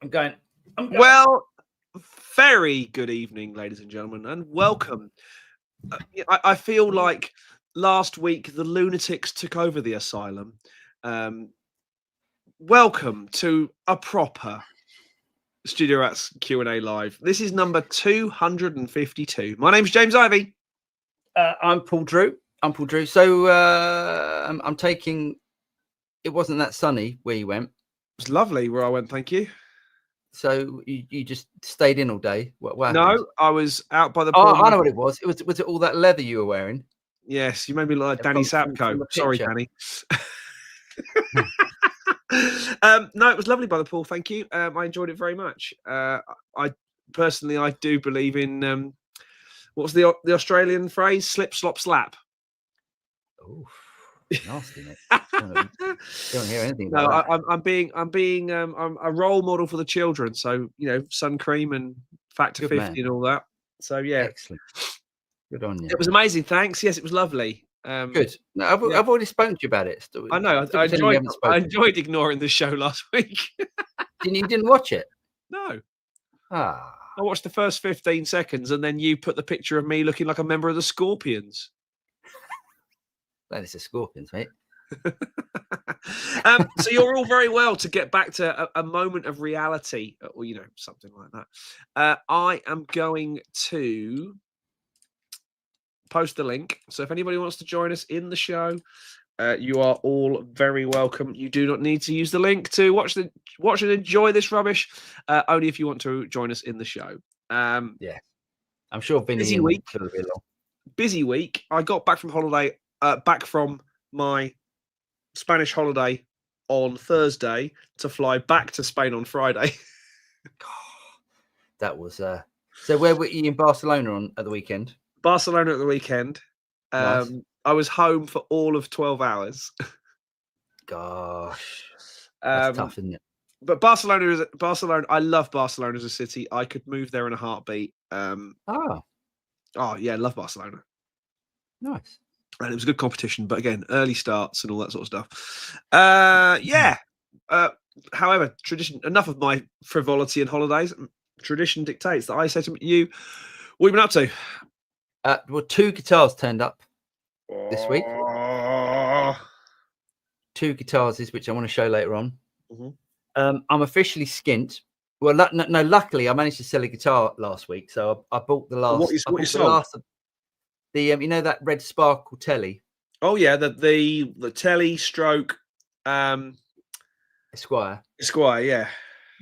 I'm going. Well, very good evening, ladies and gentlemen, and welcome. I feel like last week the lunatics took over the asylum. Welcome to a proper Studio Rats Q&A live. This is number 252. My name's James Ivy. I'm Paul Drew. So I'm taking. It wasn't that sunny where you went. It was lovely where I went, thank you. So you just stayed in all day. What No, I was out by the pool. pool. I know what it was. Was it all that leather you were wearing? Yes, you made me look like Danny Sapko. Sorry, Danny. No, it was lovely by the pool. Thank you. I enjoyed it very much. I do believe in what's the Australian phrase? Slip, slop, slap. Oh, nasty, mate. Don't hear anything about that. I'm a role model for the children. So sun cream and Factor 50 and all that. So yeah, excellent. Good on you. It was amazing. Thanks. Yes, it was lovely. Good. No, I've already spoken to you about it. I know. I enjoyed ignoring the show last week. You didn't watch it? No. I watched the first 15 seconds, and then you put the picture of me looking like a member of the Scorpions. Well, it's the Scorpions, mate. So you're all very well to get back to a moment of reality, or something like that. I am going to post the link. So if anybody wants to join us in the show, you are all very welcome. You do not need to use the link to watch and enjoy this rubbish. Only if you want to join us in the show. Yeah, I'm sure Vinny busy week. I got back from holiday. Back from my Spanish holiday on Thursday to fly back to Spain on Friday. That was so. Where were you in Barcelona at the weekend? Barcelona at the weekend. Nice. I was home for all of 12 hours. Gosh, that's tough, isn't it? But Barcelona. I love Barcelona as a city. I could move there in a heartbeat. Oh yeah, love Barcelona. Nice. And it was a good competition, but again, early starts and all that sort of stuff. Yeah. However, tradition. Enough of my frivolity and holidays. Tradition dictates that I say to you, "What have you been up to?" Well, 2 guitars turned up this week. 2 guitars, which I want to show later on. Mm-hmm. I'm officially skint. Well, no. Luckily, I managed to sell a guitar last week, so I bought the last. What you sold? The that red Sparkle Telly. Oh yeah, the Telly stroke Esquire. Yeah.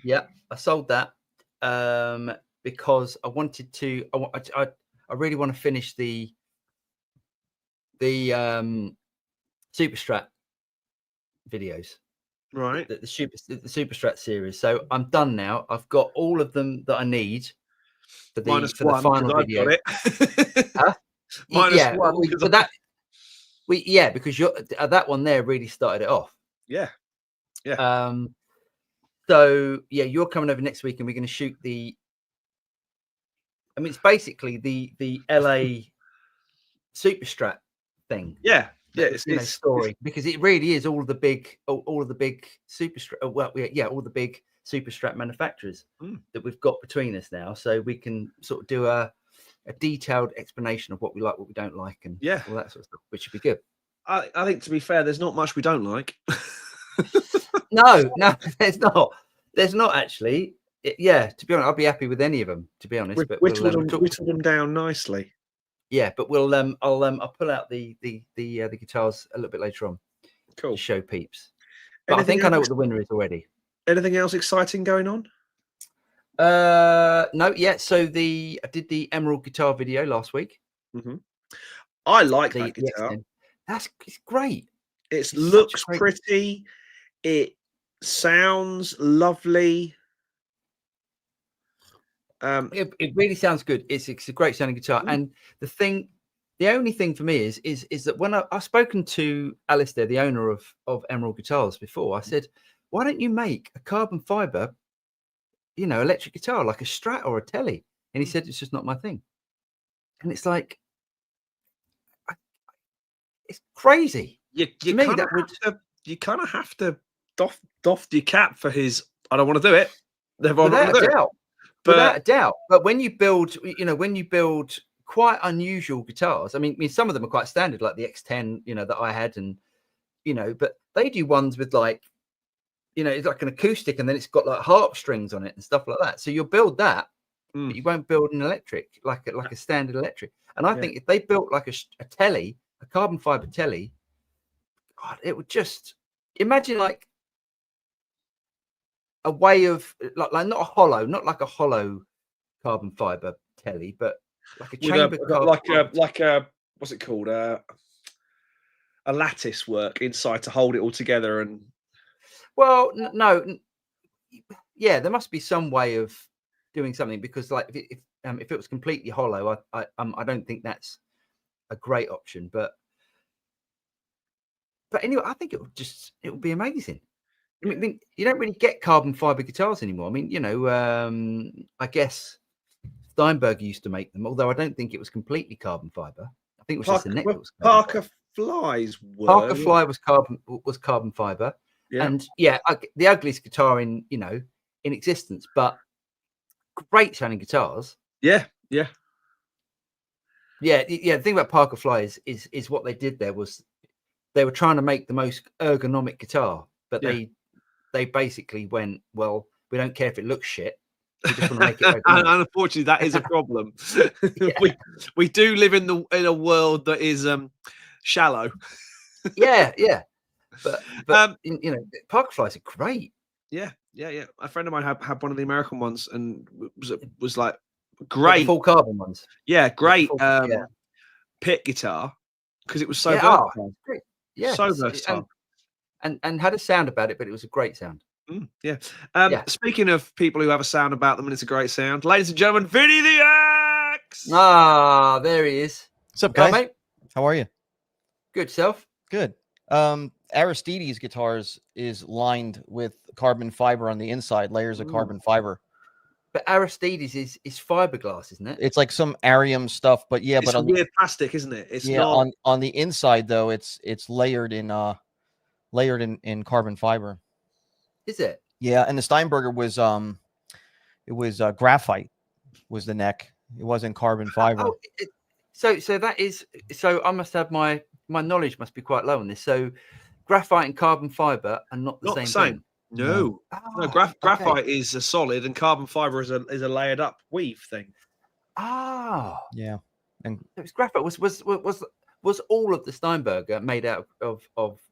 Yeah, I sold that because I wanted to. I really want to finish the Super Strat videos. Right. The Super Strat series. So I'm done now. I've got all of them that I need for the final video. Got it. Huh? -1. Because that one there really started it off. Yeah. So yeah, you're coming over next week, and we're going to shoot the. I mean, it's basically the LA Super Strat thing. Yeah. It's story, because it really is all of the big Super Strat. All the big Super Strat manufacturers that we've got between us now, so we can sort of do a detailed explanation of what we like, what we don't like, and all that sort of stuff, which would be good. I think, to be fair, there's not much we don't like. No, there's not. There's not actually. To be honest, I'll be happy with any of them. To be honest, but whittle them down nicely. Yeah, but I'll pull out the guitars a little bit later on. Cool. To show peeps. But I think I know what the winner is already. Anything else exciting going on? No, yeah. So I did the Emerald guitar video last week. Mm-hmm. I like that guitar. It's great. It looks pretty. It sounds lovely. It really sounds good. It's a great sounding guitar. And the only thing for me is that when I've spoken to Alistair, the owner of Emerald Guitars, before, I said, why don't you make a carbon fiber, electric guitar like a Strat or a Telly? And he said, it's just not my thing. And it's like, it's crazy. You kind of have to doff your cap for his, I don't want to do it. without a doubt. But Without a doubt. But when you build, when you build quite unusual guitars, I mean, some of them are quite standard, like the X10, that I had, and but they do ones with like, it's like an acoustic, and then it's got like harp strings on it and stuff like that. So you'll build that, but you won't build an electric, like a standard electric. And I think if they built like a telly, a carbon fiber telly, God, it would just imagine like a way of like not like a hollow carbon fiber telly, but like a chamber like a what's it called? A lattice work inside to hold it all together. And well, no, yeah, there must be some way of doing something, because like if it was completely hollow, I don't think that's a great option. But anyway, I think it would be amazing. I mean, you don't really get carbon fiber guitars anymore. I mean, I guess Steinberger used to make them, although I don't think it was completely carbon fiber. I think it was just the neck that was Parker Fly's were. Parker Fly was carbon fiber, and the ugliest guitar in existence, but great sounding guitars. Yeah. The thing about Parker Fly is what they did there was they were trying to make the most ergonomic guitar, but they basically went, well, we don't care if it looks shit. We just want to make it ergonomic. And unfortunately, that is a problem. we do live in a world that is shallow. yeah. But Parker Flies are great. Yeah. A friend of mine had one of the American ones, and was like great, the full carbon ones. Yeah, great. Pick guitar, because it was so versatile. Great. Yeah, so versatile, and had a sound about it, but it was a great sound. Speaking of people who have a sound about them, and it's a great sound, ladies and gentlemen, Vinny the Axe. Ah, there he is. What's up, guys? Mate? How are you? Good self. Good. Aristides guitars is lined with carbon fiber on the inside, layers of carbon fiber. But Aristides is fiberglass, isn't it? It's like some Arium stuff, but it's but on weird plastic, isn't it? It's not on the inside though. It's layered in carbon fiber. Is it? Yeah, and the Steinberger was it was graphite was the neck. It wasn't carbon fiber. So that is I must have my knowledge must be quite low on this. So graphite and carbon fiber are not the same thing. No. Graphite is a solid, and carbon fiber is a layered up weave thing. Yeah. And it was graphite. Was all of the Steinberger made out of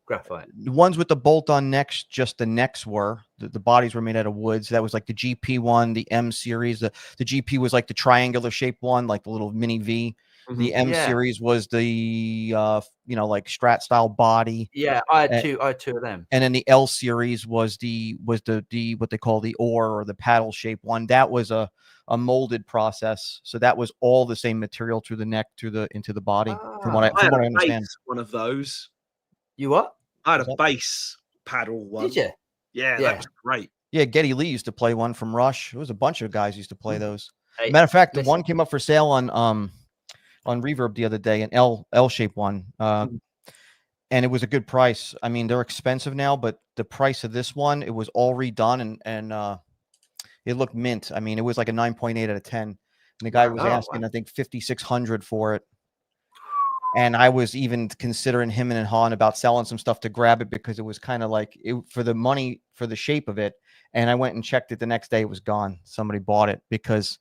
graphite? The ones with the bolt-on necks, just the necks were. The bodies were made out of wood. So that was like the GP one, the M series. The GP was like the triangular shaped one, like the little mini V. The M series was the like Strat style body. Yeah, I had two of them. And then the L series was the what they call the oar or the paddle shape one. That was a molded process. So that was all the same material through the neck, into the body. From what I understand. One of those. You what? I had a bass paddle one. Did you? Yeah, that was great. Yeah, Geddy Lee used to play one from Rush. There was a bunch of guys used to play those. Matter of fact, the one came up for sale on Reverb the other day, an L-shaped one. And it was a good price. I mean, they're expensive now, but the price of this one, it was all redone and it looked mint. I mean, it was like a 9.8 out of 10. And the guy was asking, I think, $5,600 for it. And I was even considering him and Han about selling some stuff to grab it, because it was kind of like for the money, for the shape of it. And I went and checked it the next day. It was gone. Somebody bought it, because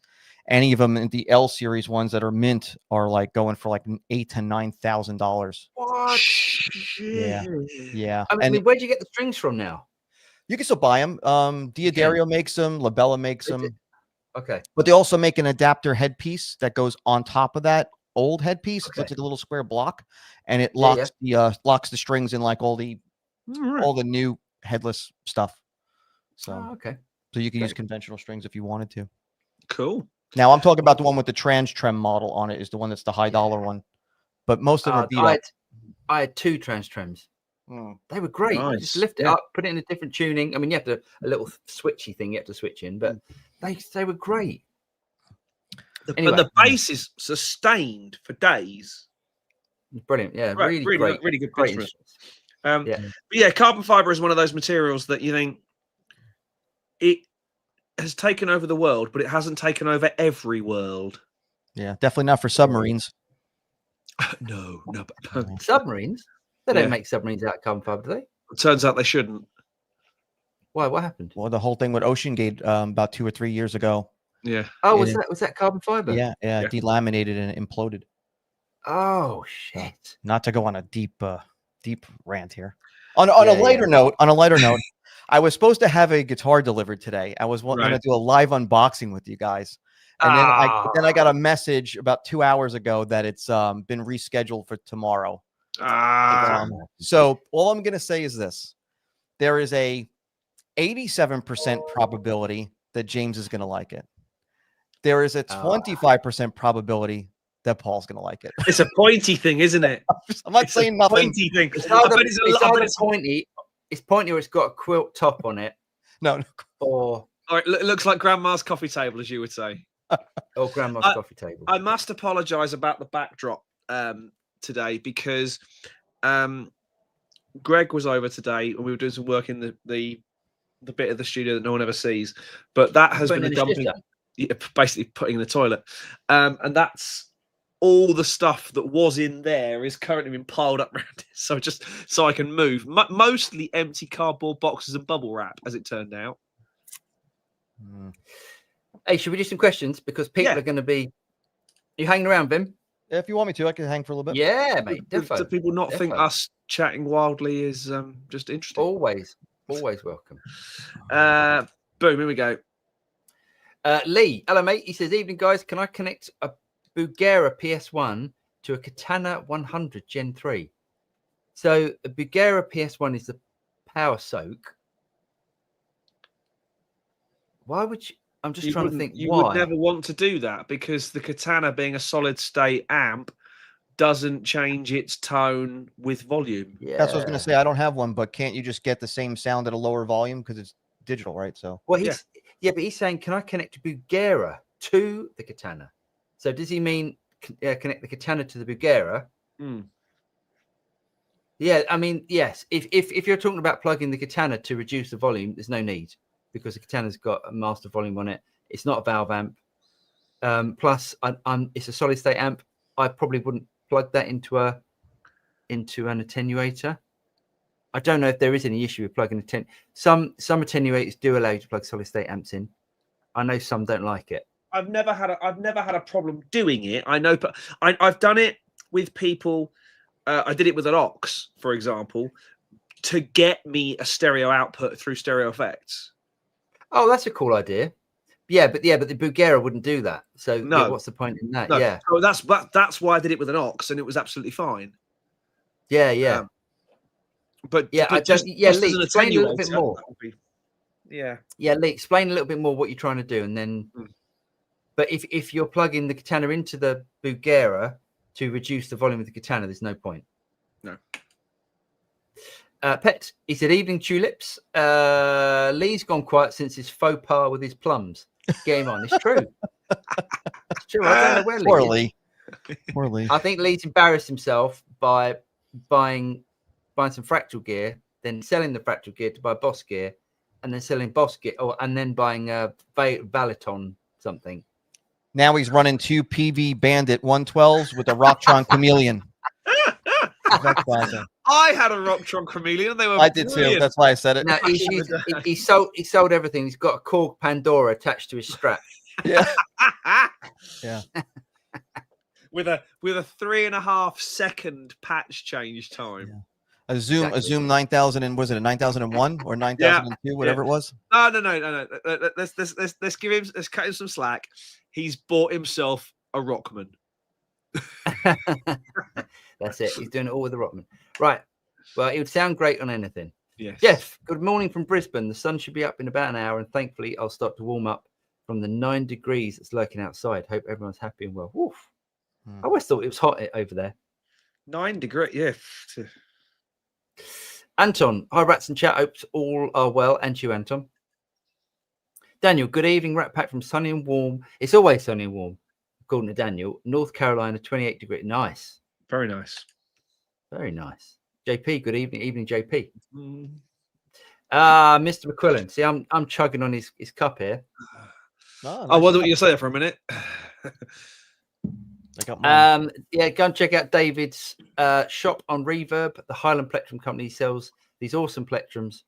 any of them in the L series ones that are mint are like going for like $8,000 to $9,000. What? Yeah. I mean, where'd you get the strings from now? You can still buy them. Diodario makes them. Labella makes them. Okay. But they also make an adapter headpiece that goes on top of that old headpiece. It looks like a little square block, and it locks the strings in like all the new headless stuff. So so you can use conventional strings if you wanted to. Cool. Now I'm talking about the one with the trans trem model on it, is the one that's the high dollar one. But most of them are beat up. I had two trans trems. They were great. Nice. Just lift it up, put it in a different tuning. I mean, you have a little switchy thing you have to switch in, but they were great. Anyway, but the bass is sustained for days. Brilliant. Yeah, really great. Really good. Great. But yeah, carbon fiber is one of those materials that you think has taken over the world, but it hasn't taken over every world. Yeah, definitely not for submarines. No. Submarines? They don't Yeah. make submarines out of carbon fiber, do they? It turns out they shouldn't. Why? What happened? Well, the whole thing with OceanGate about 2 or 3 years ago. Yeah. Oh, was that carbon fiber? Yeah, delaminated and imploded. Oh shit! Not to go on a deep rant here. On a lighter note, I was supposed to have a guitar delivered today. I was going to do a live unboxing with you guys, and then I got a message about 2 hours ago that it's been rescheduled for tomorrow. So all I'm going to say is this: there is a 87% probability that James is going to like it. There is a 25% probability that Paul's going to like it. It's a pointy thing, isn't it? I'm not saying nothing. Pointy thing. It's either pointy. It's pointy or it's got a quilt top on it. No. Or it looks like Grandma's coffee table, as you would say. Or Grandma's coffee table. I must apologise about the backdrop today because Greg was over today and we were doing some work in the bit of the studio that no one ever sees. But that has been a dumping. Basically putting in the toilet, and that's all the stuff that was in there is currently been piled up around it. So just so I can move, mostly empty cardboard boxes and bubble wrap, as it turned out. Hey, should we do some questions because people are going to be? You hanging around, Vim? If you want me to, I can hang for a little bit. Yeah, mate. Do people not think us chatting wildly is just interesting? Always welcome. Boom, here we go. Lee, hello mate. He says, "Evening guys, can I connect a Buggera PS1 to a Katana 100 Gen 3?" So a Buggera PS1 is the power soak. Why would you? I'm just trying to think. You would never want to do that because the Katana, being a solid state amp, doesn't change its tone with volume. Yeah, that's what I was going to say. I don't have one, but can't you just get the same sound at a lower volume because it's digital, right? So well, but he's saying, can I connect Buggera to the Katana? So does he mean connect the Katana to the Buggera? Yeah, I mean, yes. If you're talking about plugging the Katana to reduce the volume, there's no need because the Katana's got a master volume on it. It's not a valve amp. Plus, it's a solid state amp. I probably wouldn't plug that into an attenuator. I don't know if there is any issue with plugging some attenuators do allow you to plug solid state amps in. I know some don't like it. I've never had a problem doing it. I know, but I've done it with people. I did it with an aux, for example, to get me a stereo output through stereo effects. Oh, that's a cool idea. Yeah, but the Buggera wouldn't do that. So no, what's the point in that? No. Yeah. So that's why I did it with an aux, and it was absolutely fine. Yeah. But Lee, explain a little bit more. Yeah, Lee, explain a little bit more what you're trying to do, and then. But if you're plugging the Katana into the Buggera to reduce the volume of the Katana, there's no point. No. Pet, he said, "Evening tulips. Lee's gone quiet since his faux pas with his plums. Game on. It's true. It's true. I don't know where Lee is. Poor Lee. I think Lee's embarrassed himself by buying some fractal gear, then selling the fractal gear to buy Boss gear, and then selling Boss gear, and then buying Valiton something. Now he's running 2 PV Bandit 112s with a Rocktron Chameleon. I had a Rocktron Chameleon. They were. I did too. That's why I said it. No, he sold everything. He's got a Korg Pandora attached to his strap. Yeah. With a 3.5 second patch change time. Yeah. A Zoom 9000 and was it a 9001 or 9002, whatever it was? No. Let's cut him some slack. He's bought himself a Rockman. That's it. He's doing it all with the Rockman. Right. Well, it would sound great on anything. Yes. Jeff, good morning from Brisbane. The sun should be up in about an hour, and thankfully I'll start to warm up from the 9 degrees that's lurking outside. Hope everyone's happy and well. Woof. I always thought it was hot over there. 9 degrees, yeah. Anton, hi Rats and Chat. Hopes all are well. And you, Anton. Daniel, good evening. Rat Pack from sunny and warm. It's always sunny and warm, according to Daniel. North Carolina, 28 degrees. Nice. Very nice. Very nice. JP, good evening. Evening, JP. Mr. McQuillan. See, I'm chugging on his cup here. Oh, I wonder what you say there for a minute. I got mine. Yeah, go and check out David's shop on Reverb. The Highland Plectrum Company sells these awesome plectrums.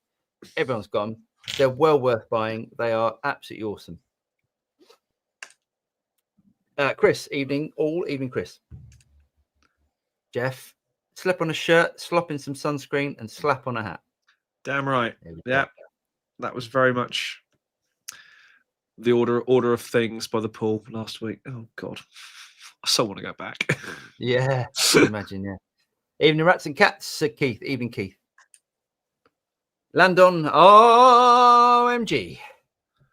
Everyone's got them. They're well worth buying. They are absolutely awesome. Chris, evening, all evening, Chris. Jeff, slip on a shirt, slop in some sunscreen, and slap on a hat. Damn right. Yeah, that was very much the order of things by the pool last week. Oh God, I so want to go back. Yeah, I can imagine. Yeah. Evening, rats and cats. Keith. Evening, Keith. Landon. OMG.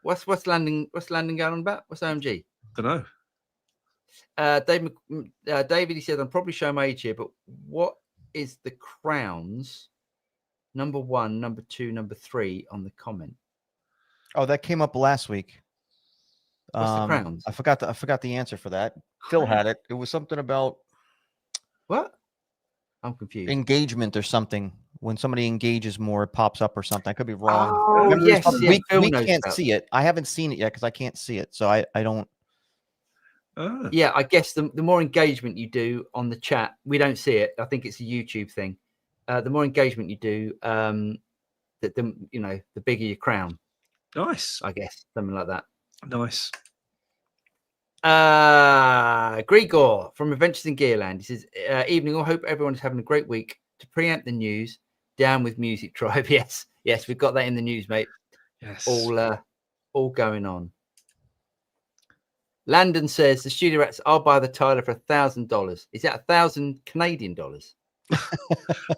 What's landing? What's landing going on about? What's OMG? Don't know. David, he said, I'm probably showing my age here, but what is the crowns? Number 1, number 2, number 3 on the comment. Oh, that came up last week. What's the crowns? I forgot the answer for that. Phil had it. It was something about what? I'm confused. Engagement or something. When somebody engages more, it pops up or something. I could be wrong. Oh, yes. We can't see it. I haven't seen it yet because I can't see it. So I don't. Yeah, I guess the more engagement you do on the chat, we don't see it. I think it's a YouTube thing. The more engagement you do, the bigger your crown. Nice. I guess something like that. Nice. Gregoire from Adventures in Gearland. He says, evening, I hope everyone is having a great week. To preempt the news, down with Music Tribe. Yes, we've got that in the news, mate. Yes. All going on. Landon says the Studio Rats, I'll buy the Tyler for $1,000. Is that $1,000 Canadian dollars?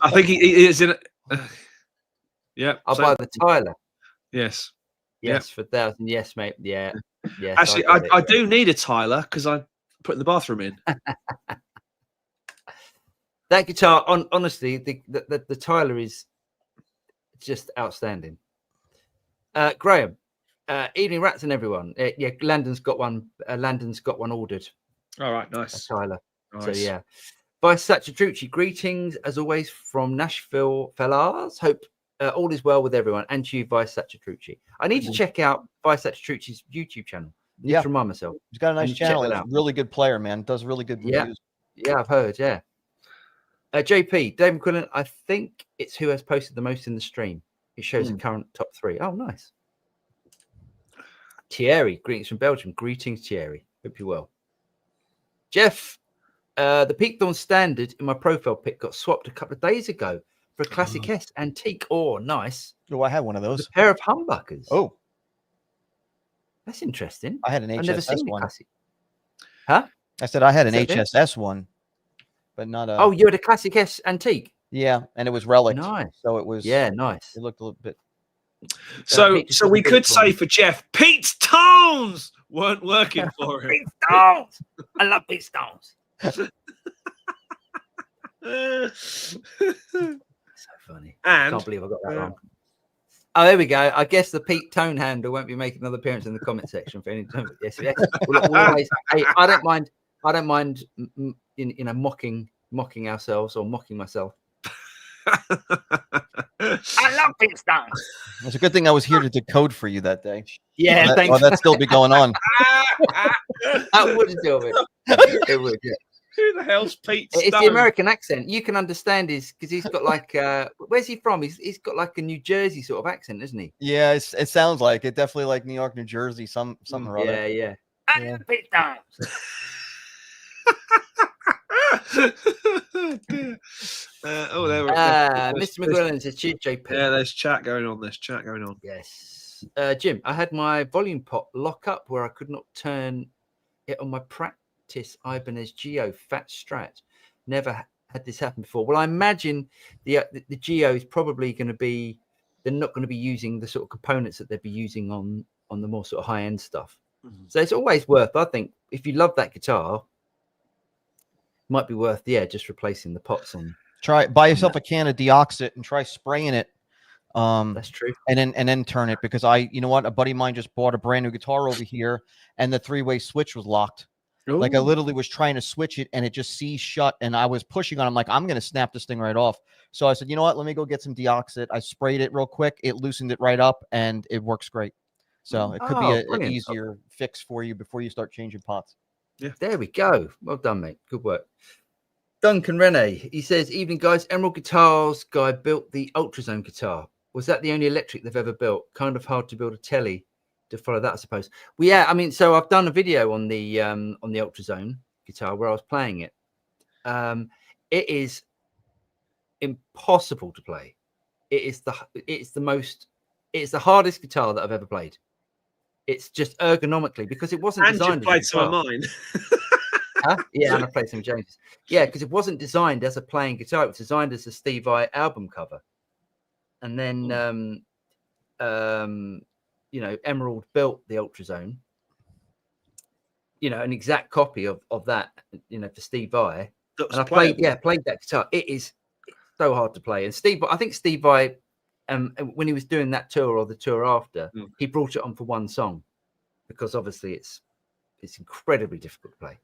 I think he is in it. Yeah. I'll buy the Tyler. Yes. Yes, for $1,000. Yes, mate. Yeah. Yes. Actually, I do need a Tyler because I put the bathroom in. That guitar, honestly, the Tyler is just outstanding. Graham. Evening, rats and everyone. Yeah, Landon's got one. Landon's got one ordered. All right, nice. Tyler. Nice. So yeah. By Satchitrucci, greetings as always from Nashville, fellas. Hope all is well with everyone. And to you, Vice Satchitrucci. I need to check out Vice Satchitrucci's YouTube channel. Yeah, to remind myself. He's got a nice channel. He's a really good player, man. Does really good reviews. Yeah, I've heard. Yeah. JP, David McQuillan. I think it's who has posted the most in the stream. It shows the current top 3. Oh, nice. Thierry, greetings from Belgium. Greetings, Thierry. Hope you're well. Jeff, the Peak Dawn Standard in my profile pic got swapped a couple of days ago for a Classic S Antique. Oh, nice. Oh, I had one of those. A pair of humbuckers. Oh, that's interesting. I had an HSS I've never seen one. Classic. Huh? I said I had an HSS one, but not a. Oh, you had a Classic S Antique. Yeah, and it was relic. Nice. So it was. Yeah, nice. It looked a little bit. So we could say for Jeff, Pete's tones weren't working for him. Pete's tones. I love Pete's tones. So funny. And can't believe I got that wrong. Oh, there we go. I guess the Pete Tone handle won't be making another appearance in the comment section for any time. Yes. We'll always, hey, I don't mind. Mocking ourselves or mocking myself. I love Pete Stone. It's a good thing I was here to decode for you that day. Yeah, thanks. Well, that'd still be going on. That would do it. It would. Yeah. Who the hell's Pete Stone? It's the American accent. You can understand his because he's got like where's he from? He's got like a New Jersey sort of accent, isn't he? Yeah, it sounds like it. Definitely like New York, New Jersey, something or other. Yeah. I love Pete Stone. Mr. McGuillan says, JP. Yeah, there's chat going on. Yes. Jim, I had my volume pot lock up where I could not turn it on my practice Ibanez Geo Fat Strat. Never had this happen before. Well, I imagine the Geo is probably going to be, they're not going to be using the sort of components that they'd be using on the more sort of high-end stuff. Mm-hmm. So it's always worth, I think, if you love that guitar, might be worth, just replacing the pots on. Buy yourself a can of deoxit and try spraying it. That's true. And then turn it, because you know what? A buddy of mine just bought a brand new guitar over here and the 3-way switch was locked. Like I Ooh. literally was trying to switch it and it just seized shut, and I was pushing on. I'm like, I'm going to snap this thing right off. So I said, you know what? Let me go get some deoxit. I sprayed it real quick. It loosened it right up and it works great. So it could be an brilliant. easier fix for you before you start changing pots. Yeah. There we go. Well done, mate. Good work. Duncan Rene, he says, evening guys, Emerald Guitars guy built the Ultrazone guitar. Was that the only electric they've ever built? Kind of hard to build a telly to follow that, I suppose. Well, yeah, I mean, so I've done a video on the Ultrazone guitar where I was playing it. It is impossible to play. It's the hardest guitar that I've ever played. It's just ergonomically because it wasn't designed. And you played some of mine. Huh? Yeah, and I played some James. Yeah, because it wasn't designed as a playing guitar. It was designed as a Steve Vai album cover. And then, you know, Emerald built the Ultrazone. You know, an exact copy of that. You know, for Steve Vai. And I played that guitar. It's so hard to play. And I think Steve Vai, when he was doing that tour or the tour after, he brought it on for one song because obviously it's incredibly difficult to play.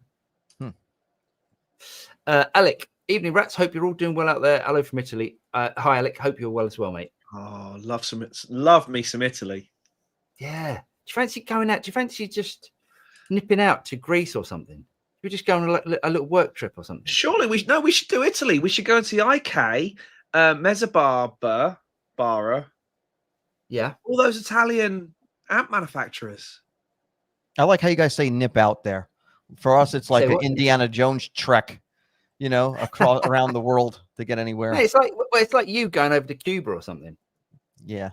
Alec, evening rats. Hope you're all doing well out there. Hello from Italy. Hi, Alec. Hope you're well as well, mate. Oh, love me some Italy. Yeah. Do you fancy going out? Do you fancy just nipping out to Greece or something? We're just going on a little work trip or something. Surely we should do Italy. We should go and see IK, Mezzabarba, Bara. Yeah. All those Italian amp manufacturers. I like how you guys say nip out there. For us, it's like an Indiana Jones trek, you know, across around the world to get anywhere. Yeah, it's like you going over to Cuba or something. Yeah.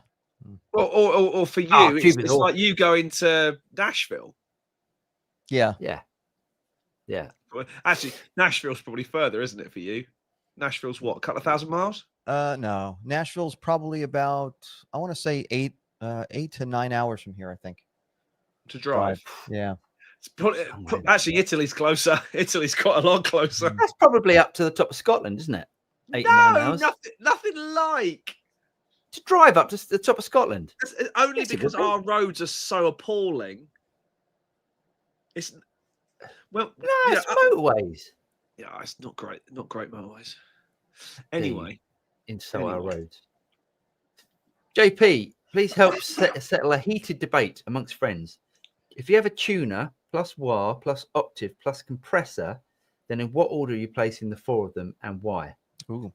Or for you, it's like you going to Nashville. Yeah. Yeah. Yeah. Actually, Nashville's probably further, isn't it, for you? Nashville's what, a couple of 1,000 miles? No. Nashville's probably about, I want to say 8 to 9 hours from here, I think. To drive. Yeah. Actually, Italy's closer. Italy's quite a lot closer. That's probably up to the top of Scotland, isn't it? 8 or 9 hours. Nothing like to drive up to the top of Scotland. It's only because our roads are so appalling. It's it's motorways. Yeah, it's not great. Not great motorways. Anyway, our roads. JP, please help settle a heated debate amongst friends. If you have a tuner plus wah plus octave plus compressor, then in what order are you placing the 4 of them and why? Ooh.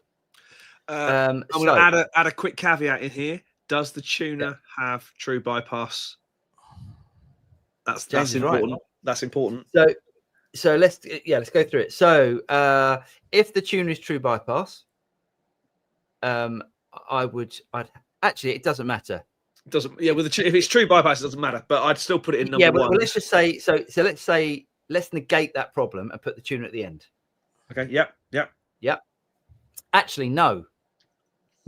I'm going to add a quick caveat in here. Does the tuner have true bypass? That's important. Right. That's important. So let's go through it. So if the tuner is true bypass, I'd actually, it doesn't matter. It doesn't. Yeah, if it's true bypass, it doesn't matter. But I'd still put it in number 1. Well, let's just say let's negate that problem and put the tuner at the end. Okay. Yep. Actually, no.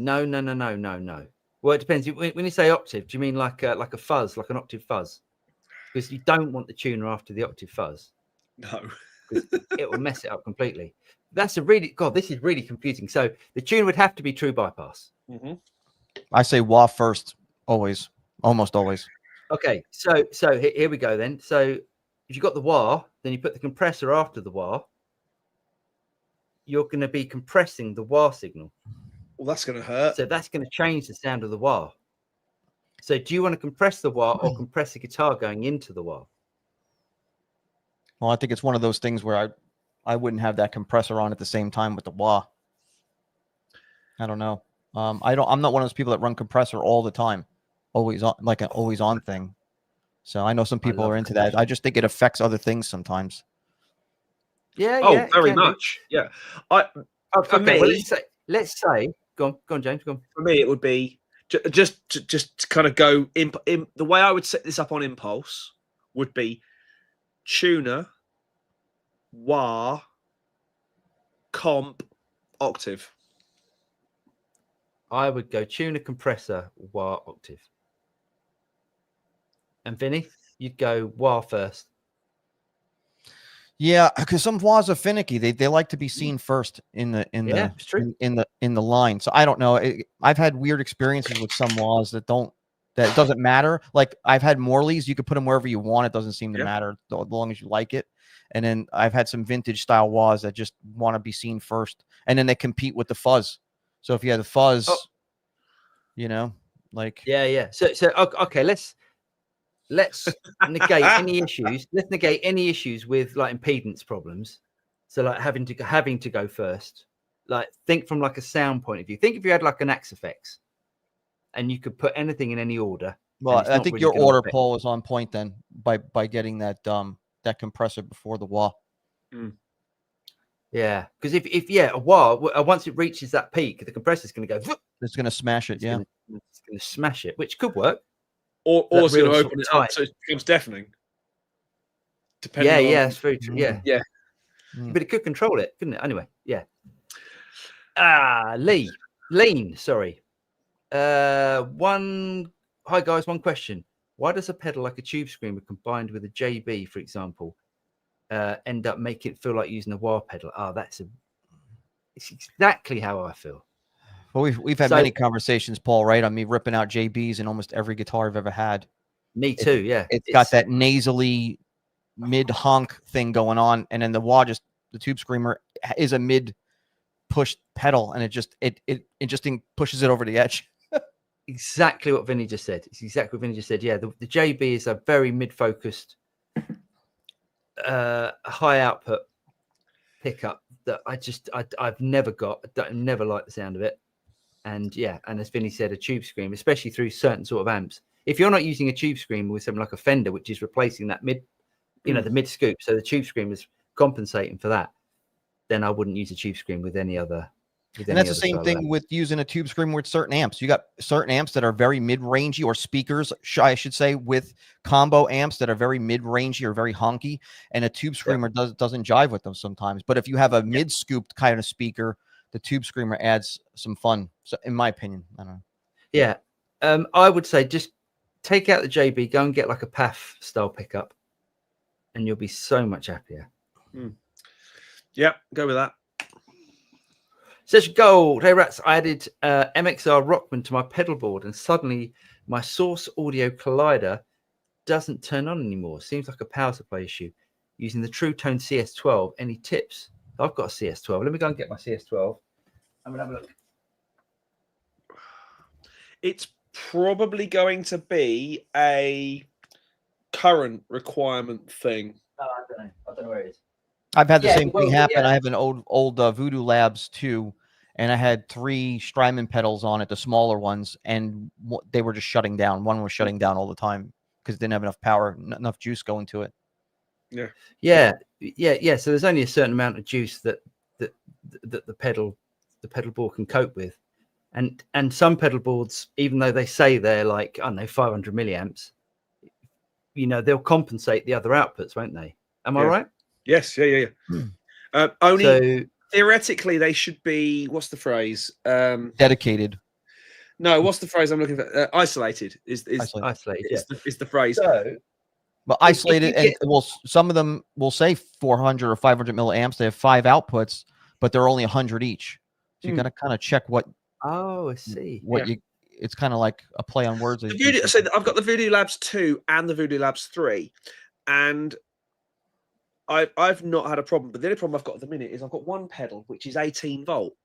Well, it depends. When you say octave, do you mean like a fuzz, like an octave fuzz? Because you don't want the tuner after the octave fuzz. No. It will mess it up completely. This is really confusing. So the tuner would have to be true bypass. Mm-hmm. I say wah first, always, almost always. Okay, so here we go then. So if you've got the wah, then you put the compressor after the wah. You're going to be compressing the wah signal. Well, that's going to hurt. So that's going to change the sound of the wah. So do you want to compress the wah or compress the guitar going into the wah? Well, I think it's one of those things where I wouldn't have that compressor on at the same time with the wah. I don't know. I'm not one of those people that run compressor all the time, always on, like an always on thing. So I know some people are into that. I just think it affects other things sometimes. Yeah. Very much. Yeah. For me, well, let's say, go on, James. Go on. For me, it would be just to kind of go in. The way I would set this up on impulse would be tuner, wah, comp, octave. I would go tuner, compressor, wah, octave. And Vinny, you'd go wah first. Yeah, because some wahs are finicky. They like to be seen first in the line. So I don't know. I've had weird experiences with some wahs that that it doesn't matter. Like I've had Morley's, you could put them wherever you want. It doesn't seem to Yeah. matter as long as you like it. And then I've had some vintage style wahs that just want to be seen first, and then they compete with the fuzz. So if you have the fuzz, you know, like yeah. So okay, let's negate any issues. Let's negate any issues with like impedance problems. So like having to go first. Like think from like a sound point of view. Think if you had like an Axe Effects, and you could put anything in any order. Well, I think your order, Paul, is on point then by getting that that compressor before the wah. Yeah, because if a wah, once it reaches that peak, the compressor's going to go. It's going to smash it. It's going to smash it, which could work. Or it's going to open it up so it becomes deafening. Depending on... Yeah, that's very true. Yeah. But it could control it, couldn't it? Anyway, yeah. Lean, sorry. Hi guys, one question. Why does a pedal like a tube screamer combined with a JB, for example, end up making it feel like using a wah pedal? It's exactly how I feel. Well, we've had many conversations, Paul, right? On me ripping out JBs in almost every guitar I've ever had. Me too, yeah. It's got that nasally mid honk thing going on, and then the wah, just the tube screamer is a mid push pedal, and it just pushes it over the edge. Exactly what Vinny just said. It's exactly what Vinny just said. Yeah, the JB is a very mid-focused, high output pickup that I've never got. I never liked the sound of it. And yeah, and as Vinny said, a tube scream, especially through certain sort of amps. If you're not using a tube screamer with something like a Fender, which is replacing that mid, the mid scoop, so the tube scream is compensating for that, then I wouldn't use a tube scream with any other. And that's the same thing with using a tube screamer with certain amps. You got certain amps that are very mid-rangey, or speakers, I should say, with combo amps that are very mid-rangey or very honky, and a tube screamer doesn't jive with them sometimes. But if you have a mid-scooped kind of speaker, the tube screamer adds some fun. So, in my opinion, I don't know. Yeah, I would say just take out the JB, go and get like a PAF style pickup, and you'll be so much happier. Yeah, go with that. Session Gold. Hey Rats, I added MXR Rockman to my pedal board, and suddenly my Source Audio Collider doesn't turn on anymore. Seems like a power supply issue. Using the True Tone CS12. Any tips? I've got a CS12. Let me go and get my CS12. I'm gonna have a look. It's probably going to be a current requirement thing. Oh, I don't know where it is. I've had the same thing happen. I have an old Voodoo Labs 2, and I had 3 Strymon pedals on it, the smaller ones, and they were just shutting down. One was shutting down all the time because it didn't have enough power, enough juice going to it. Yeah. So there's only a certain amount of juice that the pedal board can cope with, and some pedal boards, even though they say they're like, I don't know, 500 milliamps, they'll compensate the other outputs, won't they? Am I right? Yes, yeah. Only theoretically they should be. What's the phrase? Dedicated. No, what's the phrase I'm looking for? Isolated is isolated. Is the phrase. So, but isolated, and some of them will say 400 or 500 milliamps. They have 5 outputs, but they're only 100 each. So you got to kind of check what. Oh, I see. It's kind of like a play on words. So I've got the Voodoo Labs 2 and the Voodoo Labs 3, and I've not had a problem, but the only problem I've got at the minute is I've got one pedal which is 18 volt,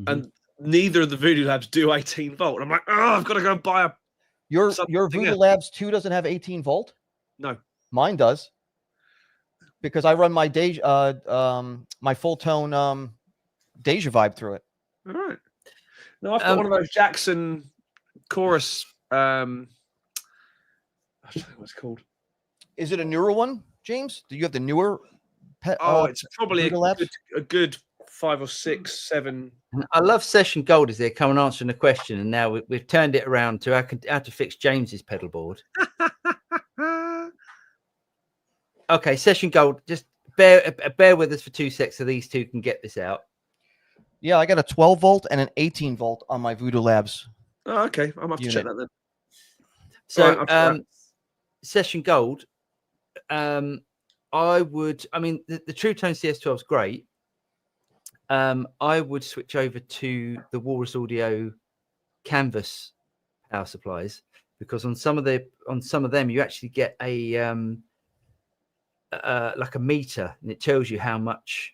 and neither of the Voodoo Labs do 18 volt. I'm like, I've got to go and buy a. Your Voodoo Labs 2 doesn't have 18 volt? No, mine does, because I run my my full tone Deja Vibe through it. All right. No, I've got one of those Jackson chorus. I don't know what it's called. Is it a newer one, James? Do you have the newer? It's probably a good 5 or 6, 7. I love Session Gold is there. Come and answering the question, and now we've turned it around to how to fix James's pedal board. Okay, Session Gold. Just bear with us for 2 seconds, so these two can get this out. Yeah, I got a 12 volt and an 18 volt on my Voodoo Labs. Oh, okay. I'm gonna have to check that then. So, Session Gold. The True Tone CS12 is great. I would switch over to the Walrus Audio Canvas power supplies, because on some of them you actually get a like a meter, and it tells you how much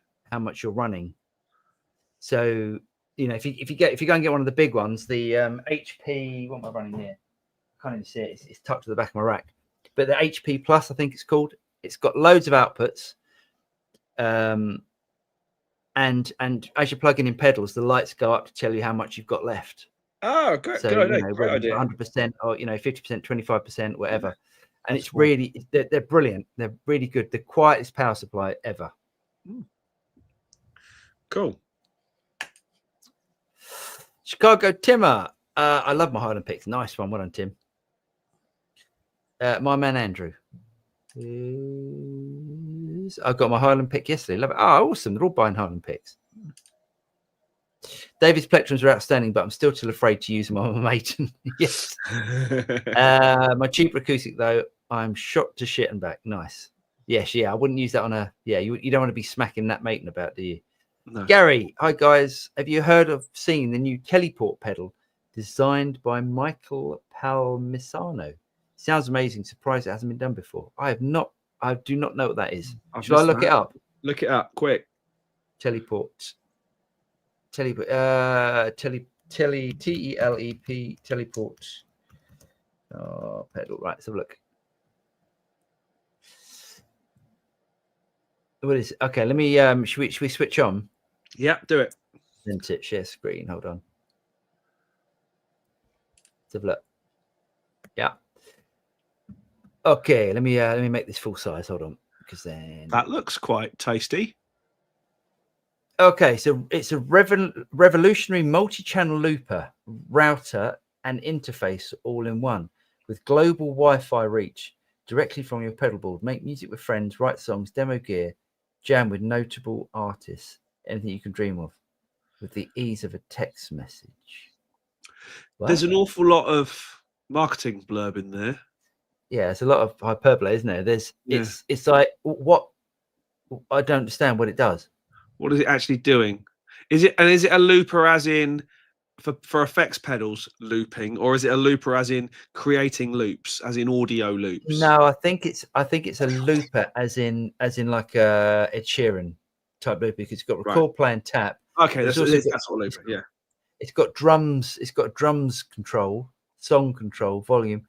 you're running. So if you go and get one of the big ones, the HP, what am I running here? I can't even see it. It's tucked to the back of my rack. But the HP Plus, I think it's called. It's got loads of outputs. And as you're plugging in pedals, the lights go up to tell you how much you've got left. Oh, good, so, good idea. Great idea. 100% or 50%, 25%, whatever. And it's really they're brilliant. They're really good. The quietest power supply ever. Cool. Chicago Timmer. I love my Harland Picks. Nice one. Well done, Tim. My man Andrew. I got my Harland Pick yesterday. Love it. Oh, awesome. They're all buying Harland Picks. David's plectrums are outstanding, but I'm still afraid to use them on my Maton. Yes. My cheap acoustic, though, I'm shot to shit and back. Nice. Yes, yeah. I wouldn't use that on a... Yeah, you don't want to be smacking that Maton about, do you? No. Gary, hi, guys. Have you seen the new teleport pedal designed by Michael Palmisano? Sounds amazing. Surprised it hasn't been done before. I have not. I do not know what that is. Should I look it up? Look it up, quick. Teleport. Teleport. T-E-L-E-P. Teleport. Oh, pedal. Right, let's have a look. What is it? Okay, let me. Should we switch on? Yeah, do it. Isn't it? Share screen. Hold on. Let's have a look. Yeah. Okay, let me make this full size. Hold on, because then that looks quite tasty. Okay, so it's a revolutionary multi-channel looper, router, and interface all in one, with global Wi-Fi reach directly from your pedal board. Make music with friends, write songs, demo gear, jam with notable artists, anything you can dream of, with the ease of a text message. Wow. There's an awful lot of marketing blurb in there. Yeah, it's a lot of hyperbole, isn't there? It's like, what? I don't understand what it does. What is it actually doing? Is it a looper as in for effects pedals looping, or is it a looper as in creating loops, as in audio loops? No, I think it's a looper as in like a Ed Sheeran type looper, because it's got record, play, and tap. Okay, that's what looper. Yeah, it's got drums. It's got drums control, song control, volume.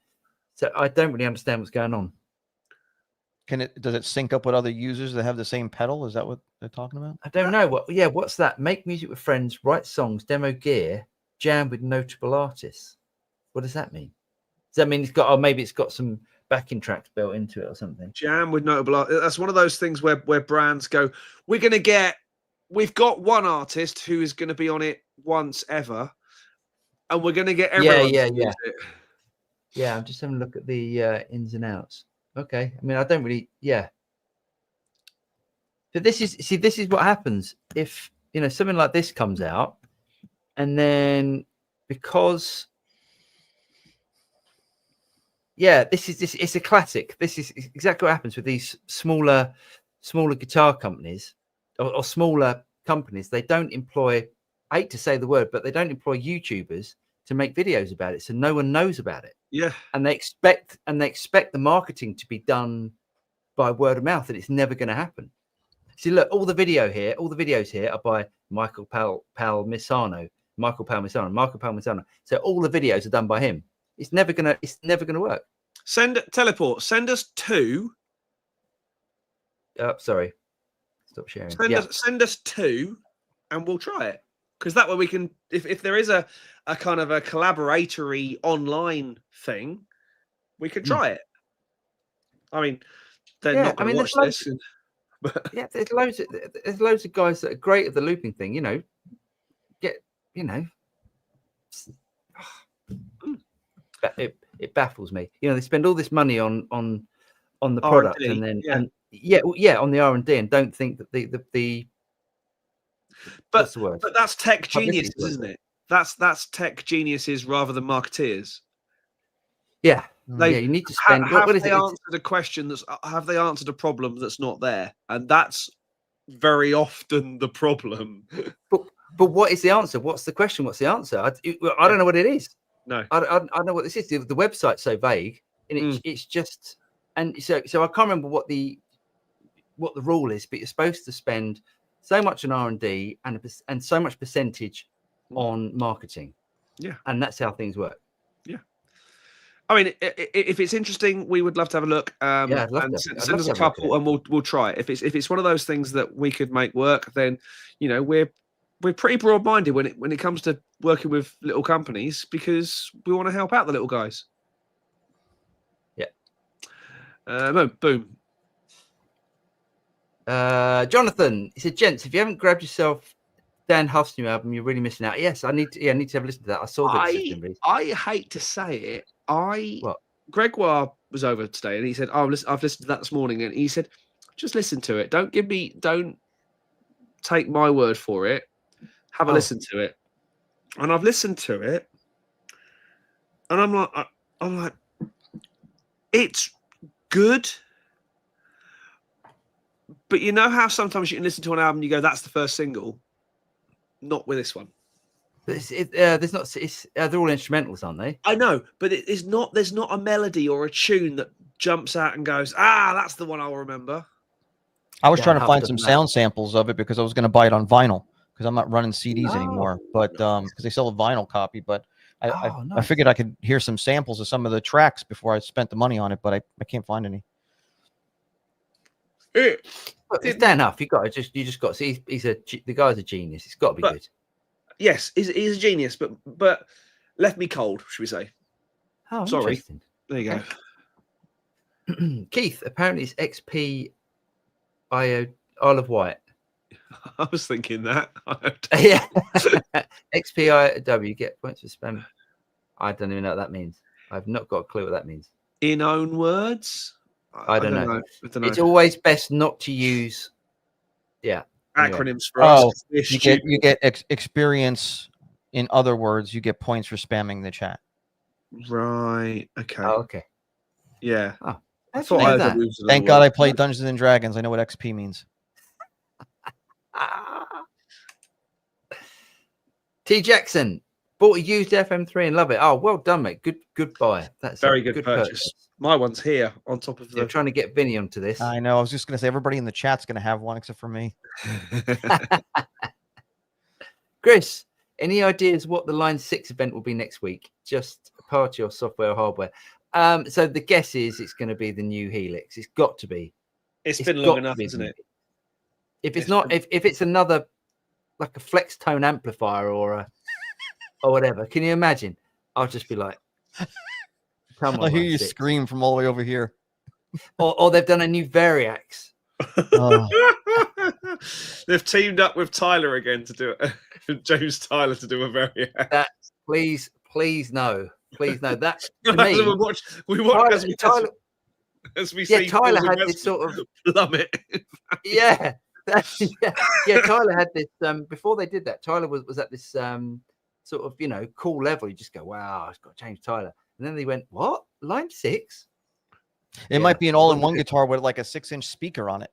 So I don't really understand what's going on. Does it sync up with other users that have the same pedal? Is that what they're talking about? I don't know. What's that? Make music with friends, write songs, demo gear, jam with notable artists. What does that mean? Does that mean it's got, or maybe it's got some backing tracks built into it or something? Jam with notable artists. That's one of those things where brands go, we've got one artist who is going to be on it once ever, and we're going to get everyone to use it. Yeah, I'm just having a look at the ins and outs. Okay, I mean, I don't really, But this is what happens if something like this comes out, and then because it's a classic. This is exactly what happens with these smaller guitar companies or smaller companies. They don't employ, I hate to say the word, but they don't employ YouTubers to make videos about it, so no one knows about it. Yeah, and they expect the marketing to be done by word of mouth, and it's never going to happen. See, look, all the videos here are by Michael Palmisano. So all the videos are done by him. It's never gonna work. Send us 2. Sorry, stop sharing. Send us 2, and we'll try it. Because that way we can, if there is a kind of a collaboratory online thing, we could try it. I mean, they're not going to watch this. Yeah, there's loads of guys that are great at the looping thing. It baffles me. They spend all this money on the product, and then on the R&D, and don't think that the But that's tech geniuses, isn't it? That's tech geniuses rather than marketeers. Yeah, you need to spend. Have they answered a question have they answered a problem that's not there? And that's very often the problem. But what is the answer? What's the question? What's the answer? I don't know what it is. No. I don't know what this is. The website's so vague, and it's just, and so I can't remember what the rule is, but you're supposed to spend so much on R&D and so much percentage on marketing. Yeah, and that's how things work. Yeah. I mean, if it's interesting, we would love to have a look. Yeah, I'd love and to. Send us a couple, and we'll try it. If it's one of those things that we could make work, then we're pretty broad-minded when it comes to working with little companies, because we want to help out the little guys. Yeah. Boom. Jonathan, he said, "Gents, if you haven't grabbed yourself Dan Huff's new album, you're really missing out." Yes, I need to have a listen to that. I saw that. I hate to say it. Gregoire was over today, and he said, "Oh, I've listened to that this morning," and he said, "Just listen to it. Don't take my word for it. Have a listen to it." And I've listened to it, and I'm like, it's good. But you know how sometimes you can listen to an album and you go, "That's the first single." Not with this one. But there's not. They're all instrumentals, aren't they? I know, but it's not. There's not a melody or a tune that jumps out and goes, "That's the one I'll remember." I was trying to find some sound samples of it because I was going to buy it on vinyl, because I'm not running CDs anymore. But because they sell a vinyl copy, but I figured I could hear some samples of some of the tracks before I spent the money on it, but I can't find any. It's Dan Huff. You just got to see. The guy's a genius. It's got to be good. Yes, he's a genius, but left me cold, should we say? Oh, sorry. There you go. Keith, apparently it's XP Isle of Wight. I was thinking that. Yeah. XPIW, get points for spam. I don't even know what that means. I've not got a clue what that means. In own words? I don't know. It's always best not to use acronyms for us. You get experience. In other words, you get points for spamming the chat. Right. Okay. Oh, okay. Yeah. Oh, thank God I played Dungeons and Dragons. I know what XP means. T Jackson bought a used FM3 and love it. Oh, well done, mate. Good buy. That's very good purchase. My one's here on top of the. Trying to get Vinny onto this. I know. I was just going to say everybody in the chat's going to have one except for me. Chris, any ideas what the Line 6 event will be next week? Just a party or software or hardware? So the guess is it's going to be the new Helix. It's got to be. It's been long enough, isn't it? If it's not, if it's another like a flex tone amplifier or whatever, can you imagine? I'll just be like, come on. I hear you scream from all the way over here. Or they've done a new Variax. They've teamed up with Tyler again to do it. James Tyler to do a Variax. That please no. That to me, we watch as we see Tyler had this sort of plummet. Tyler had this before they did that. Tyler was at this sort of cool level. You just go, wow, it's got James Tyler. And then they went, what? Line 6? It might be an all-in-one guitar with like a 6-inch speaker on it.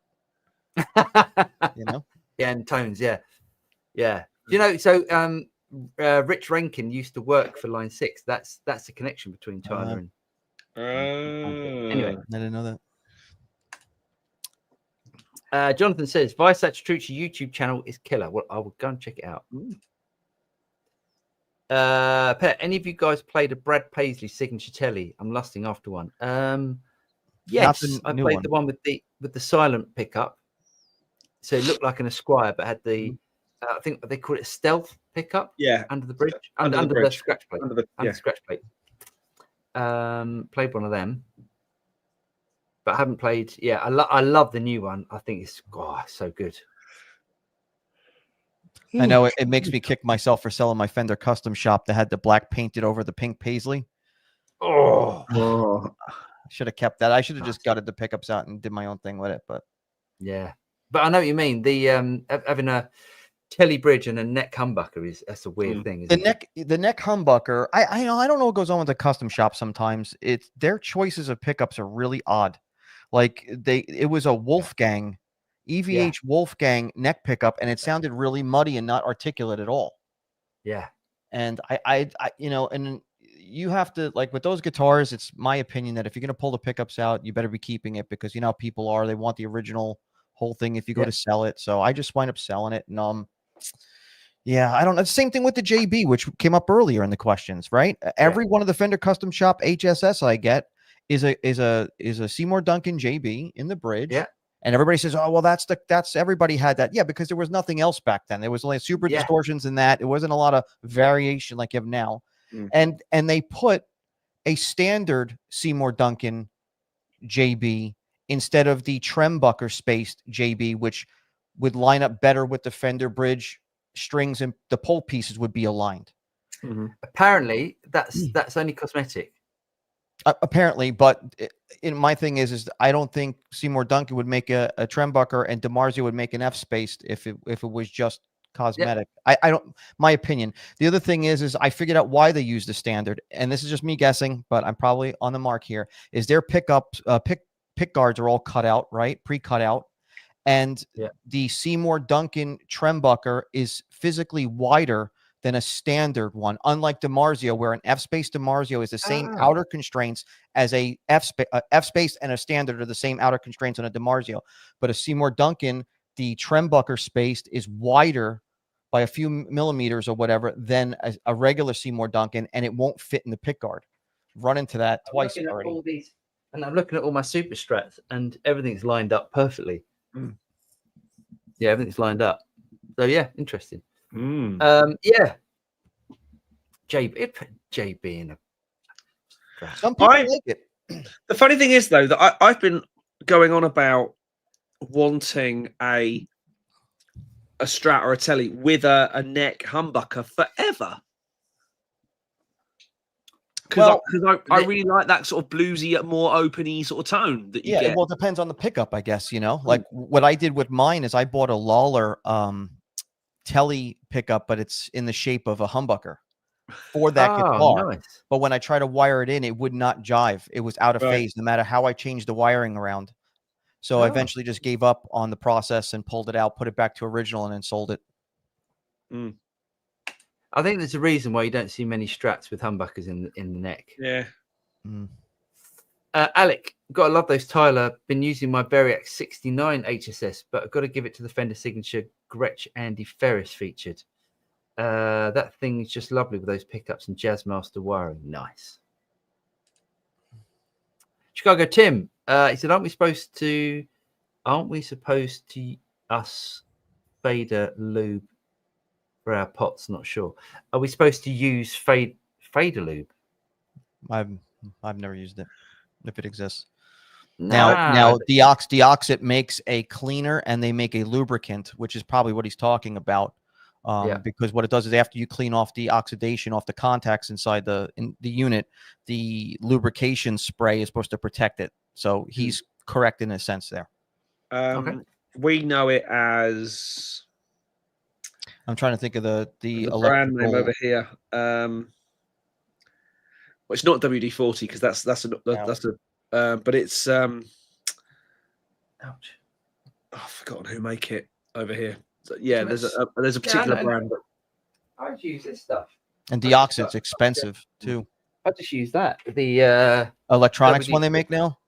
Yeah, and tones, yeah. So Rich Rankin used to work for Line 6. That's the connection between Tyler and anyway. I didn't know that. Jonathan says Vice Atrucci YouTube channel is killer. Well, I will go and check it out. Pet, any of you guys played a Brad Paisley signature telly? I'm lusting after one. Yes, I played the one with the silent pickup. So it looked like an Esquire, but had the I think they call it a stealth pickup. Yeah, under the bridge, under the scratch plate, under the scratch plate. Played one of them, but I haven't played. Yeah, I love the new one. I think it's so good. I know it makes me kick myself for selling my Fender custom shop that had the black painted over the pink Paisley. Oh. Should have kept that. I should have just gutted the pickups out and did my own thing with it. But yeah, but I know what you mean. The having a telly bridge and a neck humbucker that's a weird thing. The neck humbucker. I don't know what goes on with the custom shop sometimes. It's their choices of pickups are really odd. Like it was a Wolfgang EVH Wolfgang neck pickup, and it sounded really muddy and not articulate at all. Yeah. And I and you have to, like with those guitars, it's my opinion that if you're going to pull the pickups out, you better be keeping it, because you know how people are, they want the original whole thing if you go to sell it. So I just wind up selling it. And yeah, I don't know. Same thing with the JB, which came up earlier in the questions, right? Every one of the Fender Custom Shop HSS I get is a Seymour Duncan JB in the bridge. Yeah. And everybody says, oh, well, that's everybody had that. Yeah, because there was nothing else back then. There was only super distortions in that. It wasn't a lot of variation like you have now. And they put a standard Seymour Duncan JB instead of the Trembucker spaced JB, which would line up better with the Fender bridge strings, and the pole pieces would be aligned. Apparently, that's only cosmetic. Apparently, but my thing is I don't think Seymour Duncan would make a Trembucker and DiMarzio would make an F spaced if it was just cosmetic. I don't, my opinion. The other thing is I figured out why they use the standard, and this is just me guessing, but I'm probably on the mark here, is their pick guards are all cut out, right? Pre-cut out. And the Seymour Duncan Trembucker is physically wider than a standard one, unlike DiMarzio, where an F-space DiMarzio is the same outer constraints as a F-space and a standard are the same outer constraints on a DiMarzio. But a Seymour Duncan, the Trembucker spaced, is wider by a few millimeters or whatever than a regular Seymour Duncan, and it won't fit in the pickguard. Run into that twice already. And I'm looking at all my Super Strats, and everything's lined up perfectly. Yeah, everything's lined up. So yeah, interesting. Yeah, JB in a. Some people like it. The funny thing is, though, that I've been going on about wanting a Strat or a Telly with a neck humbucker forever. Because I really like that sort of bluesy, more openy sort of tone that you get. Well, it depends on the pickup, I guess. You know, like what I did with mine is I bought a Lawler Telly pickup, but it's in the shape of a humbucker for that guitar. Nice. But when I try to wire it in, it would not jive. It was out of phase, no matter how I changed the wiring around. So I eventually just gave up on the process and pulled it out, put it back to original, and then sold it. I think there's a reason why you don't see many Strats with humbuckers in the neck. Yeah. Alec, gotta love those Tyler. Been using my Beriac 69 HSS, but I've got to give it to the Fender signature Gretch Andy Ferris featured. That thing is just lovely with those pickups and Jazzmaster wiring. Nice. Chicago Tim, he said, aren't we supposed to us fader lube for our pots? Not sure. Are we supposed to use fader lube? I've never used it, if it exists. Now Deoxit makes a cleaner and they make a lubricant, which is probably what he's talking about. Because what it does is after you clean off the oxidation off the contacts inside the unit, the lubrication spray is supposed to protect it. So he's correct in a sense there. We know it as. I'm trying to think of the brand name over here. Well, it's not WD-40 because that's but it's ouch. Oh, I've forgotten who make it over here. So, yeah, there's a particular brand. I just use this stuff. And Deoxit's expensive too. I just use that. The electronics one they make now.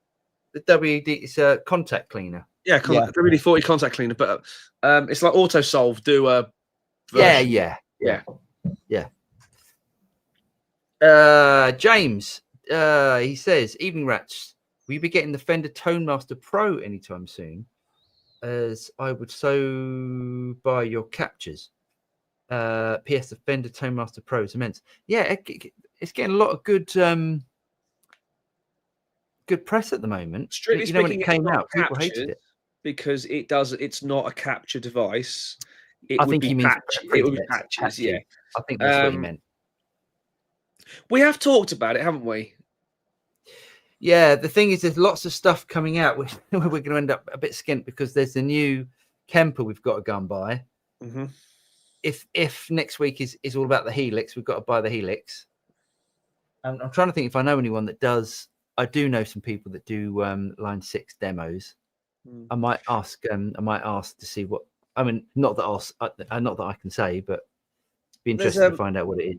The WD is a contact cleaner. Yeah, WD-40 contact cleaner, but it's like AutoSolve do a. Yeah. James, he says, evening rats, will you be getting the Fender Tonemaster Pro anytime soon? As I would so buy your captures. P.S. The Fender Tonemaster Pro is immense. Yeah, it's getting a lot of good press at the moment. Strictly speaking, when it came out, people hated it because it's not a capture device. I think he means it would be patches. Yeah, I think that's what he meant. We have talked about it, haven't we? Yeah, the thing is, there's lots of stuff coming out. We're going to end up a bit skint because there's the new Kemper we've got to go and buy. If next week is all about the Helix, we've got to buy the Helix. I'm trying to think if I know anyone that does. I do know some people that do Line 6 demos. I might ask to see what. I mean, not that I can say, but it'd be interesting to find out what it is.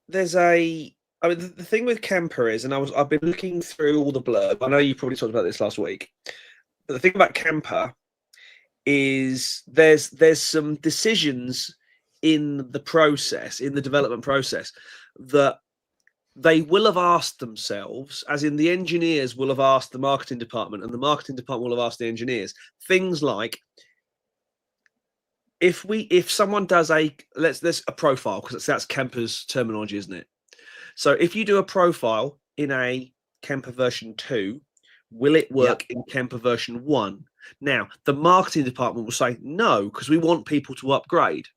There's a I mean, the thing with Kemper is, and I've been looking through all the blurb. I know you probably talked about this last week, but the thing about Kemper is there's some decisions in the process, in the development process, that they will have asked themselves, as in the engineers will have asked the marketing department, and the marketing department will have asked the engineers, things like, if someone does let's a profile, because that's Kemper's terminology, isn't it? So if you do a profile in a Kemper version 2, will it work in Kemper version 1? Now, the marketing department will say no, because we want people to upgrade.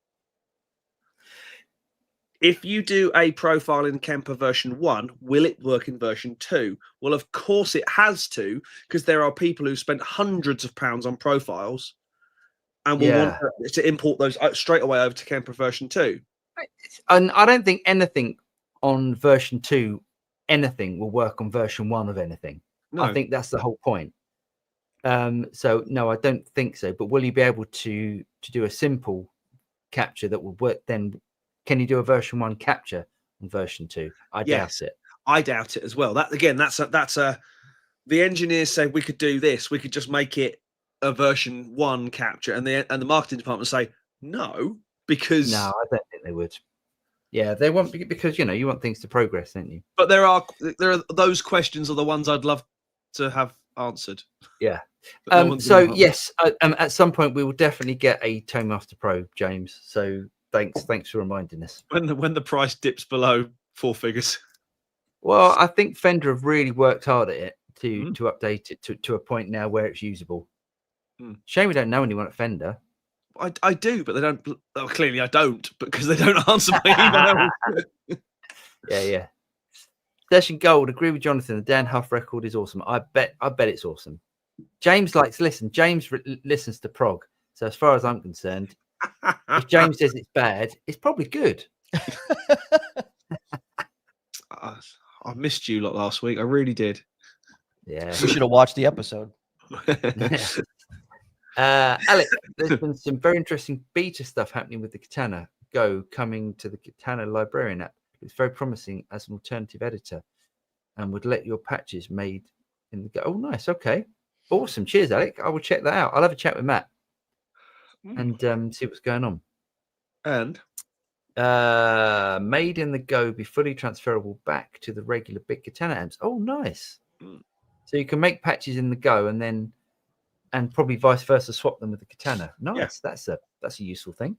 If you do a profile in Kemper version 1, will it work in version 2? Well, of course it has to, because there are people who spent hundreds of pounds on profiles and will want to import those straight away over to Kemper version 2. And I don't think anything on version 2, anything will work on version 1 of anything. No. I think that's the whole point. So no, I don't think so. But will you be able to do a simple capture that will work then? Can you do a version 1 capture on version 2? I doubt it. I doubt it as well. That again, that's the engineers say we could do this. We could just make it a version 1 capture, and the marketing department say no, because no, I don't think they would. Yeah, they want, because you want things to progress, don't you? But there are those questions are the ones I'd love to have answered. Yeah. So yes, at some point we will definitely get a Toemaster Pro, James. So thanks for reminding us. When the price dips below 4 figures. Well, I think Fender have really worked hard at it to update it to a point now where it's usable. Shame we don't know anyone at Fender. I do, but they don't. Oh, clearly, I don't, because they don't answer my email. Yeah. Session Gold. Agree with Jonathan. The Dan Huff record is awesome. I bet it's awesome. James likes to listen. James listens to prog. So as far as I'm concerned, if James says it's bad, it's probably good. I missed you lot last week. I really did. Yeah. We should have watched the episode. Alex, there's been some very interesting beta stuff happening with the Katana Go coming to the Katana Librarian app. It's very promising as an alternative editor and would let your patches made in the Go. Oh, nice. Okay. Awesome. Cheers, Alex. I will check that out. I'll have a chat with Matt and see what's going on. And made in the Go be fully transferable back to the regular big Katana amps. Oh, nice. So you can make patches in the Go and probably vice versa, swap them with the Katana. Nice. Yeah. That's a useful thing.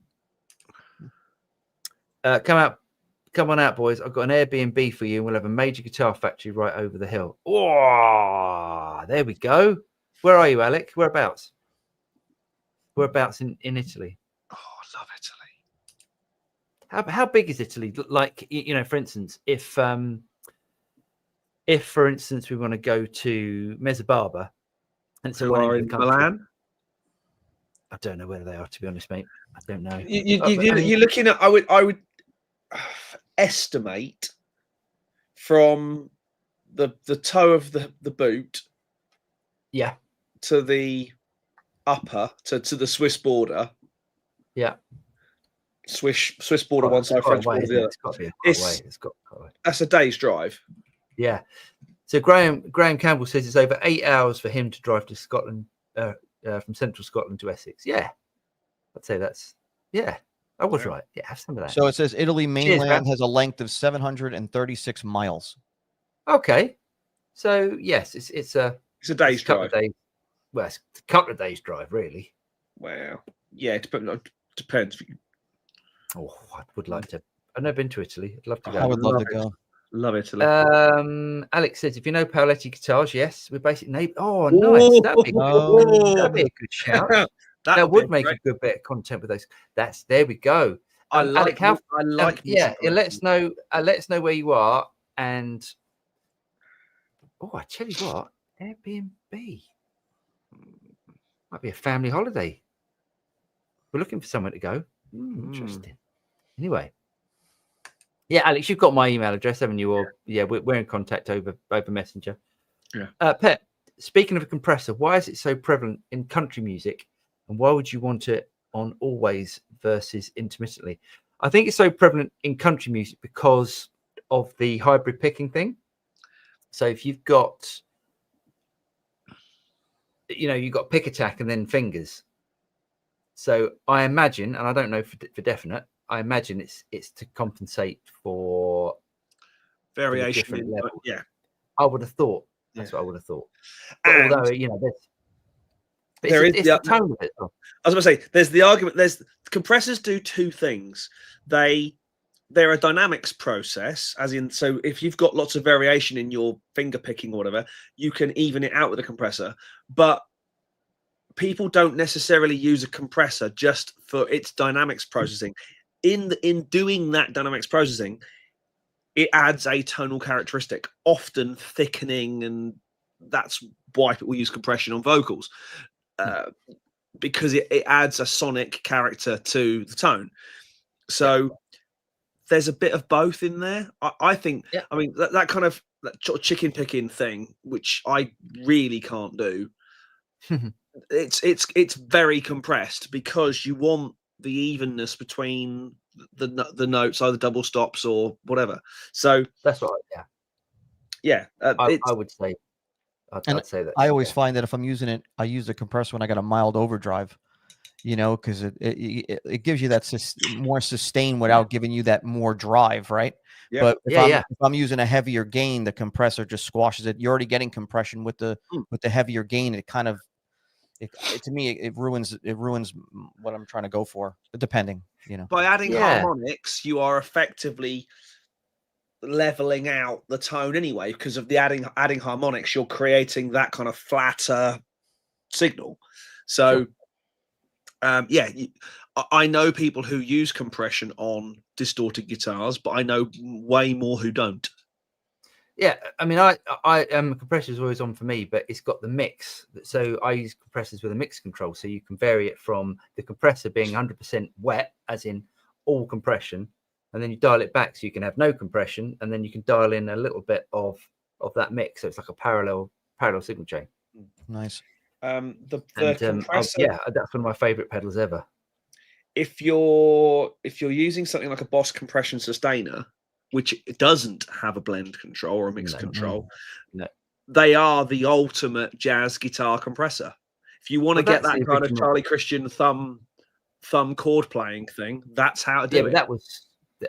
Come on out, boys. I've got an Airbnb for you, and we'll have a major guitar factory right over the hill. Oh, there we go. Where are you, Alec? Whereabouts? Whereabouts in Italy? Oh, I love Italy. How big is Italy? Like, for instance, if for instance we want to go to Mezzababa, and it's in Milan. I don't know where they are, to be honest, mate. I don't know. You're looking at. I would estimate from the toe of the boot, to the upper to the Swiss border. Yeah. Swiss border one side, French border the other. It's got to be a way. It's got a way. That's a day's drive. Yeah. So Graham Campbell says it's over 8 hours for him to drive to Scotland, from central Scotland to Essex. Yeah, I'd say that's I was right. Yeah, have some of that. So it says Italy mainland has a length of 736 miles. Okay, so yes, it's a day's drive. Well, it's a couple of days drive, really. Wow. Yeah, it depends. Oh, I would like to. I've never been to Italy. I'd love to go. I would love to go. Love Italy. Alex says, if you know Paoletti guitars, yes, we're basically neighbors. Oh, nice. That'd be a good shout. That would make a good bit of content with those. There we go. I like. Let us know. Let us know where you are. And I tell you what, Airbnb might be a family holiday. We're looking for somewhere to go. Interesting. Anyway. Yeah, Alex, you've got my email address, haven't you? Or we're in contact over Messenger. Yeah. Pet, speaking of a compressor, why is it so prevalent in country music, and why would you want it on always versus intermittently? I think it's so prevalent in country music because of the hybrid picking thing. So if you've got, you've got pick attack and then fingers. So I imagine, and I don't know for definite, I imagine it's to compensate for variation in level. yeah. I would have thought. That's what I would have thought. But And although it's the tone of it. I was going to say, there's the argument. Compressors do two things. They're a dynamics process, as in, so if you've got lots of variation in your finger picking or whatever, you can even it out with a compressor. But people don't necessarily use a compressor just for its dynamics processing. In doing that dynamics processing, it adds a tonal characteristic, often thickening, and that's why people use compression on vocals, because it adds a sonic character to the tone. So there's a bit of both in there. I think. Yeah. I mean, that kind of chicken picking thing, which I really can't do. It's very compressed because you want the evenness between the notes, either double stops or whatever. So that's right. Yeah. I would say. I'd say that. I always find that if I'm using it, I use the compressor when I got a mild overdrive. Because it gives you that more sustain without giving you that more drive, right? Yeah. But if I'm using a heavier gain, the compressor just squashes it. You're already getting compression with the heavier gain. It kind of, to me, it ruins what I'm trying to go for. Depending, By adding harmonics, you are effectively leveling out the tone anyway, because of the adding harmonics. You're creating that kind of flatter signal. So. I know people who use compression on distorted guitars, but I know way more who don't. Yeah, I mean, compressor is always on for me, but it's got the mix. So I use compressors with a mix control, so you can vary it from the compressor being 100% wet, as in all compression, and then you dial it back so you can have no compression, and then you can dial in a little bit of that mix. So it's like a parallel signal chain. Nice. The compressor, that's one of my favorite pedals ever. If you're using something like a Boss compression sustainer, which doesn't have a blend control or a mix control, they are the ultimate jazz guitar compressor. If you want to get that kind of Charlie Christian thumb chord playing thing, that's how to do it.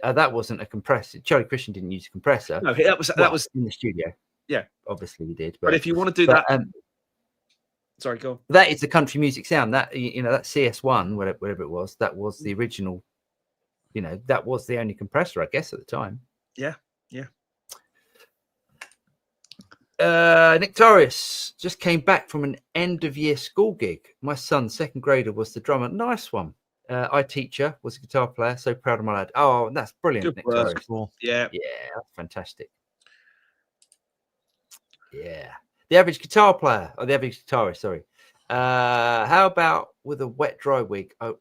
But that wasn't a compressor. Charlie Christian didn't use a compressor. No, that was in the studio. Yeah, obviously he did. But if you want to do that. Sorry, go on. That is the country music sound. That that CS1, whatever it was, that was the original. That was the only compressor, I guess, at the time. Yeah. Nick Torres just came back from an end of year school gig. My son, second grader, was the drummer. Nice one. I teacher was a guitar player. So proud of my lad. Oh, that's brilliant. Good Nick work. Torres. Cool. Yeah, that's fantastic. Yeah. The average guitar player, or the average guitarist, sorry. How about with a wet dry rig? I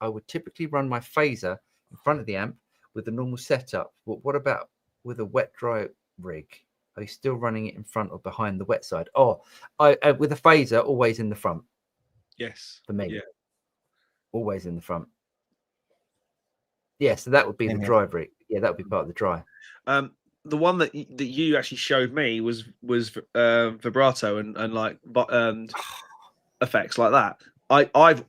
would typically run my phaser in front of the amp with the normal setup. But what about with a wet dry rig? Are you still running it in front or behind the wet side? Oh, I with a phaser, always in the front. Yes. For me. Yeah. Always in the front. Yeah, so that would be the dry rig. Yeah, that would be part of the dry. The one that you actually showed me was vibrato and like effects like that. I've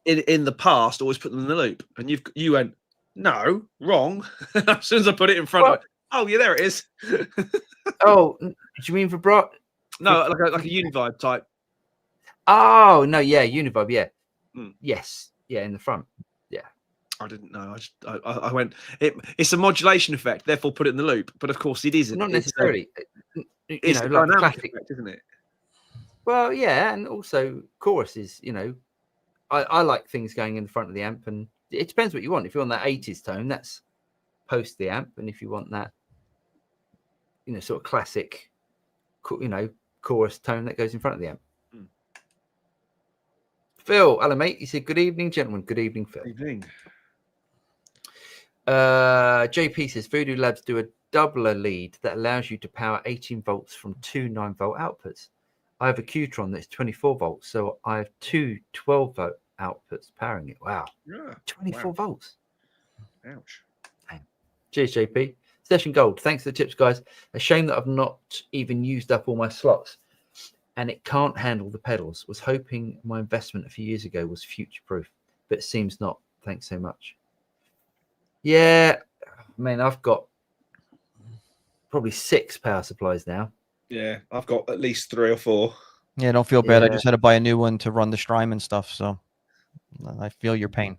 in the past always put them in the loop, and you went no wrong as soon as I put it in front of it. Oh yeah, there it is. Oh, do you mean vibrato? No, like a univibe type. Oh no, yeah, univibe, yeah. Yes, yeah, in the front. Yeah. I didn't know. I went. It's a modulation effect, therefore put it in the loop. But of course, it isn't. Not necessarily. It's a dynamic effect, isn't it? Well, yeah, and also choruses. I like things going in the front of the amp, and it depends what you want. If you want that 80s tone, that's post the amp, and if you want that, sort of classic, chorus tone, that goes in front of the amp. Phil, hello mate. He said, "Good evening, gentlemen." Good evening, Phil. Good evening. JP says Voodoo Labs do a doubler lead that allows you to power 18 volts from two 9-volt outputs. I have a Qtron that's 24 volts, so I have two 12-volt outputs powering it. Wow. Yeah. 24 volts. Ouch. Damn. Cheers, JP. Session Gold. Thanks for the tips, guys. A shame that I've not even used up all my slots, and it can't handle the pedals. Was hoping my investment a few years ago was future proof, but it seems not. Thanks so much. Yeah, I mean, I've got probably 6 power supplies now. Yeah, I've got at least 3 or 4. Yeah, don't feel bad. Yeah. I just had to buy a new one to run the Strymon stuff, so I feel your pain.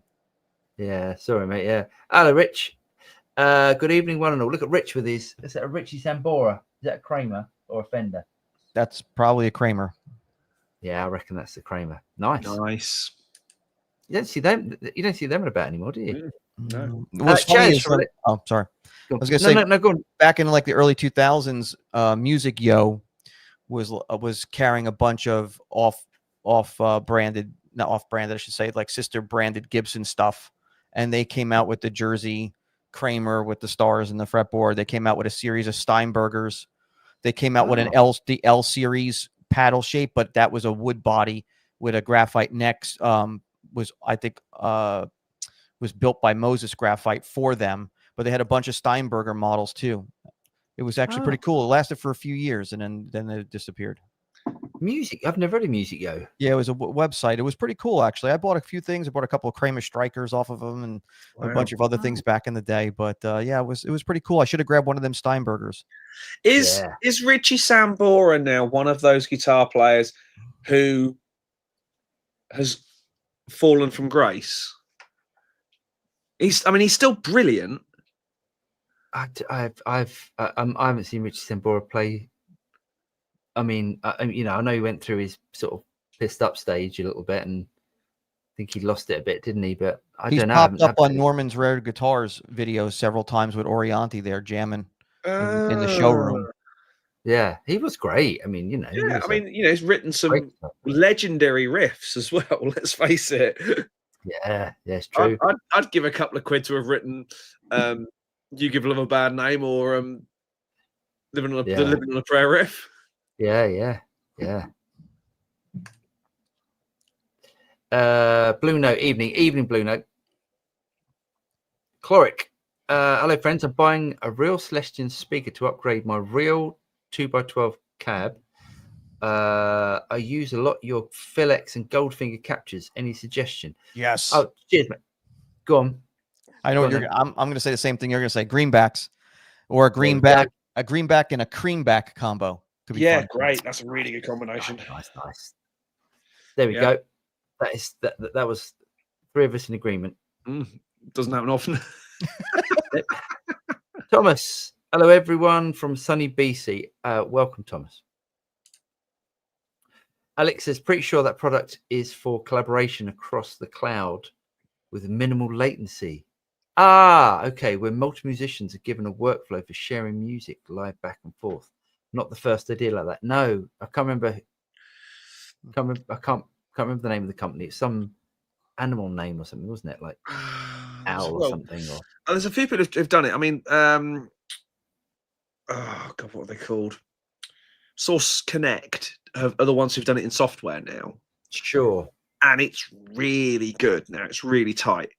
Yeah, sorry, mate. Yeah. Hello, Rich. Good evening, one and all. Look at Rich with his. Is that a Richie Sambora? Is that a Kramer or a Fender? That's probably a Kramer. Yeah, I reckon that's the Kramer. Nice. Nice. You don't see them. You don't see them about anymore, do you? No. What's funny is oh, sorry. I was gonna say no, go on. Back in like the early 2000s, Music Yo was carrying a bunch of branded, not off branded, I should say, like sister branded Gibson stuff, and they came out with the Jersey Kramer with the stars and the fretboard. They came out with a series of Steinbergers. They came out with the L series paddle shape, but that was a wood body with a graphite neck. Was built by Moses Graphite for them, but they had a bunch of Steinberger models too. It was actually pretty cool. It lasted for a few years, and then it disappeared. Music. I've never heard of Music Yo. Yeah, it was a website. It was pretty cool, actually. I bought a few things. I bought a couple of Kramer Strikers off of them, and a bunch of other things back in the day. But yeah, it was pretty cool. I should have grabbed one of them Steinbergers. Is Richie Sambora now one of those guitar players who has fallen from grace? I mean, he's still brilliant. I haven't seen Richie Sambora play. I mean, I know he went through his sort of pissed up stage a little bit, and I think he lost it a bit, didn't he? But I don't know. Popped up on Norman's Rare Guitars videos several times with Orianti there jamming in the showroom. Yeah, he was great. I mean, he's written some legendary riffs as well. Let's face it. Yeah, it's true. I'd give a couple of quid to have written "You Give Love a Bad Name" or "Living on a Prayer" riff. Yeah. Blue Note, evening Blue Note. Chloric. Hello, friends. I'm buying a real Celestion speaker to upgrade my real 2x12 cab. I use a lot your Philex and Goldfinger captures. Any suggestion? Yes. Oh, cheers, mate. Go on. I know I'm going to say the same thing. You're going to say greenbacks, or a greenback and a creamback combo. Could be fun. Great. That's a really good combination. Nice. There we go. That was 3 of us in agreement. Doesn't happen often. Thomas. Hello, everyone from sunny BC. Welcome, Thomas. Alex says, pretty sure that product is for collaboration across the cloud with minimal latency. Okay. Where multi-musicians are given a workflow for sharing music live back and forth. Not the first idea like that. No, I can't remember. I can't remember the name of the company. It's some animal name or something, wasn't it? Like owl or something. Or there's a few people who've done it. I mean, oh God, what are they called? Source Connect are the ones who've done it in software now. Sure. And it's really good now. It's really tight.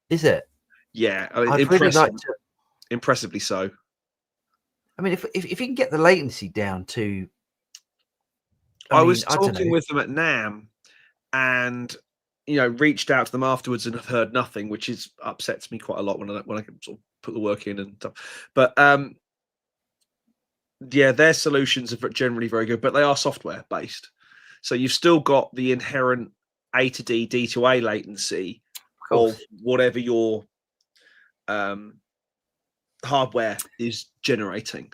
Is it? Yeah. I'd really like to. Impressively so. I mean, if you can get the latency down to. I was talking with them at NAMM, and reached out to them afterwards and have heard nothing, which upsets me quite a lot when I can sort of put the work in and stuff. But their solutions are generally very good, but they are software based, so you've still got the inherent A to D, D to A latency of whatever your hardware is generating.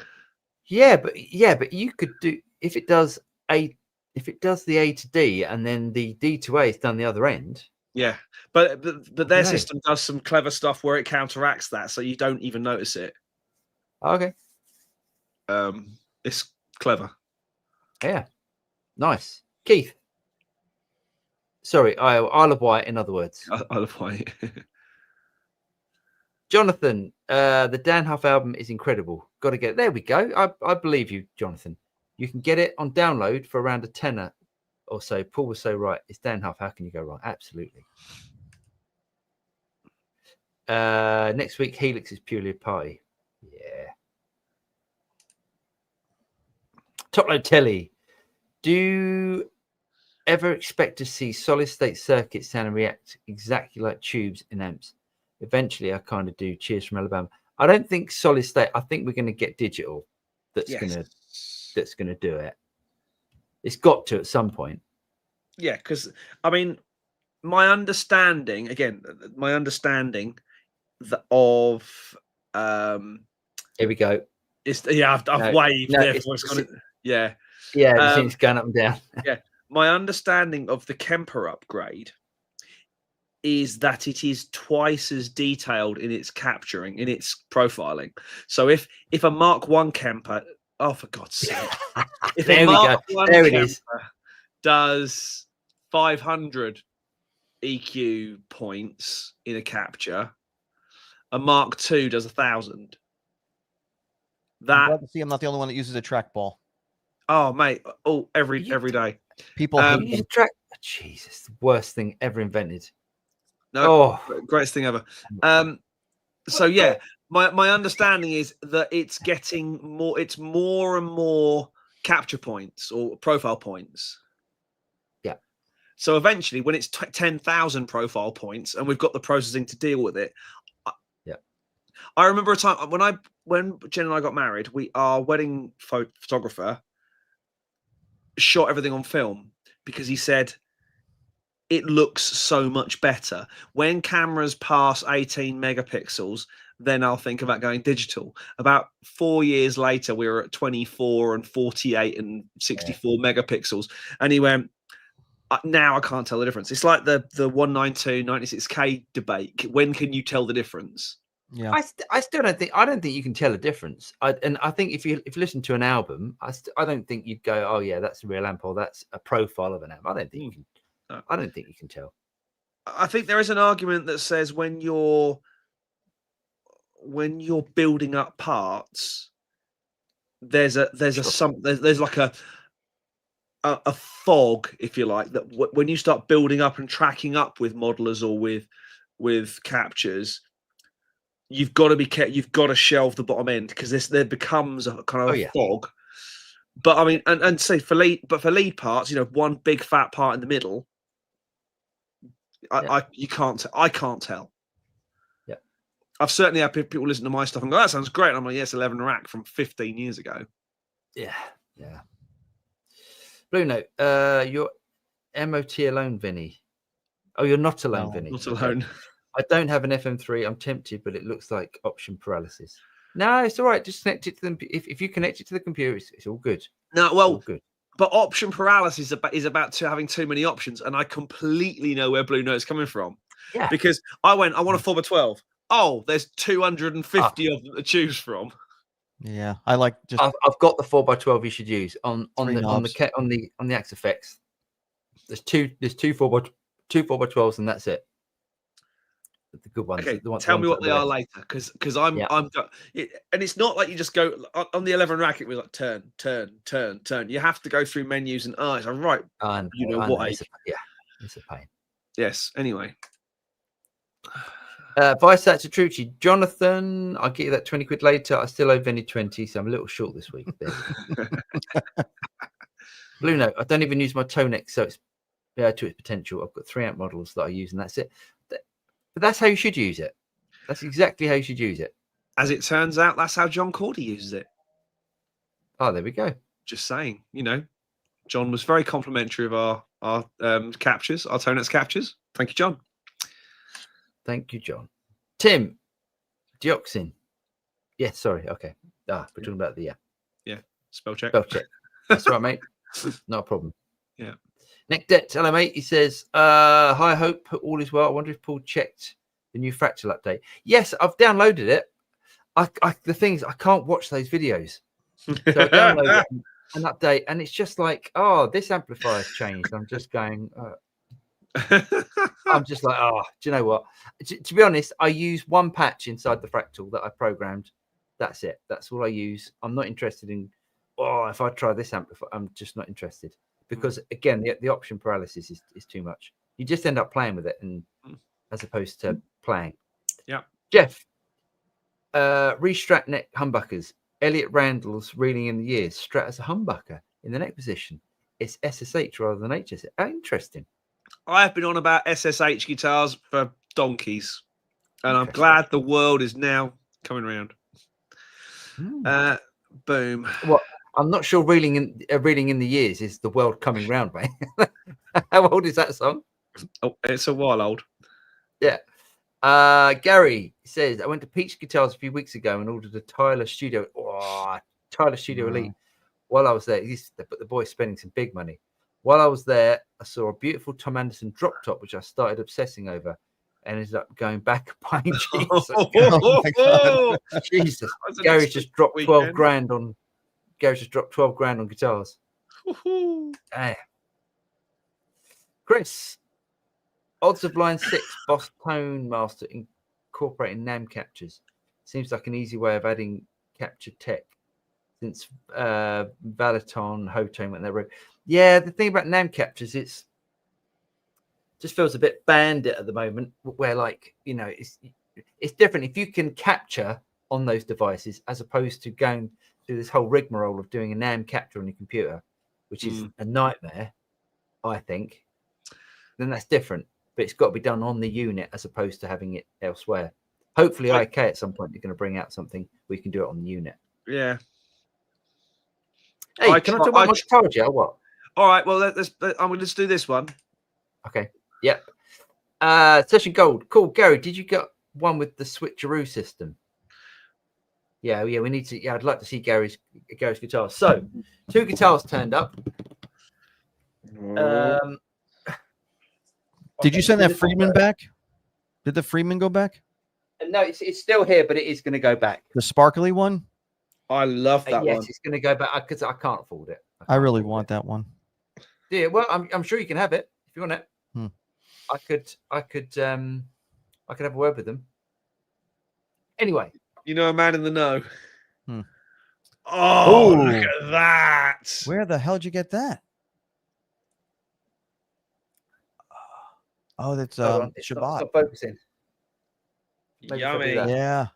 Yeah, but you could do if it does the A to D and then the D to A is done the other end. Yeah, but their system does some clever stuff where it counteracts that, so you don't even notice it. Okay. It's clever. Yeah, nice. Keith. Sorry, Isle of Wight. In other words, Isle of Wight. Jonathan, the Dan Huff album is incredible. Got to get it. There we go. I believe you, Jonathan. You can get it on download for around a tenner or so. Paul was so right. It's Dan Huff. How can you go wrong? Absolutely. Next week, Helix is purely a party. Yeah. Top Load Telly. Do you ever expect to see solid state circuits sound and react exactly like tubes in amps? Eventually, I kind of do. Cheers from Alabama. I don't think solid state. I think we're going to get digital. That's gonna do it. It's got to at some point. Yeah, because I mean, my understanding of here we go. It's I've waved. No, therefore it's gonna, yeah. It's going up and down. Yeah, my understanding of the Kemper upgrade is that it is twice as detailed in its capturing, in its profiling. So if a Mark 1 Kemper, oh for God's sake, if there a Mark we go. 1 There it Kemper is. does 500 EQ points in a capture, a Mark 2 does 1,000. I'm glad to see I'm not the only one that uses a trackball. Oh mate, every day. People hate track. Jesus, the worst thing ever invented. No, greatest thing ever. So yeah, my understanding is that it's getting more. It's more and more capture points or profile points. Yeah. So eventually, when it's 10,000 profile points, and we've got the processing to deal with it. Yeah. I remember a time when Jen and I got married. Our wedding photographer shot everything on film because he said it looks so much better. When cameras pass 18 megapixels, then I'll think about going digital. About 4 years later, we were at 24 and 48 and 64 megapixels. And he went, now I can't tell the difference. It's like the 192, 96K debate. When can you tell the difference? Yeah, I still don't think you can tell a difference. I think if you listen to an album, I don't think you'd go, oh yeah, that's a real amp or that's a profile of an amp. I don't think you can. No. I don't think you can tell. I think there is an argument that says when you're building up parts, there's like a fog, if you like, that when you start building up and tracking up with modelers or with captures, you've got to be careful. You've got to shelve the bottom end because there becomes a kind of fog. But I mean, and say for lead parts, one big fat part in the middle. I can't tell. Yeah, I've certainly had people listen to my stuff and go, "That sounds great." And I'm like, "Yes, 11 rack from 15 years ago." Yeah. Blue Note, you're MOT alone, Vinny. Oh, you're not alone, Vinny. Not alone. I don't have an FM3. I'm tempted, but it looks like option paralysis. No, it's all right. Just connect it to them. If you connect it to the computer, it's all good. No, well, all good. But option paralysis is about having too many options, and I completely know where Blue Note's coming from. Yeah. Because I want a 4x12. Oh, there's 250 of them to choose from. Yeah, I like just. I've got the 4x12 you should use on the Axe Effects. There's two 4x12s, and that's it. The good ones. Okay, tell me what they are later, because I'm and it's not like you just go on the 11 rack. It was like turn. You have to go through menus and it's all right. It's a pain. Yes. Anyway, Vice Trucci, Jonathan. I'll get you that 20 quid later. I still owe Vinny 20, so I'm a little short this week. Blue Note. I don't even use my Tonex, so it's to its potential. I've got 3 amp models that I use, and that's it. But that's how you should use it. That's exactly how you should use it. As it turns out, that's how John Cordy uses it. Oh, there we go. Just saying, John was very complimentary of our captures, our Tonex captures. Thank you, John. Thank you, John. Tim, dioxin. Yeah, sorry. Okay. We're talking about the spell check. That's right, mate. Not a problem. Yeah. Nick Det, hello, mate. He says, hi, hope all is well. I wonder if Paul checked the new fractal update. Yes, I've downloaded it. The thing is, I can't watch those videos. So I download an update, and it's just like, this amplifier's changed. I'm just going, I'm just like, do you know what? To be honest, I use one patch inside the fractal that I programmed. That's it. That's all I use. I'm not interested in, if I try this amplifier, I'm just not interested. Because again, the option paralysis is too much. You just end up playing with it, and as opposed to playing. Yeah. Jeff, re-Strat neck humbuckers. Elliot Randall's reeling in the years. Strat as a humbucker. in the neck position. It's SSH rather than HSH. Oh, interesting. I have been on about SSH guitars for donkeys, and I'm glad the world is now coming around. Boom. Well, I'm not sure reeling in the years is the world coming round, mate. How old is that song? Oh, it's a while old. Yeah. Gary says, I went to Peach Guitars a few weeks ago and ordered a Tyler Studio. Oh, Tyler Studio Elite. While I was there, the boy's spending some big money. While I was there, I saw a beautiful Tom Anderson drop top, which I started obsessing over, and ended up going back and buying Jesus. Jesus. Gary's just dropped 12 grand on. Gary's just dropped 12 grand on guitars. Chris, odds of line 6 Boss Tone Master incorporating NAM captures. Seems like an easy way of adding capture tech since Valiton, Hotone went their route. Yeah, the thing about NAM captures, it's just feels a bit bandit at the moment, where like, you know, it's different if you can capture on those devices as opposed to going through this whole rigmarole of doing a NAM capture on your computer, which is a nightmare, I think. Then that's different, but it's got to be done on the unit as opposed to having it elsewhere. Hopefully, IK at some point they're going to bring out something where you can do it on the unit. Yeah. Hey, can I talk about my guitar yet or what? All right. Well, let's do this one. Okay. Yep. Session Gold. Cool. Gary, did you get one with the switcheroo system? Yeah. We need to. Yeah, I'd like to see Gary's guitar. So, 2 guitars turned up. Did you send that Freeman back? Did the Freeman go back? No, it's still here, but it is going to go back. The sparkly one? I love that one. Yes, it's going to go back because I can't afford it. I really want that one. Yeah, well, I'm sure you can have it if you want it. I could have a word with them. Anyway, you know, a man in the know. Oh, look at that! Where the hell did you get that? Oh, that's Shabbat. It's not focusing. Maybe Yummy. Yeah.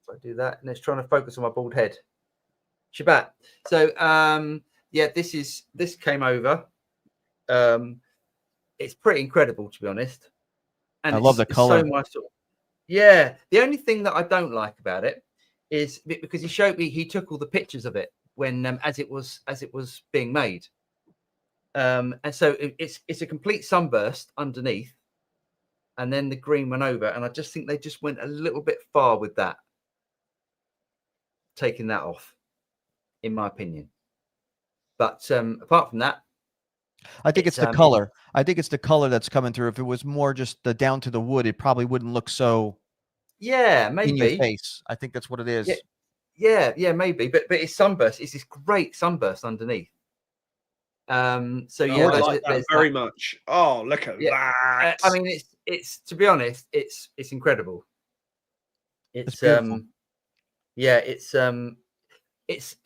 If I do that, and it's trying to focus on my bald head. Shabbat. So yeah, this came over. It's pretty incredible, to be honest. And I love the color. So much. Yeah. The only thing that I don't like about it is because he took all the pictures of it when as it was being made. And so it's a complete sunburst underneath, and then the green went over, and I just think they just went a little bit far with that, taking that off, in my opinion. But apart from that, I think it's the color. I think it's the color that's coming through. If it was more just the down to the wood, it probably wouldn't look so. Yeah, maybe in your face. I think that's what it is. Yeah, maybe. But it's sunburst. It's this great sunburst underneath. So yeah, I like that very much. Oh, look at that! I mean, it's to be honest, it's incredible. It's yeah, it's a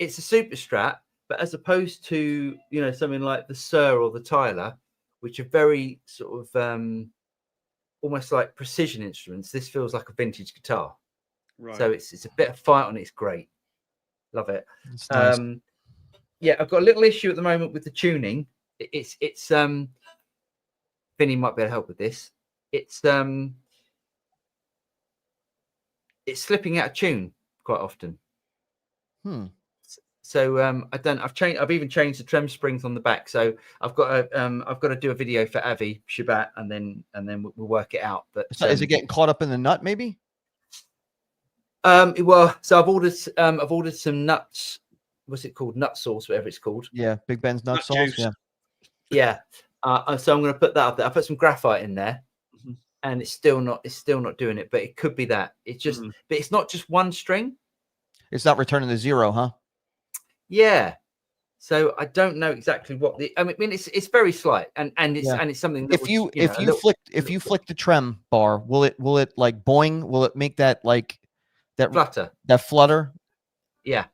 super strat, but as opposed to, you know, something like the Sir or the Tyler, which are very sort of almost like precision instruments, this feels like a vintage guitar. Right. So it's a bit of fight on it. It's great. Love it. It's nice. Yeah, I've got a little issue at the moment with the tuning. It's Vinny might be able to help with this. It's slipping out of tune quite often. So I've even changed the trem springs on the back. So I've got to do a video for Avi Shabbat, and then we'll work it out. But is it getting caught up in the nut maybe? Well, so I've ordered some nuts. What's it called? Nut sauce, whatever it's called. Yeah, Big Ben's nut sauce. Juice. Yeah. So I'm going to put that up there. I put some graphite in there, and it's still not doing it. But it could be that it's just, but it's not just one string. It's not returning to zero, huh? Yeah. So I don't know exactly what I mean, it's very slight, and it's something that if you flick the trem bar, will it like boing? Will it make that like that flutter? That flutter? Yeah.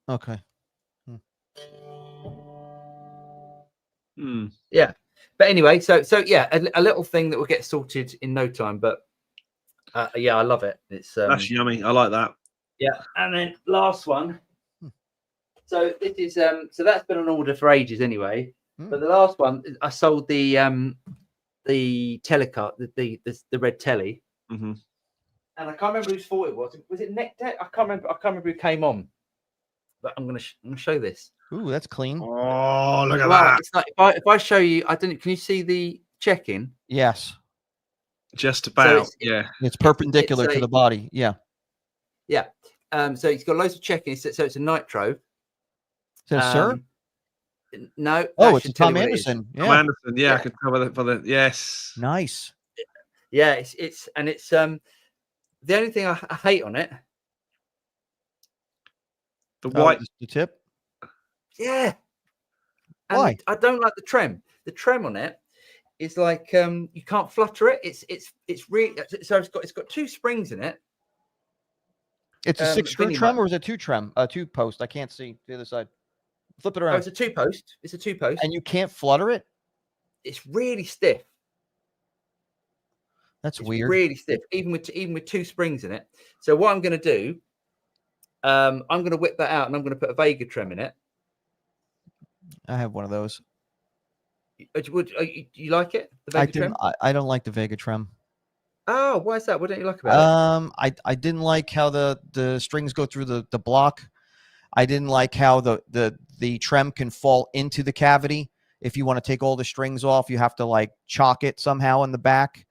Okay. Yeah. But anyway, so yeah, a little thing that will get sorted in no time. But yeah, I love it. It's that's yummy. I like that. Yeah. And then last one. So this is so that's been on order for ages anyway. But the last one I sold the telecut, the red telly. Mm-hmm. And I can't remember whose fault it was. Was it Neck Deck? I can't remember who came on. But I'm gonna show this. Ooh, that's clean. Oh, look at that! It's like if I show you, I don't. Can you see the check-in? Yes. Just about. So yeah. It's perpendicular to the body. Yeah. Yeah. So it's got loads of check-ins. So it's a nitro. So, sir. No. Oh, it's a Tom Anderson. Yeah. Tom Anderson. Yeah, I can cover that for the. Yes. Nice. Yeah. It's the only thing I hate on it. The white. The tip. Yeah. And why? I don't like the trem. The trem on it is like you can't flutter it. It's really so it's got 2 springs in it. It's a 6-screw trem or is it 2 trem? 2 post. I can't see the other side. Flip it around. Oh, it's a 2 post. It's a 2 post. And you can't flutter it? It's really stiff. It's weird. Really stiff, even with 2 springs in it. So what I'm going to do, I'm going to whip that out and I'm going to put a Vega trem in it. I have one of those. You like it? The Vega trem? I don't like the Vega trem. Oh, why is that? What don't you like about it? I didn't like how the strings go through the block. I didn't like how the trem can fall into the cavity. If you want to take all the strings off, you have to like chock it somehow in the back.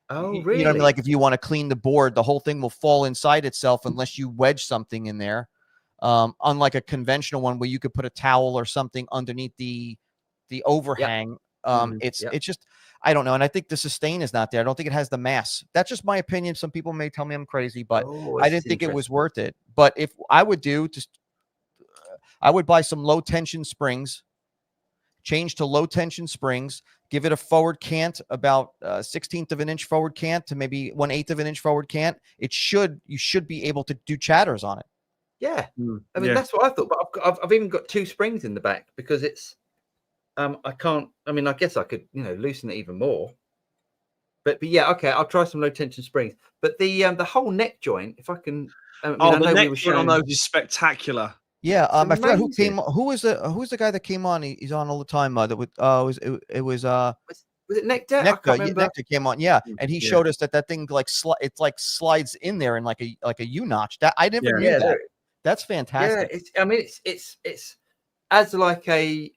Oh, really? You know what I mean? Like if you want to clean the board, the whole thing will fall inside itself unless you wedge something in there. Unlike a conventional one where you could put a towel or something underneath the overhang. It's just, I don't know. And I think the sustain is not there. I don't think it has the mass. That's just my opinion. Some people may tell me I'm crazy, but I didn't think it was worth it. But if I would I would buy some low tension springs, change to low tension springs, give it a forward cant, about 1/16 of an inch forward cant to maybe 1/8 of an inch forward cant. You should be able to do chatters on it. Yeah. I mean, that's what I thought, but I've even got 2 springs in the back because it's, I can't, I mean, I guess I could, loosen it even more, but yeah, okay. I'll try some low tension springs, but the whole neck joint, if I can, the neck joint on those is spectacular. Yeah. I forgot who came, who's the guy that came on? He's on all the time. Was it Neck Deck? Neck Deck came on. Yeah. And he showed us that thing it's like slides in there in like a U-notch. That I never knew that. That's fantastic. Yeah, it's as like a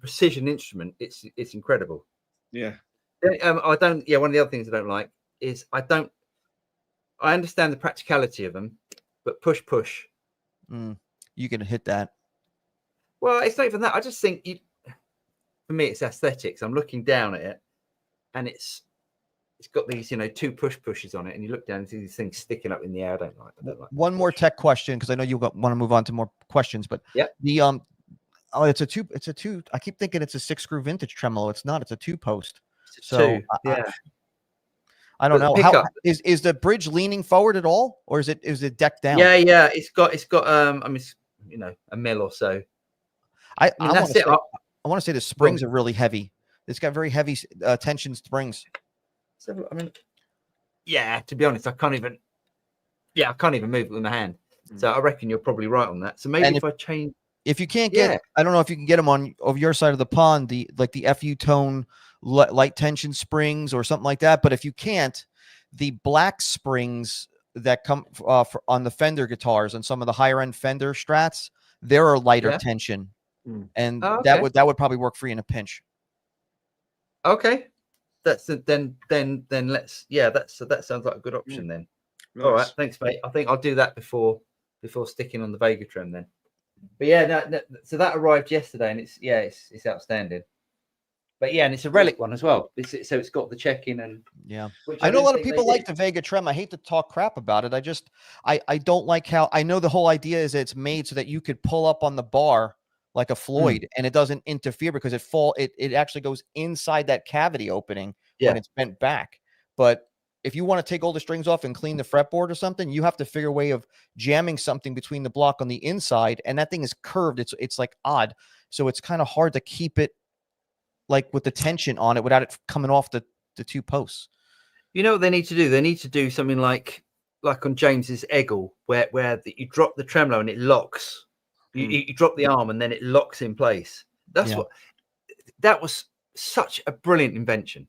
precision instrument. It's incredible. Yeah. I don't. Yeah, one of the other things I don't like is I understand the practicality of them, but push. You can hit that. Well, it's not even that. I just think for me, it's aesthetics. I'm looking down at it, and it's got these, 2 pushes on it, and you look down and see these things sticking up in the air. I don't like one more tech question, because I know you want to move on to more questions, but the it's a two. I keep thinking it's a 6-screw vintage tremolo. It's not. It's a 2-post. So I don't know. How is the bridge leaning forward at all, or is it decked down? Yeah. It's got I mean, a mil or so. I want to say the springs are really heavy. It's got very heavy tension springs. So, I mean, yeah, to be honest, I can't even move it with my hand. So I reckon you're probably right on that. So maybe if I change, if you can't get, I don't know if you can get them on your side of the pond, the FU tone light tension springs or something like that. But if you can't, the black springs that come on the Fender guitars and some of the higher end Fender Strats, there are lighter tension, and that would probably work for you in a pinch. Okay. Then let's that sounds like a good option then. Nice. All right, thanks, mate. I think I'll do that before sticking on the Vega trem then. But yeah, no, so that arrived yesterday, and it's outstanding. But yeah, and it's a relic one as well. So it's got the check-in and I know a lot of people like the Vega trem. I hate to talk crap about it. I don't like how, I know the whole idea is that it's made so that you could pull up on the bar like a Floyd and it doesn't interfere because it actually goes inside that cavity opening when it's bent back. But if you want to take all the strings off and clean the fretboard or something, you have to figure a way of jamming something between the block on the inside, and that thing is curved. It's like odd, so it's kind of hard to keep it like with the tension on it without it coming off the 2 posts. You know what they need to do? They need to do something like like on James's Eggle, where you drop the tremolo and it locks. You drop the arm and then it locks in place. That was such a brilliant invention.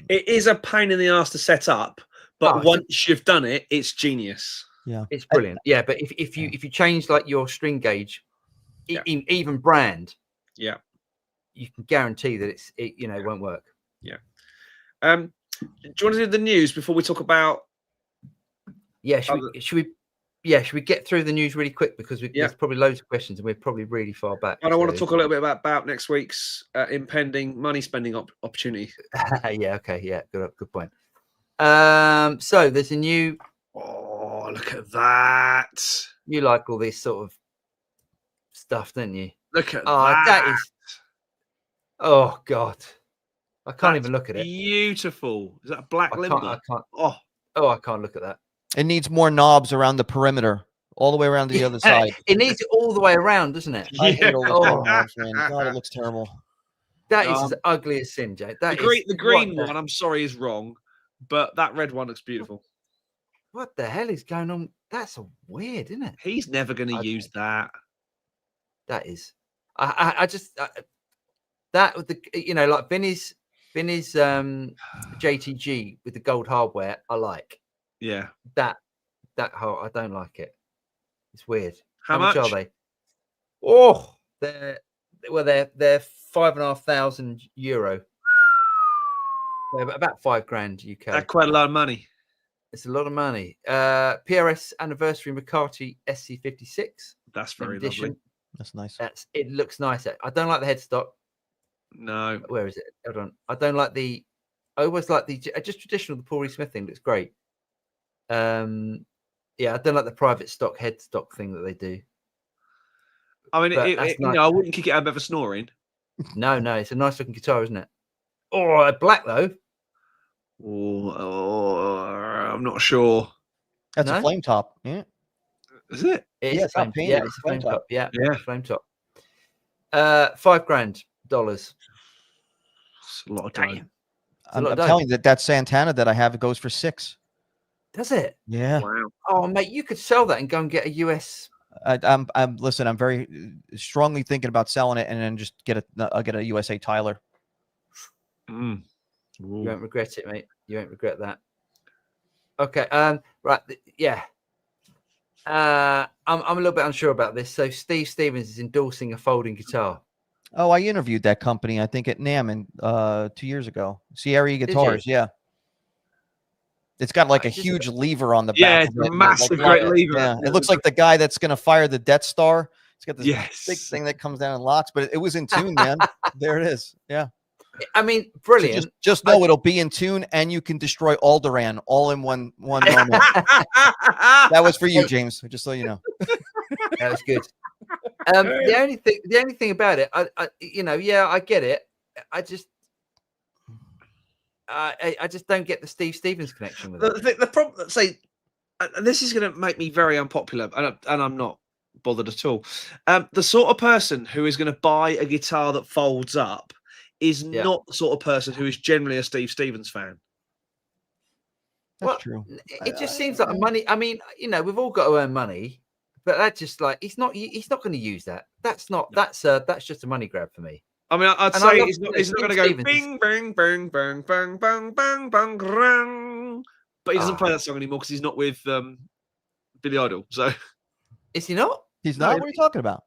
It is a pain in the ass to set up, but once you've done it, it's genius. Yeah, it's brilliant. Yeah, but if you change like your string gauge, even brand, you can guarantee that it won't work. Yeah. Do you want to do the news before we talk about? Yeah, should we get through the news really quick, because there's probably loads of questions and we're probably really far back. And I want to talk a little bit about next week's impending money spending opportunity. Yeah. Okay. Yeah. Good point. So there's a new. Oh, look at that! You like all this sort of stuff, don't you? Look at that is. Oh God, I can't even look at it. Beautiful. Is that a black limber? I can't. Oh, I can't look at that. It needs more knobs around the perimeter, all the way around to the other side. It needs it all the way around, doesn't it? I hate all the knobs, man. God, it looks terrible. That is as ugly as sin, Jay. The green one, I'm sorry, is wrong, but that red one looks beautiful. What the hell is going on? That's weird, isn't it? He's never going to use that. That is. I just that with the like Vinny's JTG with the gold hardware. I like. Yeah. That whole, I don't like it. It's weird. How much are they? Oh, they're €5,500. They're about £5,000 UK. That's quite a lot of money. It's a lot of money. PRS anniversary McCarthy SC56. That's very lovely. That's nice. It looks nice. I don't like the headstock. No. Where is it? Hold on. I don't like the. I always like the just traditional. The Paul Reed Smith thing looks great. Yeah, I don't like the private stock headstock thing that they do. I mean, I wouldn't kick it out ever snoring. No, it's a nice looking guitar, isn't it? Oh, black though. Oh, I'm not sure. That's a flame top. Yeah. Is it? It's a flame top. Yeah, flame top. $5,000. It's a lot of time. I'm telling you that Santana that I have, it goes for $6,000. Does it? Yeah. Wow. Oh, mate, you could sell that and go and get a US. I'm very strongly thinking about selling it and then just I'll get a USA Tyler. You won't regret it, mate. You won't regret that. Okay. Right. Yeah. I'm a little bit unsure about this. So Steve Stevens is endorsing a folding guitar. Oh, I interviewed that company, I think at NAMM 2 years ago. Sierra Guitars, yeah. It's got like a huge lever on the back. Yeah, it's a massive great lever. Yeah, it looks like the guy that's going to fire the Death Star. It's got this big thing that comes down and locks, but it was in tune, man. There it is. Yeah. I mean, brilliant. So just know it'll be in tune, and you can destroy Alderaan all in one moment. That was for you, James. Just so you know. That was good. The only thing about it, I get it. I just don't get the Steve Stevens connection with it. The problem, this is going to make me very unpopular, and I'm not bothered at all. The sort of person who is going to buy a guitar that folds up is not the sort of person who is generally a Steve Stevens fan. That's true. It just seems like money. I mean, we've all got to earn money, but that's just like he's not going to use that. That's just a money grab for me. I mean, I'd say he's not going to go bing, bang, bang, bang, bang, bang, bang, bang, bang. But he doesn't play that song anymore because he's not with Billy Idol. So is he not? He's not. What are you talking about?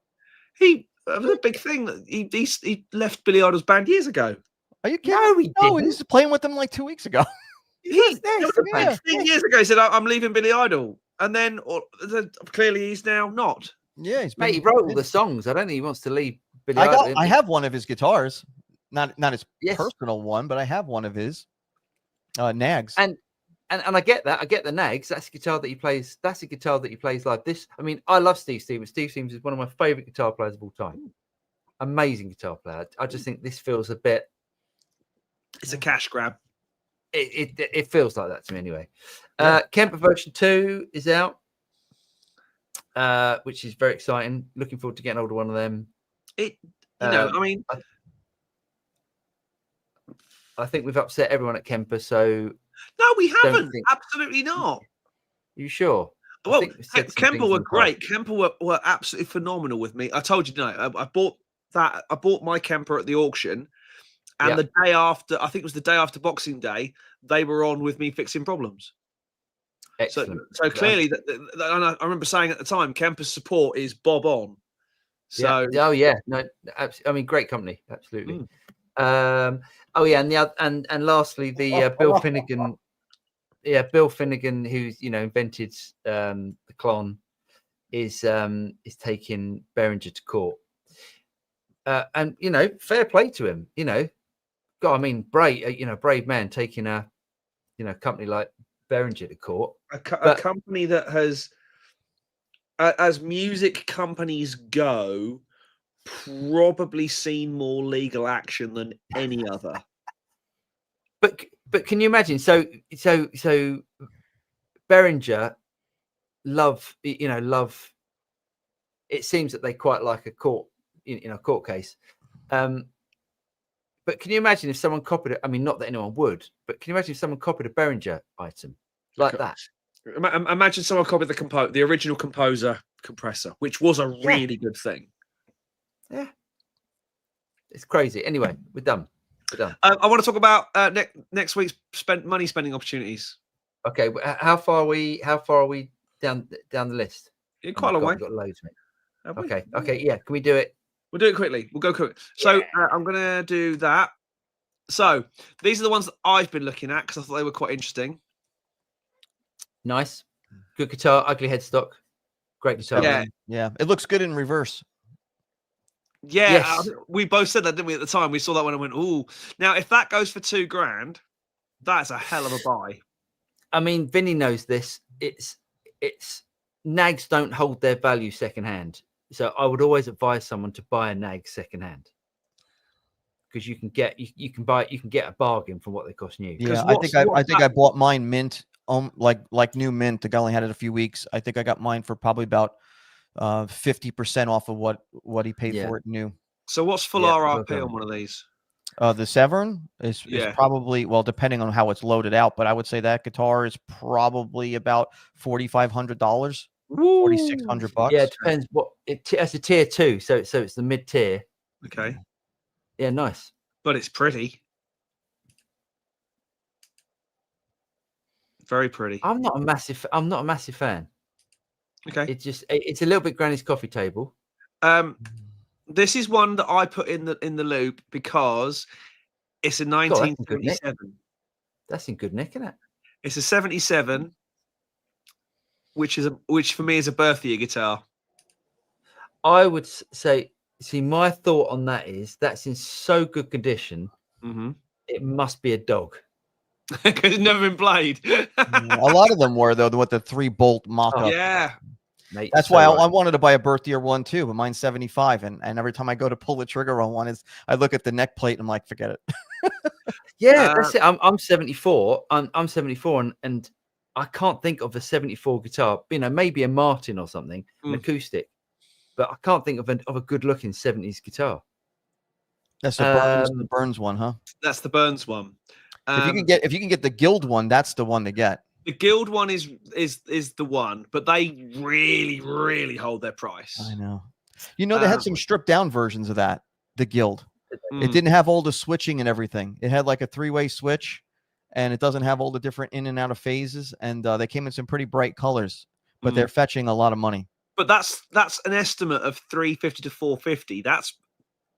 It was a big thing that he left Billy Idol's band years ago. Are you kidding? No, he was playing with them like 2 weeks ago. Years ago, he said, "I'm leaving Billy Idol," and then clearly he's now not. Yeah, he wrote all the songs. I don't think he wants to leave Billy Idol. I have one of his guitars, not his personal one, but I have one of his Nags. And I get that. I get the Nags. That's a guitar that he plays. That's a guitar that he plays like this. I mean, I love Steve Stevens. Steve Stevens is one of my favorite guitar players of all time. Amazing guitar player. I just think this feels a bit. It's a cash grab. It feels like that to me anyway. Kemper version 2 is out, which is very exciting. Looking forward to getting hold of one of them. I mean, I think we've upset everyone at Kemper, so no, we haven't. Absolutely not. you sure? I Well, think we said some Kemper things were in the past. great. Kemper were absolutely phenomenal with me. I told you, I bought my Kemper at the auction, and the day after, I think it was the day after Boxing Day, they were on with me fixing problems. Excellent. So clearly, and I remember saying at the time, Kemper's support is bob on. So oh yeah, no, I mean, great company, absolutely. Oh yeah, and lastly, the Bill Finnegan. Yeah, Bill Finnegan, who's invented the Klon, is taking Behringer to court. And fair play to him. God, I mean, brave man taking a company like Behringer to court. A company that has, as music companies go, probably seen more legal action than any other. But can you imagine? So Behringer love. It seems that they quite like a court case. But can you imagine if someone copied it? I mean, not that anyone would, but can you imagine if someone copied a Behringer item like that? Imagine someone copied the original composer compressor, which was a really good thing. Yeah, it's crazy. Anyway, we're done. I want to talk about next week's money spending opportunities. Okay, how far are we down the list? Quite a long way. We've got loads, mate. Okay, yeah. Can we do it? We'll do it quickly. We'll go quick. So I'm going to do that. So these are the ones that I've been looking at because I thought they were quite interesting. Nice, good guitar, ugly headstock, great guitar. Yeah. It looks good in reverse. Yeah, yes. We both said that, didn't we? At the time, we saw that one and went, "Ooh!" Now, if that goes for $2,000, that's a hell of a buy. I mean, Vinny knows this. It's nags don't hold their value secondhand. So I would always advise someone to buy a nag secondhand because you can get a bargain from what they cost new. Yeah, I think I bought mine mint, like new mint. The guy only had it a few weeks. I think I got mine for probably about 50% off of what he paid for it new. So what's full RRP on one of these? The Severn is probably, well, depending on how it's loaded out, but I would say that guitar is probably about $4,500, $4,600. Yeah, it depends what it's a tier 2, so it's the mid tier. Okay. Yeah, nice. But it's pretty. Very pretty. I'm not a massive fan. Okay. It's a little bit Granny's coffee table. This is one that I put in the loop because it's a 1977. That's in good nick, isn't it? It's a 77, which for me is a birth year guitar. I would say, my thought on that is that's in so good condition. It must be a dog. Because it's never been played. A lot of them were, though, with the 3-bolt mock-up. Yeah. Mate, that's why I wanted to buy a birth year one too, but mine's 75, and every time I go to pull the trigger on one, I look at the neck plate and I'm like, forget it. Yeah, that's it. I'm 74. I'm 74, and I can't think of a 74 guitar. Maybe a Martin or something, an acoustic, but I can't think of a good looking 70s guitar. That's the Burns one, huh? That's the Burns one. If you can get the Guild one, that's the one to get. The Guild one is the one, but they really, really hold their price. I know. They had some stripped down versions of that, the Guild. It didn't have all the switching and everything. It had like a 3-way switch, and it doesn't have all the different in and out of phases. And they came in some pretty bright colors, but they're fetching a lot of money. But that's an estimate of $350 to $450. That's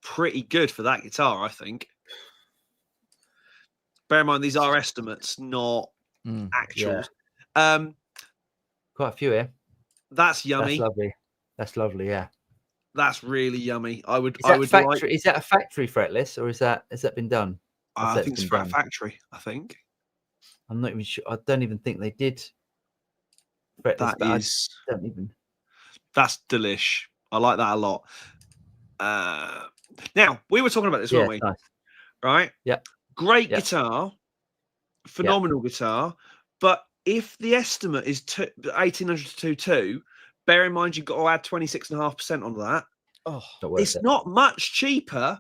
pretty good for that guitar, I think. Bear in mind, these are estimates, not actuals. Yeah. Quite a few here. That's yummy. That's lovely. Yeah. That's really yummy. Is that a factory fretless, or has that been done? I think it's for a factory. I think. I'm not even sure. I don't even think they did fretless. That's delish. I like that a lot. Now we were talking about this, weren't we? Nice. Right. Yeah. Great guitar, phenomenal guitar, but if the estimate is 1,800 to 2,200, bear in mind you've got to add 26.5% onto that. Oh, it's not much cheaper,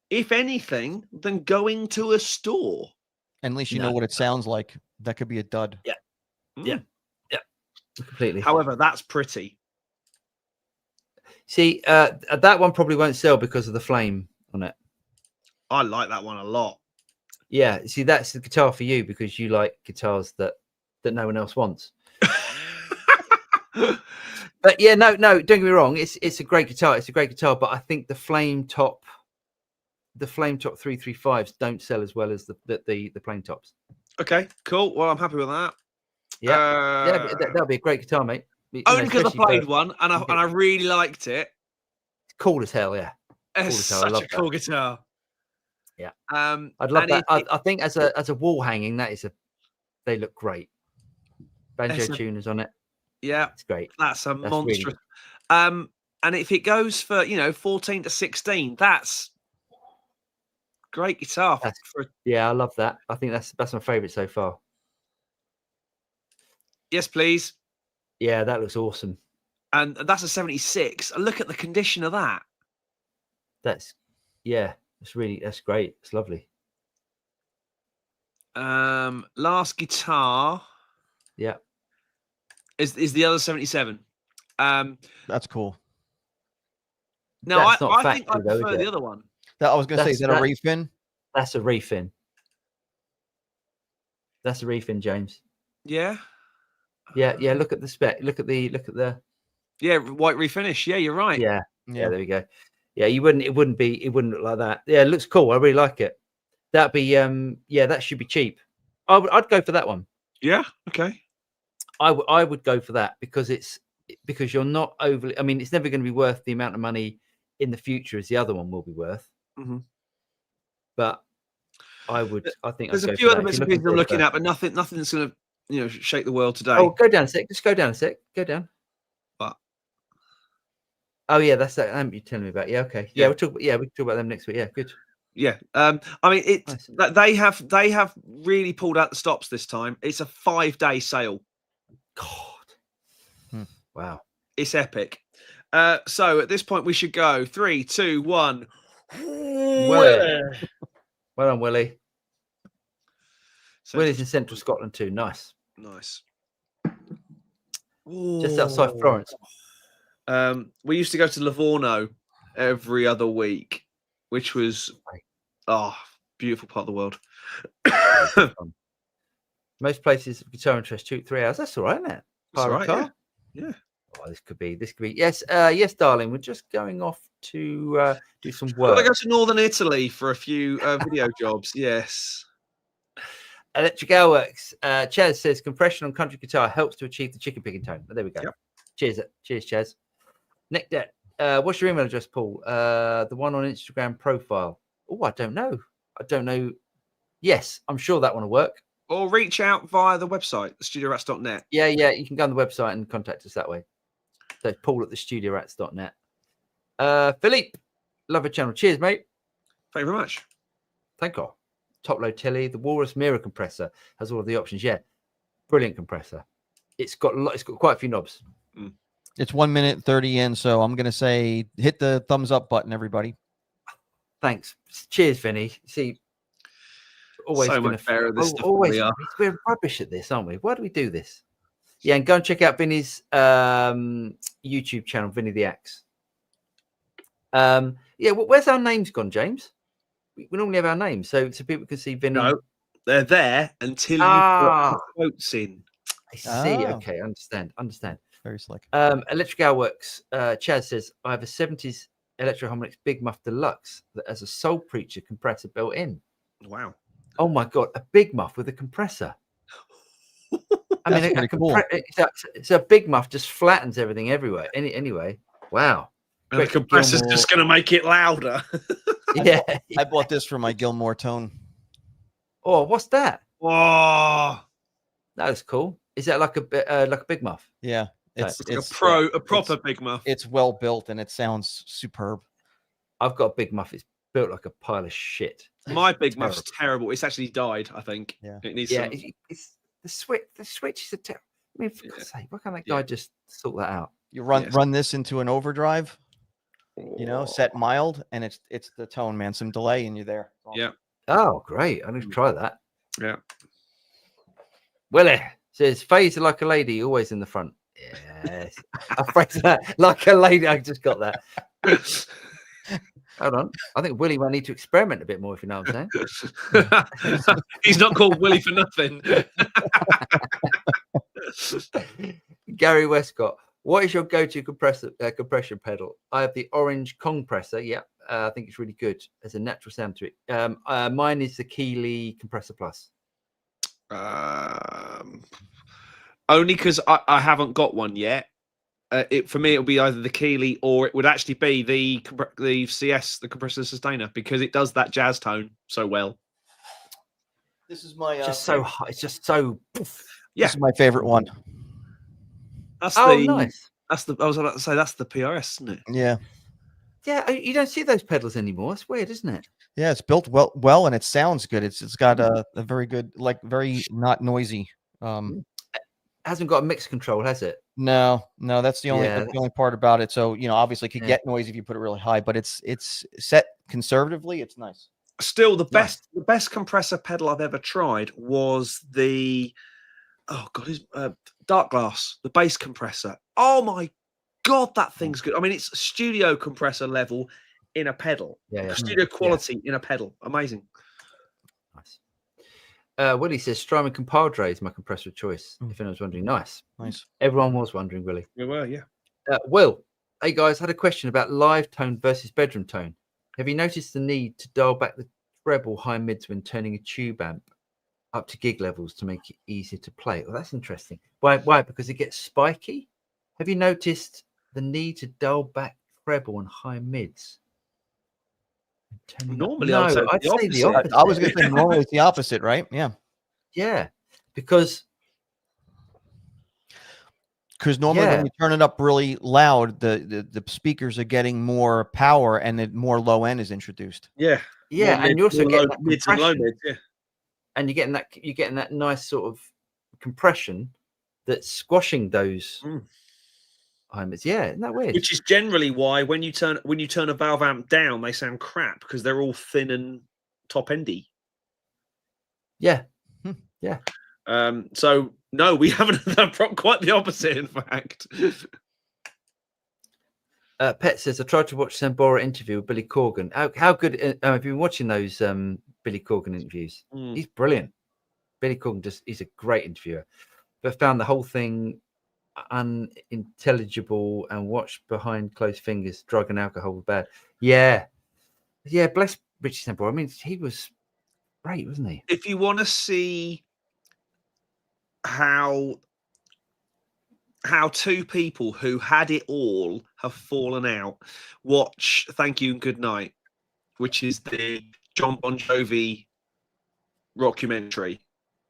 if anything, than going to a store. And at least you know what it sounds like. That could be a dud. Yeah. Completely. However, that's pretty. See, that one probably won't sell because of the flame on it. I like that one a lot. Yeah, see, that's the guitar for you because you like guitars that no one else wants. But yeah, no, don't get me wrong. It's a great guitar. It's a great guitar, but I think the flame top 335s don't sell as well as the plain tops. Okay, cool. Well, I'm happy with that. Yeah, yeah, that'll be a great guitar, mate. Only because I played one and I really liked it. It's cool as hell, yeah. It's such a cool guitar. Yeah. I'd love that. I think as a wall hanging, they look great. Banjo tuners on it. Yeah, it's great. That's monstrous. Really... and if it goes for 14 to 16, that's great guitar. Yeah, I love that. I think that's my favorite so far. Yes, please. Yeah, that looks awesome. And that's a 76. Look at the condition of that. That's great. It's lovely. Last guitar. Yeah. Is the other 77. That's cool. No, I think I prefer the other one. I was going to say, is that a refin? That's a refin. That's a refin, James. Yeah. Yeah. Look at the spec. Look at the. Yeah, white refinish. Yeah, you're right. Yeah. There we go. Yeah, it wouldn't look like that. Yeah, it looks cool. I really like it. That'd be that should be cheap. I'd go for that one. Yeah. Okay. I would go for that because you're not overly. I mean, it's never going to be worth the amount of money in the future as the other one will be worth. Mm-hmm. But I think there's a few other bits and pieces I'm looking at, but nothing that's going to shake the world today. Oh, go down a sec. Just go down a sec. Go down. What? Oh yeah, that's that amp you're telling me about. Yeah, okay. Yeah, we can talk about them next week. Yeah, good. Yeah. I mean, they have really pulled out the stops this time. It's a 5-day sale. God. Wow. It's epic. So at this point we should go 3, 2, 1. Well done, Willie. Willie's in central Scotland too. Nice. Just outside Florence. We used to go to Livorno every other week, which was beautiful part of the world. Most places of guitar interest 2-3 hours. That's all right, isn't it? That's right. Car? Yeah. Oh, this could be. Yes, darling. We're just going off to do some work. I go to northern Italy for a few video jobs. Yes. Electric Works. Chaz says compression on country guitar helps to achieve the chicken picking tone. There we go. Yep. Cheers, Chaz. Nick Debt. What's your email address, Paul? The one on Instagram profile. Oh, I don't know. Yes, I'm sure that one will work. Or reach out via the website, studiorats.net. Yeah, you can go on the website and contact us that way. So Paul at thestudiorats.net. Philippe, love a channel. Cheers, mate. Thank you very much. Thank you. Top load Tilly, the Walrus mirror compressor has all of the options. Yeah, brilliant compressor. It's got quite a few knobs. It's 1 minute 30 in, so I'm gonna say hit the thumbs up button, everybody. Thanks. Cheers, Vinny. See, always so much better at this stuff. We're rubbish at this, aren't we? Why do we do this? Yeah, and go and check out Vinny's YouTube channel, Vinny the Axe. Where's our names gone, James? We normally have our names, so people can see Vinny. No, they're there until you put the quotes in. I see. Okay, understand. Very slick. Electric Works. Chaz says, I have a 70s Electro Harmonix Big Muff Deluxe that has a Soul Preacher compressor built in. Wow. Oh my God, a Big Muff with a compressor. I mean, cool. It's a Big Muff just flattens everything everywhere. Anyway, wow. And the compressor's just going to make it louder. Yeah. I bought this for my Gilmore tone. Oh, what's that? Oh, that's cool. Is that like a Big Muff? Yeah. It's a proper Big Muff. It's well built and it sounds superb. I've got a Big Muff. It's built like a pile of shit. My Big Muff's terrible. It's actually died, I think. Yeah. It needs it's the switch. The switch is a terrible. I mean, for God's sake, why can't that guy just sort that out? You run this into an overdrive, set mild, and it's the tone, man. Some delay and you're there. Yeah. Oh, great. I need to try that. Yeah. Willie says, phaser like a lady, always in the front. Yes. I phrased that like a lady. I just got that. Hold on. I think Willie might need to experiment a bit more, if you know what I'm saying. He's not called Willie for nothing. Gary Westcott, what is your go-to compression pedal? I have the orange compressor. Yeah, I think it's really good. There's a natural sound to it. Mine is the Keeley Compressor Plus. Only because I haven't got one yet. For me, it'll be either the Keeley or it would actually be the CS, the Compressor Sustainer, because it does that jazz tone so well. This is my just so high. It's just so. Yeah, this is my favorite one. That's nice. That's the. I was about to say that's the PRS, isn't it? Yeah. Yeah, you don't see those pedals anymore. It's weird, isn't it? Yeah, it's built well, and it sounds good. It's got a very good, like very not noisy. Hasn't got a mix control, has it? No, that's the only part about it. So obviously, it could get noisy if you put it really high, but it's set conservatively. It's nice. Still, the best compressor pedal I've ever tried was the Dark Glass, the bass compressor. Oh my God, that thing's good. I mean, it's studio compressor level in a pedal. Studio quality in a pedal. Amazing. Nice. Willie says Strymon Compadre is my compressor of choice. If anyone's wondering, nice. Everyone was wondering, Willie. We were, yeah. Will, hey guys, had a question about live tone versus bedroom tone. Have you noticed the need to dial back the treble high mids when turning a tube amp up to gig levels to make it easier to play? Well, that's interesting. Why? Because it gets spiky. Have you noticed the need to dial back treble and high mids? Normally, I'd say the opposite. I was going to say normally it's the opposite, right? Yeah, because normally when you turn it up really loud, the speakers are getting more power and the more low end is introduced. Yeah, and you're also getting that mids and low mids, and you're getting that nice sort of compression that's squashing those. Yeah, isn't that weird? Which is generally why when you turn a valve amp down, they sound crap because they're all thin and top endy. Yeah. So no, we haven't done quite the opposite, in fact. Pet says I tried to watch Sambora interview with Billy Corgan. How good have you been watching those Billy Corgan interviews? He's brilliant. Billy Corgan he's a great interviewer, but found the whole thing unintelligible and watched behind closed fingers. Drug and alcohol were bad. Yeah, bless Richie Sambora. I mean, he was great, wasn't he? If you want to see how two people who had it all have fallen out, watch Thank You and Good Night, which is the John Bon Jovi rockumentary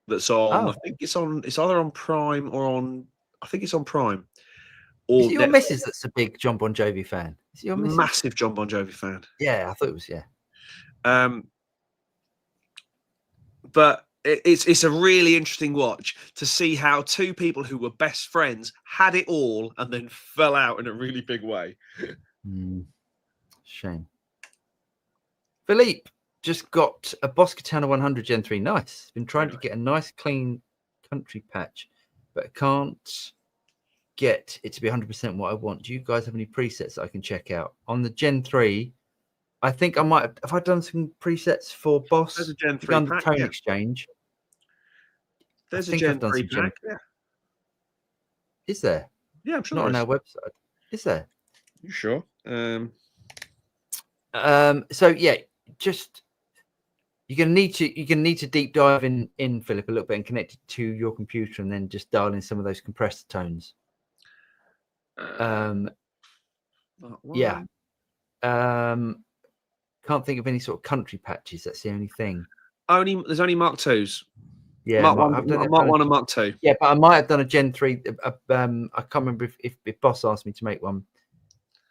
that's on. I think it's either on Prime or on. I think it's on Prime. Is it your missus that's a big John Bon Jovi fan? Is it your missus? Massive John Bon Jovi fan. Yeah, I thought it was. Yeah. But it's a really interesting watch to see how two people who were best friends had it all and then fell out in a really big way. Shame. Philippe just got a Boss Katana 100 Gen 3. Nice. Been trying to get a nice clean country patch, but I can't get it to be 100% what I want. Do you guys have any presets that I can check out on the Gen 3? I think I might have I done some presets for Boss. There's a Gen 3 on the Tone Exchange. There's a Gen 3 pack. Is there? Yeah, I'm sure. Not on our website. Is there? You sure? So yeah, just you're gonna need to deep dive in Philip a little bit and connect it to your computer and then just dial in some of those compressor tones. Can't think of any sort of country patches. That's the only thing. There's only Mark 2s. Yeah, Mark 1 and Mark 2. Yeah, but I might have done a Gen 3. I can't remember if Boss asked me to make one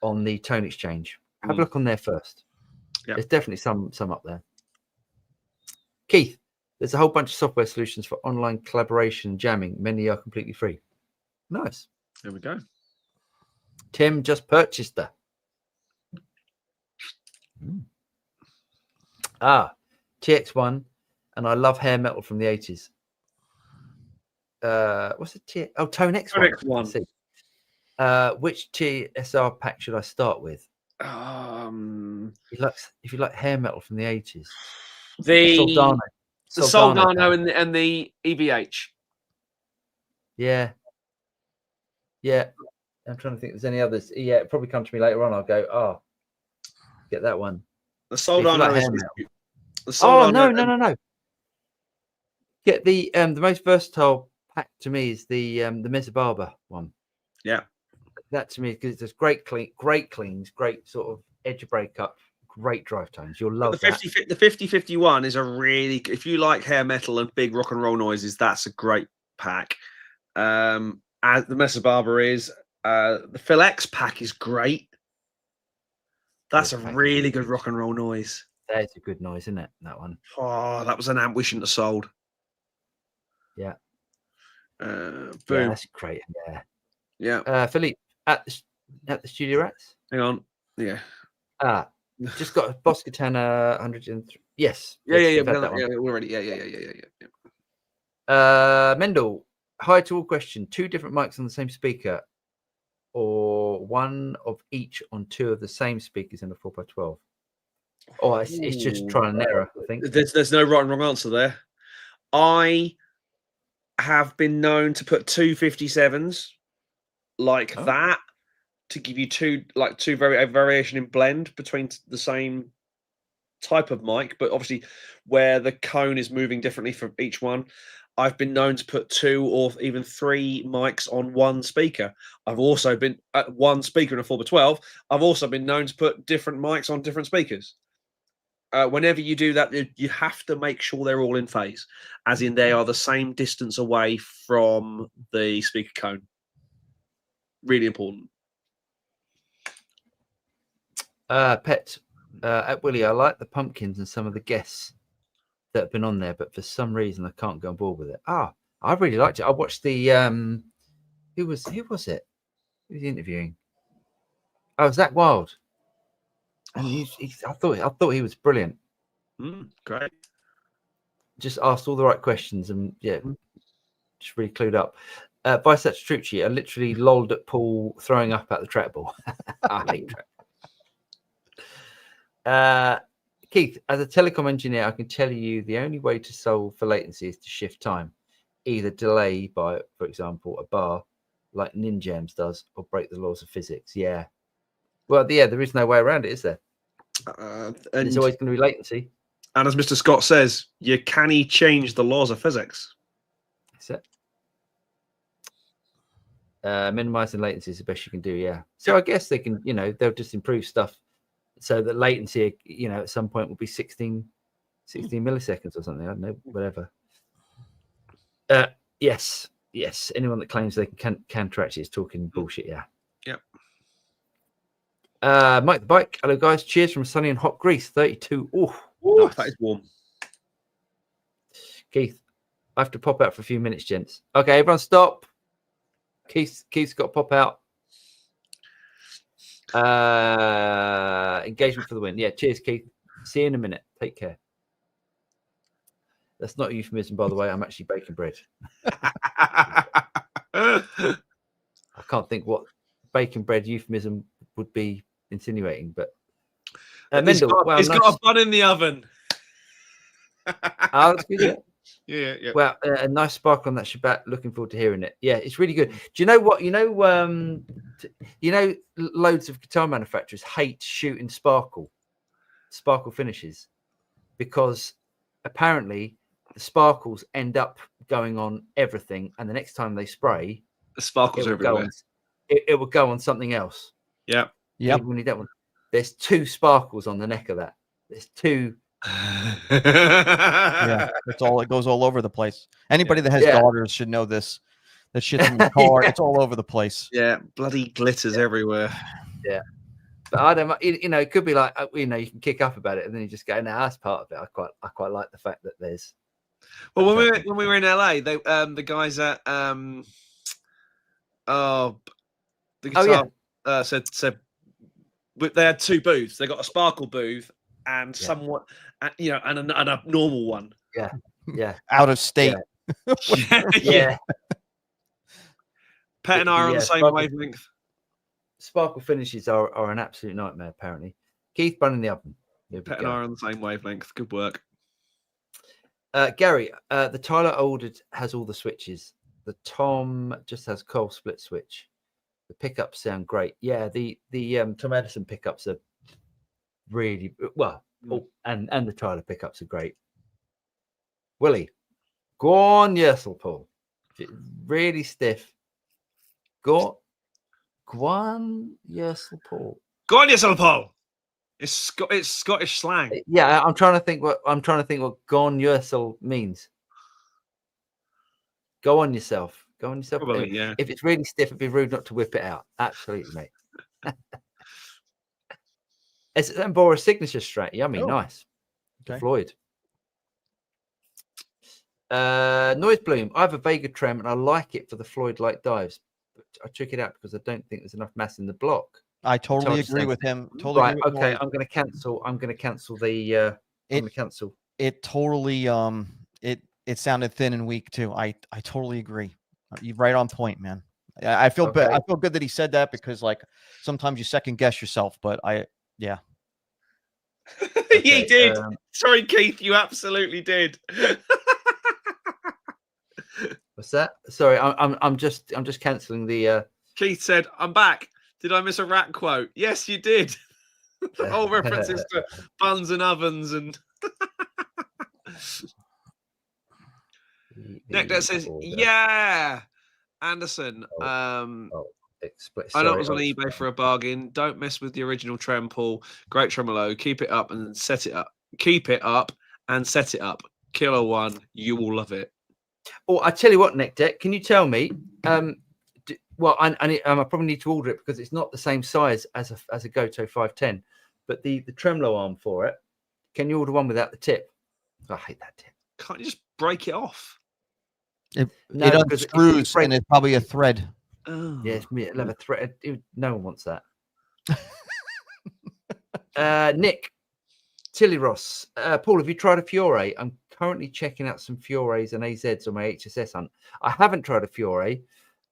on the Tone Exchange. Have a look on there first. Yeah. There's definitely some up there. Keith, there's a whole bunch of software solutions for online collaboration and jamming. Many are completely free. Nice. There we go. Tim just purchased that. TX1, and I love hair metal from the 80s. What's it? Tone X1. Tone X1. Which TSR pack should I start with? If you like hair metal from the 80s, the Soldano. Soldano and the EVH. Yeah. I'm trying to think if there's any others. Yeah, it probably come to me later on. I'll go, oh, get that one. The Soldano is the Soldano. Oh, no. Get the most versatile pack to me is the Mesa Barber one. Yeah. That to me, because it's great cleans, great sort of edge breakup, great drive tones. You'll love that. The 5051 is a really, if you like hair metal and big rock and roll noises, that's a great pack. As the Mesa Barber is, the Phil X pack is great. That's a really good rock and roll noise. That is a good noise, isn't it? That one. Oh, that was an amp we shouldn't have sold. Yeah. Boom. Yeah, that's great. Yeah. Philippe at the Studio Rats. Hang on. Yeah. Just got a Boss Katana 103. Yes. Yeah. Already. Yeah. Mendel, hi to all question. 2 different mics on the same speaker, or one of each on 2 of the same speakers in a 4x12. Oh, it's just trial and error, I think. There's no right and wrong answer there. I have been known to put 2 57s like that to give you a variation in blend between the same type of mic, but obviously where the cone is moving differently for each one. I've been known to put 2 or even 3 mics on one speaker. I've also been at one speaker in a 4x12. I've also been known to put different mics on different speakers. Whenever you do that, you have to make sure they're all in phase, as in they are the same distance away from the speaker cone. Really important. Pet at Willie, I like the pumpkins and some of the guests that have been on there, but for some reason I can't go on board with it. I really liked it. I watched the who was it? Who was he interviewing? Oh, Zach Wild. And I thought he was brilliant. Great. Just asked all the right questions and just really clued up. Vice Trucci, I literally lolled at Paul throwing up at the trackball. I hate trackball. Keith, as a telecom engineer, I can tell you the only way to solve for latency is to shift time. Either delay by, for example, a bar like Ninjams does, or break the laws of physics. Yeah. Well, there is no way around it, is there? There's always going to be latency. And as Mr. Scott says, you can't change the laws of physics. That's it. Minimizing latency is the best you can do, yeah. So I guess they can, they'll just improve stuff so that latency, at some point will be 16 milliseconds or something. I don't know, whatever. Yes. Anyone that claims they can counteract it is talking bullshit, yeah. Yep. Mike the Bike. Hello, guys. Cheers from sunny and hot Greece. 32. Oh, nice. That is warm. Keith, I have to pop out for a few minutes, gents. Okay, everyone stop. Keith's got to pop out. Engagement for the win. Yeah, cheers, Keith. See you in a minute. Take care. That's not a euphemism, by the way. I'm actually baking bread. I can't think what baking bread euphemism would be insinuating, but it's got a bun in the oven. That's good. Yeah. Well, a nice spark on that Shabbat. Looking forward to hearing it. Yeah, it's really good. Do you know what? Loads of guitar manufacturers hate shooting sparkle finishes because apparently the sparkles end up going on everything, and the next time they spray, the sparkles are everywhere. It will go on something else. Yeah. When you don't want, there's 2 sparkles on the neck of that. There's 2. Yeah, it goes all over the place. Anybody that has daughters should know this. That shit's in the car. It's all over the place. Yeah, bloody glitters everywhere. Yeah, but I don't. It could be like you can kick up about it, and then you just go, "No, that's part of it." I quite like the fact that there's. Well, when we were in LA, they the guys at the guitar said they had 2 booths. They got a sparkle booth and somewhat, and a normal one. Yeah. Out of state. Yeah. Pet and I are on the same wavelength. sparkle finishes are an absolute nightmare. Apparently, Keith bun in the oven. Pet and I are on the same wavelength. Good work. Gary, the Tyler I ordered has all the switches. The Tom just has coil split switch. The pickups sound great. Yeah, the Tom Edison pickups are really well. Oh, and the Tyler pickups are great. Willie, go on, Yersel Paul. Really stiff. Go on, Yersel Paul. Go on, Yersel Paul. It's Scottish slang. Yeah, I'm trying to think what "go on Yersel" means. Go on yourself. Go on yourself. Probably, yeah. If it's really stiff, it'd be rude not to whip it out. Absolutely, mate. It's a Boris signature strat. Yummy, nice. Okay. Floyd. Noise Bloom. I have a Vega trem and I like it for the Floyd like dives. But I took it out because I don't think there's enough mass in the block. I totally agree with him. Totally right. Agree with okay. I'm going to cancel. I'm going to cancel the. I'm going to cancel. It totally. It sounded thin and weak too. I totally agree. You're right on point, man. I feel bad. I feel good that he said that because like sometimes you second guess yourself, but yeah. He did. Sorry, Keith. You absolutely did. What's that? Sorry, I'm just cancelling the. Keith said, "I'm back. Did I miss a rat quote?" Yes, you did. All references to buns and ovens and. Nick that says, "Yeah, Anderson. I know it was on eBay for a bargain. Don't mess with the original trem, Paul. Great tremolo. Keep it up and set it up. Keep it up and set it up. Killer one. You will love it." Oh, I tell you what, Nick Deck, can you tell me? Well, I probably need to order it because it's not the same size as a Goto 510, but the tremolo arm for it. Can you order one without the tip? I hate that tip. Can't you just break it off? It unscrews and it's probably a thread. Oh. Yes, leather thread. No one wants that. Nick, Tilly Ross, Paul, have you tried a Fiore? I'm currently checking out some Fiores and AZs on my HSS hunt. I haven't tried a Fiore.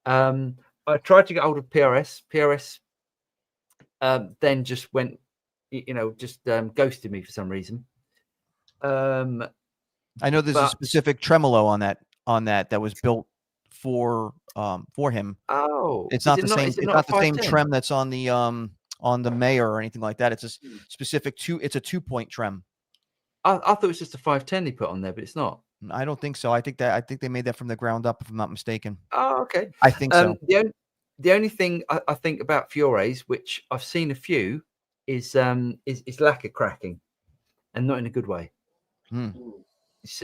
I tried to get hold of PRS. PRS then just went, ghosted me for some reason. I know there's a specific tremolo on that was built for him. Oh, it's not the same. It's not the same trem that's on the Mayor or anything like that. It's a specific it's a 2-point trem. I thought it was just a 510 they put on there, but it's not. I don't think so. I think they made that from the ground up, if I'm not mistaken. Oh, okay. I think so. The only thing I think about Fiores, which I've seen a few, is lacquer cracking, and not in a good way.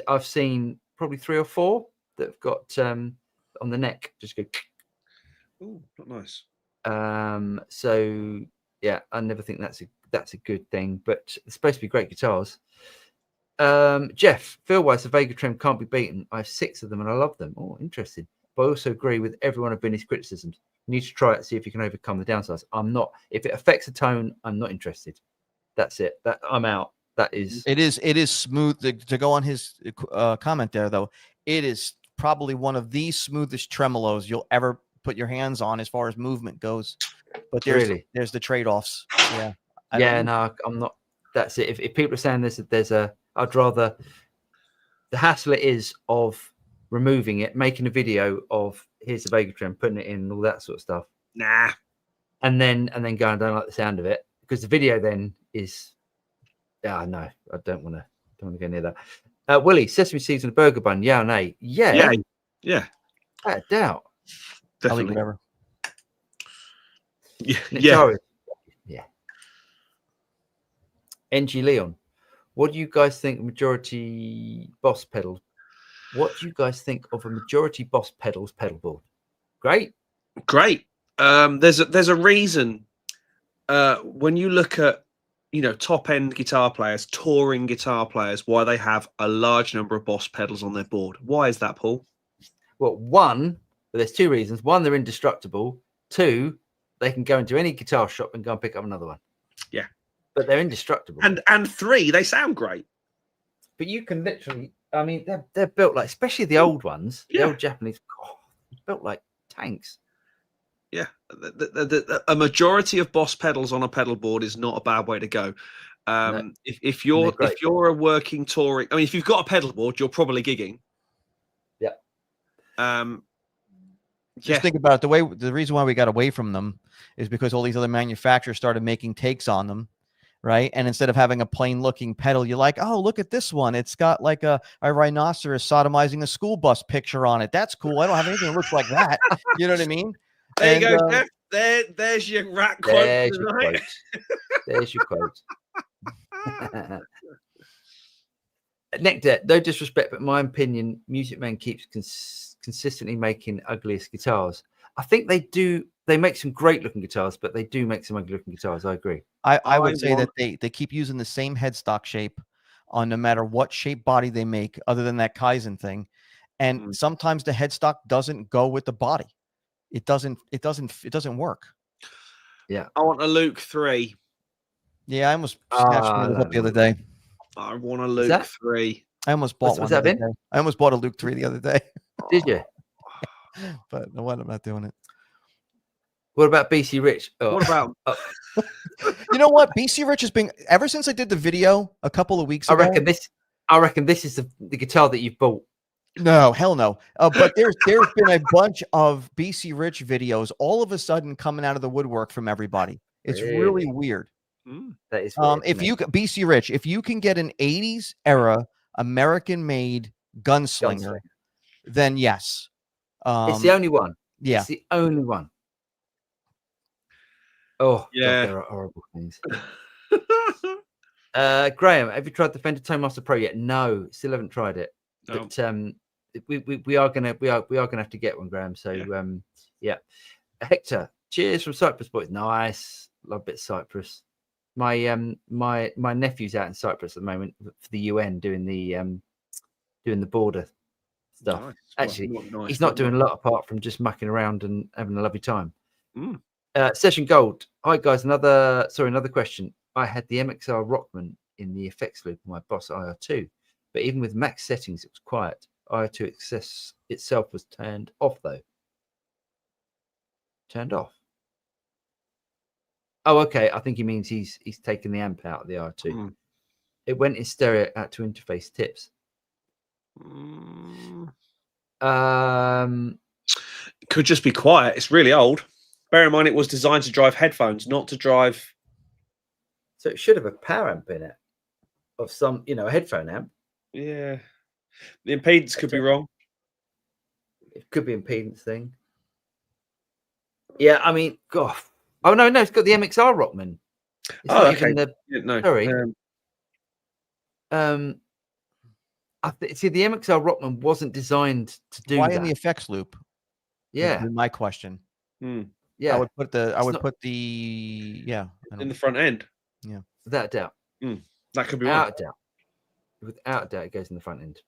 I've seen probably 3 or 4 that have got on the neck just go. Oh, not nice. So yeah, I never think that's a good thing, but it's supposed to be great guitars. Jeff, feel-wise, the Vega trem can't be beaten. I have 6 of them and I love them. Oh, interesting. But I also agree with every one of Vinny's criticisms. You need to try it, see if you can overcome the downsides. I'm not. If it affects the tone, I'm not interested. That's it. I'm out. That is. It is smooth. To go on his comment there, though, it is probably one of the smoothest tremolos you'll ever put your hands on as far as movement goes. But there's the trade-offs. Yeah. No, I'm not. That's it. If people are saying there's a, I'd rather the hassle it is of removing it, making a video of here's the Vega trem, putting it in, and all that sort of stuff. Nah. And then going, I don't like the sound of it, because the video then is, no, I don't want to go near that. Willie, sesame seeds and a burger bun, yeah or nay? Yeah. Without doubt. Definitely. I'll eat whatever. Yeah. NG Leon, what do you guys think majority Boss pedals? What do you guys think of a majority Boss pedals pedal board? Great. There's a reason when you look at top end guitar players, touring guitar players, why they have a large number of Boss pedals on their board. Why is that, Paul? Well, there's 2 reasons. 1, they're indestructible. 2, they can go into any guitar shop and go and pick up another one. Yeah. But they're indestructible. And 3, they sound great. But you can literally, I mean, they're built like, especially the old ones, the old Japanese, built like tanks. Yeah, a majority of Boss pedals on a pedal board is not a bad way to go. No, if you're a working touring, I mean, if you've got a pedal board, you're probably gigging. Yeah. Just think about it. The reason why we got away from them is because all these other manufacturers started making takes on them, right? And instead of having a plain looking pedal, you're like, oh, look at this one. It's got like a rhinoceros sodomizing a school bus picture on it. That's cool. I don't have anything that looks like that. You know what I mean? There you go, Jeff. There's your rat quote. There's your quote. Nectar, no disrespect, but my opinion, Music Man keeps consistently making ugliest guitars. I think they do. They make some great looking guitars, but they do make some ugly looking guitars. I agree. I would say that they keep using the same headstock shape on no matter what shape body they make, other than that Kaizen thing. And sometimes the headstock doesn't go with the body. It doesn't work. Yeah. I want a Luke 3. Yeah, I almost snatched one of those up the other day. I want a Luke 3. I almost bought one. I almost bought a Luke 3 the other day. Did you? But no, I'm not doing it. What about BC Rich? Oh. What about? You know what? BC Rich has been, ever since I did the video a couple of weeks ago. I reckon this is the guitar that you've bought. No, hell no. But there's been a bunch of BC Rich videos all of a sudden coming out of the woodwork from everybody. It's really weird. That is weird, if you BC Rich, if you can get an 80s era American made gunslinger, then yes. It's the only one. Yeah. It's the only one. Oh, yeah. God, there are horrible things. Graham, have you tried the Fender Toadmaster Pro yet? No, still haven't tried it. No. But we are gonna have to get one, Graham. So yeah. Hector, cheers from Cyprus, boys. Nice, love a bit of Cyprus. My my nephew's out in Cyprus at the moment for the UN doing the border stuff. Nice. Actually, nice. He's not doing a lot apart from just mucking around and having a lovely time. Session Gold. Hi guys, another question. I had the MXR Rockman in the effects loop on my Boss IR2, but even with max settings, it was quiet. IR2 access itself was turned off though. Turned off. Oh, okay. I think he means he's taken the amp out of the R2. It went in stereo out to interface tips. Could just be quiet. It's really old. Bear in mind, it was designed to drive headphones, not to drive. So it should have a power amp in it, of some, a headphone amp. Yeah, the impedance could be wrong. It could be an impedance thing. Yeah, I mean, God. Oh no, it's got the MXR Rockman. It's not okay. Even no, sorry. See, the MXR Rockman wasn't designed to do Why that. in the effects loop? Yeah, my question. Yeah, I would put in the front end. Yeah, without a doubt. That could be without a doubt. Without a doubt, it goes in the front end.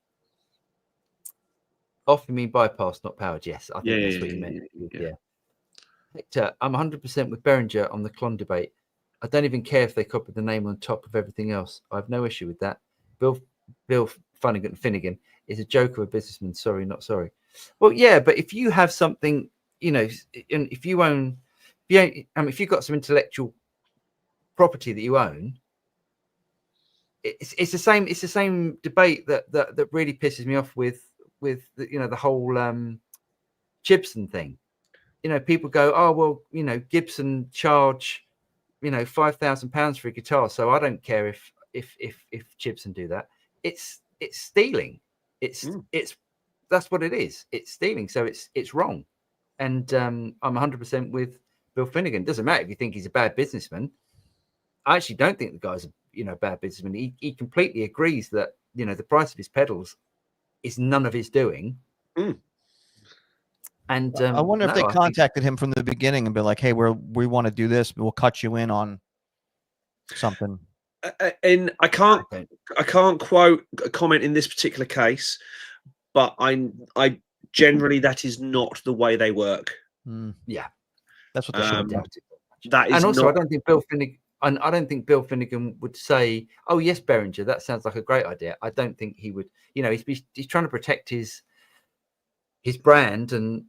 Off, you mean bypass, not powered? Yes, I think that's what you meant. Yeah. Hector, I'm 100% with Behringer on the Klon debate. I don't even care if they copied the name on top of everything else. I have no issue with that. Bill Finnegan is a joke of a businessman. Sorry, not sorry. Well, yeah, but if you have something, and if you've got some intellectual property that you own, it's the same. It's the same debate that really pisses me off with the whole Gibson thing. People go, oh well, Gibson charge, £5,000 for a guitar, so I don't care if Gibson do that. It's stealing. It's that's what it is. It's stealing. So it's wrong. And I'm 100% with Bill Finnegan. Doesn't matter if you think he's a bad businessman. I actually don't think the guy's a bad businessman. He completely agrees that the price of his pedals is none of his doing. And I wonder if they contacted him from the beginning and be like, "Hey, we want to do this. We'll cut you in on something." And I can't comment in this particular case, but I generally that is not the way they work. Yeah, that's what they should do. That is, and also I don't think Bill Finnegan would say, "Oh yes, Behringer, that sounds like a great idea." I don't think he would. He's trying to protect his brand, and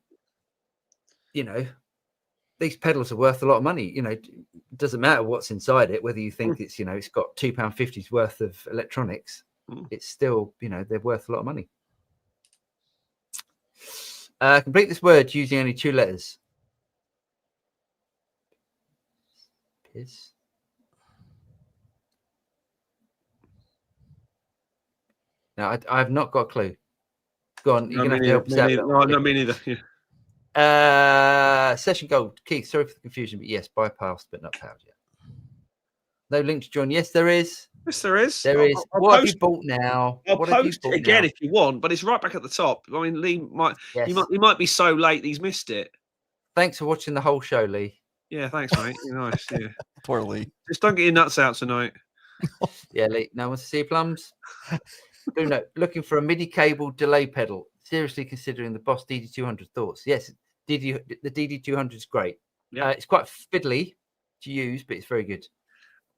these pedals are worth a lot of money. You know, it doesn't matter what's inside it, whether you think it's, you know, it's got £2.50's worth of electronics. It's still, you know, they're worth a lot of money. Complete this word using only 2 letters. Piss. No, I've not got a clue. Go on, you're gonna have to help us out. No, me neither. Yeah. Session gold. Keith, sorry for the confusion, but yes, bypassed but not powered yet. No link to join. Yes, there is. Yes, there is. There is. What have you bought now? I'll What post it again if you want, but it's right back at the top. I mean, Lee might. Yes. He might be so late he's missed it. Thanks for watching the whole show, Lee. Yeah, thanks, mate. You're nice. Yeah. Poor Lee. Just don't get your nuts out tonight. Yeah, Lee. No one to see plums. Bruno, looking for a MIDI cable delay pedal. Seriously considering the Boss DD200. Thoughts? Yes, the DD200 is great. Yeah. It's quite fiddly to use, but it's very good.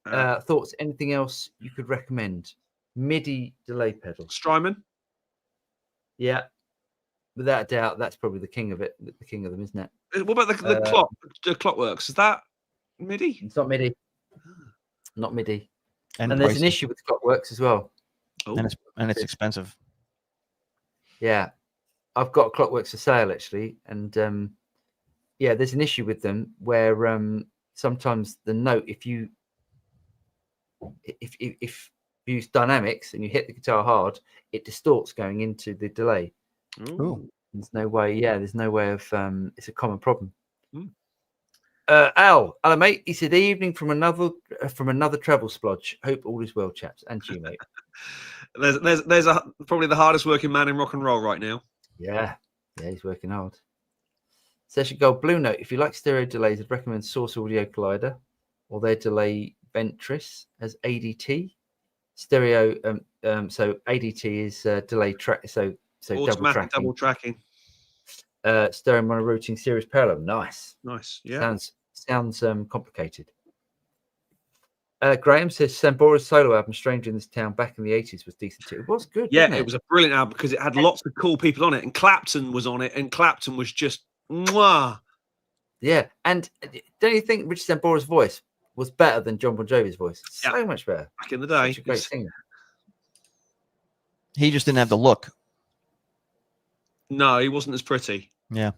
Thoughts? Anything else you could recommend? MIDI delay pedal. Strymon. Yeah, without a doubt, that's probably the king of it. The king of them, isn't it? What about the clock? The Clockworks, is that MIDI? It's not MIDI. Not MIDI. And pricey. there's an issue with the Clockworks as well. Oh. And it's expensive. Yeah, I've got Clockworks for sale actually, and yeah, there's an issue with them where sometimes the note, if you use dynamics and you hit the guitar hard, it distorts going into the delay. Ooh. There's no way. Yeah, there's no way of. It's a common problem. Hello, mate. He said, "Evening from another travel splodge. Hope all is well, chaps, and you, mate." there's probably the hardest working man in rock and roll right now. Yeah, he's working hard. Session Gold Blue Note. If you like stereo delays, I'd recommend Source Audio Collider or their delay Ventris as ADT. Stereo. So ADT is delay track. So automatic double tracking. Stereo mono routing series parallel. Nice. Yeah. Sounds complicated. Graham says Sambora's solo album "Stranger in This Town" back in the 80s was decent too. It was good. Yeah, it was a brilliant album because it had lots of cool people on it, and Clapton was on it, and Clapton was just mwah. Yeah, and don't you think Richard Sambora's voice was better than John Bon Jovi's voice? So much better. Back in the day. Such a great singer. He just didn't have the look. No, he wasn't as pretty. Yeah.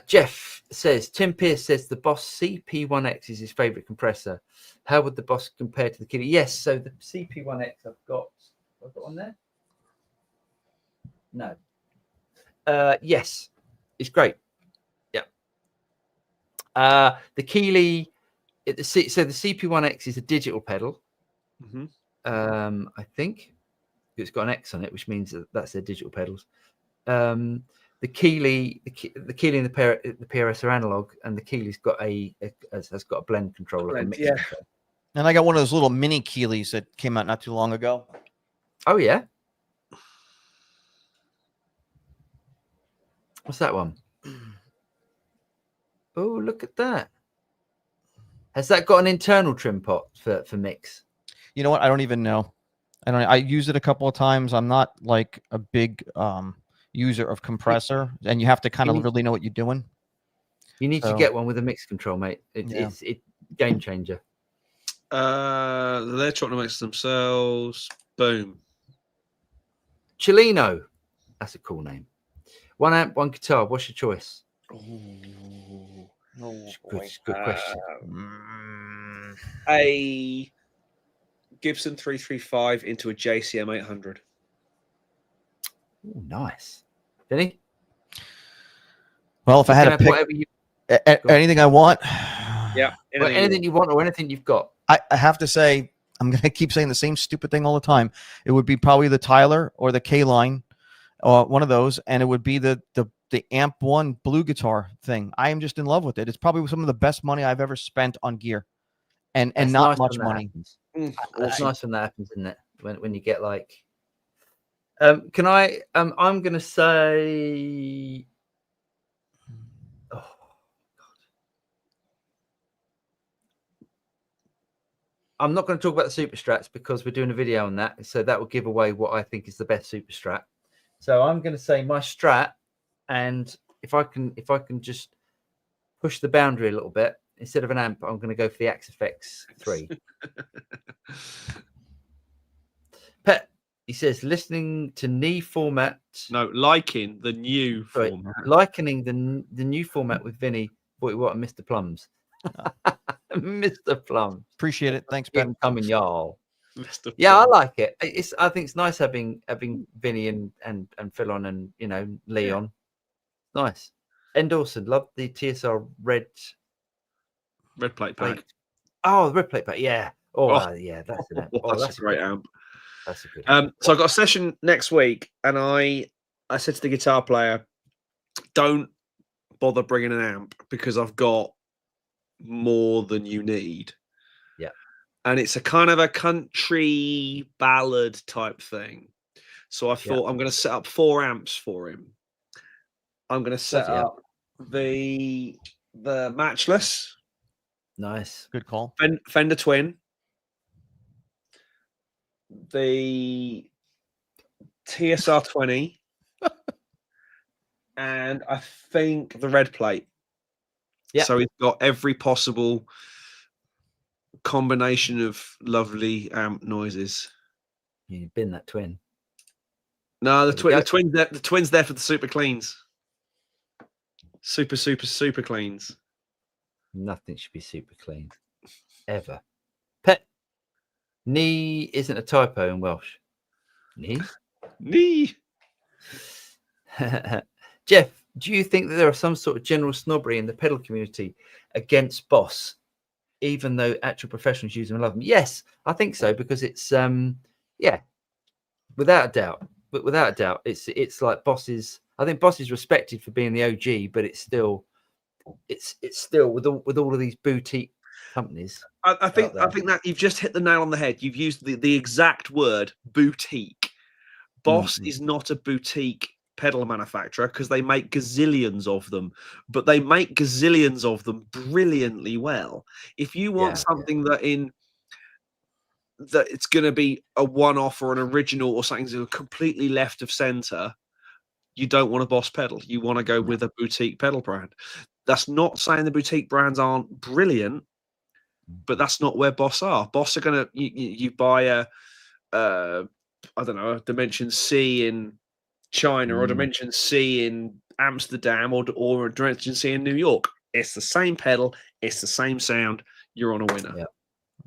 Jeff says, Tim Pierce says the Boss CP1X is his favorite compressor. How would the Boss compare to the Keeley? Yes, so the CP1X I've got one there. No. Yes, it's great. Yeah. The Keeley, so the CP1X is a digital pedal. I think it's got an X on it, which means that's their digital pedals. The Keeley and the PRS are analog, and the Keeley's got has got a blend controller. Yeah. And I got one of those little mini Keeleys that came out not too long ago. Oh yeah. What's that one? Oh, look at that. Has that got an internal trim pot for mix? You know what? I don't even know. I used it a couple of times. I'm not like a big user of compressor, and you have to kind of really know what you're doing. You need to get one with a mix control, mate. It's game changer. They're trying to mix themselves. Boom. Chileno. That's a cool name. 1 amp, 1 guitar. What's your choice? Good question. A Gibson 335 into a JCM 800. Oh, nice. Vinny? Well, if I had to pick anything I want. Yeah. Anything you want or anything you've got. I have to say, I'm going to keep saying the same stupid thing all the time. It would be probably the Tyler or the K-Line, or one of those, and it would be the Amp 1 blue guitar thing. I am just in love with it. It's probably some of the best money I've ever spent on gear, and not much money. It's nice when that happens, isn't it? When you get like, can I? I'm going to say, oh God, I'm not going to talk about the Super Strats because we're doing a video on that, so that will give away what I think is the best Super Strat. So I'm going to say my Strat, and if I can just push the boundary a little bit, instead of an amp, I'm going to go for the Axe FX 3. Pet, he says, listening to knee format. No, liking the new format. Likening the new format with Vinny. What Mr. Plums. Mr. Plums. Appreciate it. Thanks, Ben. Coming, y'all. Mr. Yeah, Plums. I like it. I think it's nice having Vinny and Phil on, and Leon. Nice. And Dawson, love the TSR red plate pack. Oh, the red plate pack. Yeah. Yeah. That's an amp. That's a great amp. That's a good. So I got a session next week, and I said to the guitar player, "Don't bother bringing an amp because I've got more than you need." Yeah. And it's a kind of a country ballad type thing. So I thought I'm going to set up 4 amps for him. I'm going to set up the Matchless. Nice. Good call. Fender Twin. The TSR 20. And I think the red plate. Yeah. So he's got every possible combination of lovely amp noises. You've been that twin. No, the twin's there for the super cleans. Super cleans. Nothing should be super clean. Ever. Pet. Knee isn't a typo in Welsh. Knee? Knee. Jeff, do you think that there are some sort of general snobbery in the pedal community against Boss, even though actual professionals use them and love them? Yes, I think so, because it's without a doubt. But without a doubt, it's like Boss is. I think Boss is respected for being the OG, but it's still with all of these boutique companies. I think that you've just hit the nail on the head. You've used the exact word boutique. Boss is not a boutique pedal manufacturer because they make gazillions of them, but they make gazillions of them brilliantly well. If you want something that it's going to be a one-off or an original or something that's completely left of center, you don't want a Boss pedal. You want to go with a boutique pedal brand. That's not saying the boutique brands aren't brilliant, but that's not where Boss are. Boss are going to you buy a Dimension C in China or Dimension C in Amsterdam or a Dimension C in New York. It's the same pedal. It's the same sound. You're on a winner.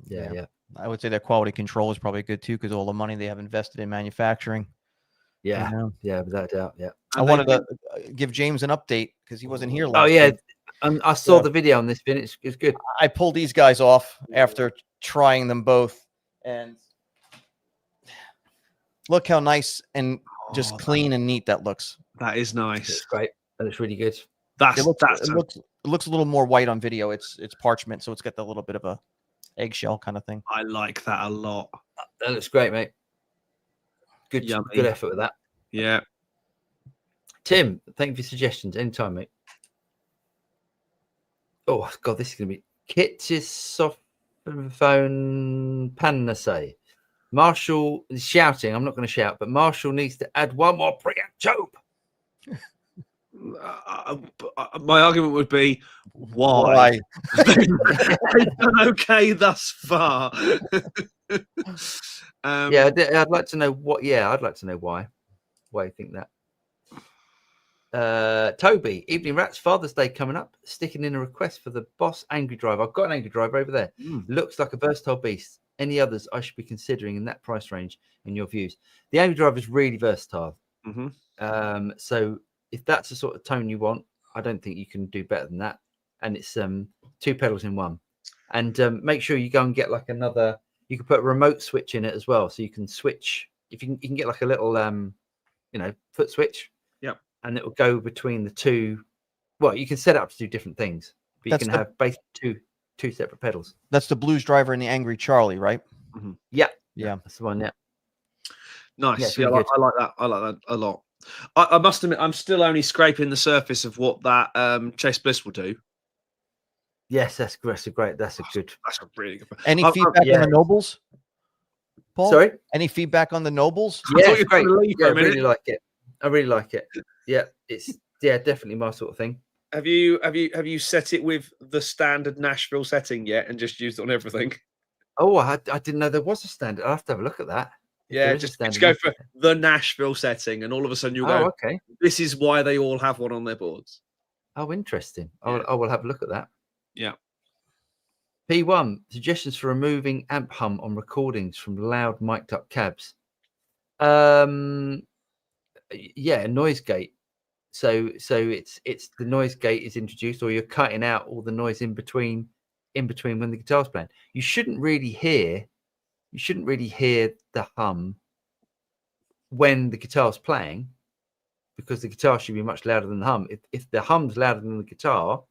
Yeah. I would say their quality control is probably good too, because all the money they have invested in manufacturing. Yeah, without a doubt. Yeah. I wanted to give James an update because he wasn't here last. Oh yeah, week. I saw the video on this, Vin. It's good. I pulled these guys off after trying them both, and look how nice and just clean and neat that looks. That is nice. It's great. That looks really good. It looks a little more white on video. It's parchment, so it's got the little bit of a eggshell kind of thing. I like that a lot. That looks great, mate. Good effort with that. Yeah. Tim, thank you for your suggestions. Anytime, mate. Oh God, this is gonna be Kit's soft phone Panacea. Marshall is shouting. I'm not going to shout, but Marshall needs to add one more preamp tube. My argument would be why? They've done okay thus far. I'd like to know what. Yeah, I'd like to know why. Why you think that? Toby, Evening Rats, Father's Day coming up. Sticking in a request for the Boss Angry Drive. I've got an Angry Drive over there. Looks like a versatile beast. Any others I should be considering in that price range, in your views? The Angry Drive is really versatile. So if that's the sort of tone you want, I don't think you can do better than that. And it's 2 pedals in one. And make sure you go and get like another. You can put a remote switch in it as well, so you can switch. If you can get like a little foot switch. Yep. And it will go between the two. Well, you can set it up to do different things, but you can have basically two separate pedals. That's the Blues Driver and the Angry Charlie, right? Yeah, that's the one. Yeah, nice. Yeah, I like that. I like that a lot. I must admit, I'm still only scraping the surface of what that Chase Bliss will do. Yes, that's great. That's a really good. Any feedback on the Nobles, Paul? Sorry, any feedback on the Nobles? Yeah, it's great. Yeah, I really like it. Yeah, it's Yeah, definitely my sort of thing. Have you set it with the standard Nashville setting yet and just used it on everything? Oh, I didn't know there was a standard. I'll have to have a look at that. Yeah, just go for the Nashville setting, and all of a sudden you'll go, okay. This is why they all have one on their boards. Oh, interesting. Yeah. I will have a look at that. Yeah. P1, suggestions for removing amp hum on recordings from loud mic'd up cabs. Yeah, noise gate. So it's the noise gate is introduced, or you're cutting out all the noise in between when the guitar's playing. You shouldn't really hear the hum when the guitar's playing, because the guitar should be much louder than the hum. If the hum's louder than the guitar,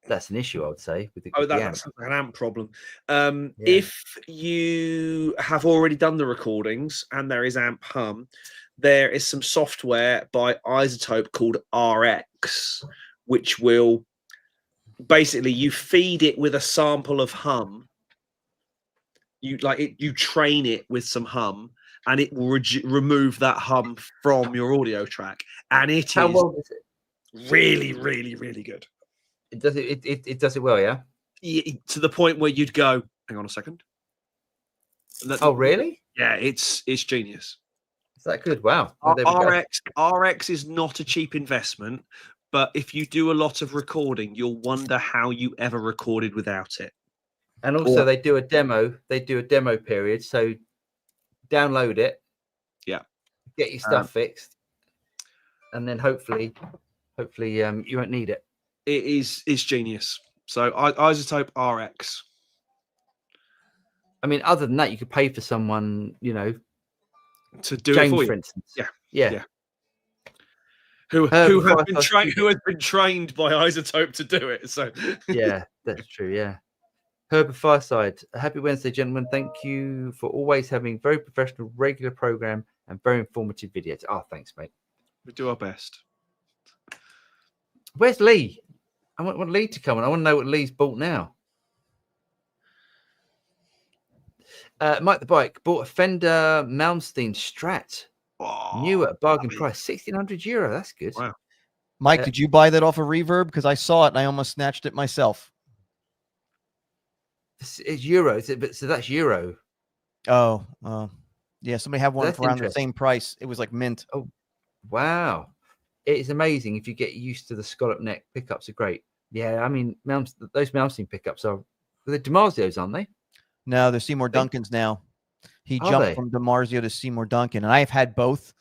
that's an issue, I would say. That's an amp problem. If you have already done the recordings and there is amp hum, there is some software by Isotope called RX, which will basically, you feed it with a sample of hum. You train it with some hum, and it will remove that hum from your audio track. And it How well is it? Really, really, really good. It does it well, yeah? To the point where you'd go, hang on a second. Oh, really? Yeah, it's genius. Is that good? Wow. RX is not a cheap investment, but if you do a lot of recording, you'll wonder how you ever recorded without it. And also, they do a demo. They do a demo period, so download it. Yeah. Get your stuff fixed, and then hopefully, you won't need it. It's genius. So Isotope RX. I mean, other than that, you could pay for someone, to do James, it for you. For instance. Yeah. Who has been trained by Isotope to do it. So yeah, that's true. Yeah. Herbert Fireside, happy Wednesday, gentlemen. Thank you for always having very professional, regular program and very informative videos. Oh, thanks, mate. We do our best. Where's Lee? I want Lee to come on. I want to know what Lee's bought now. Mike the Bike bought a Fender Malmsteen Strat. New at a bargain price, €1,600. That's good. Wow. Mike, did you buy that off of Reverb? Because I saw it and I almost snatched it myself. It's euro, so that's euro. Oh, yeah. Somebody had one for around the same price. It was like mint. Oh, wow. It is amazing if you get used to the scallop neck. Pickups are great. Yeah, I mean, those Malmsteen pickups are the DiMarzios, aren't they? No, they're Seymour Duncans now. He jumped from DiMarzio to Seymour Duncan, and I've had both,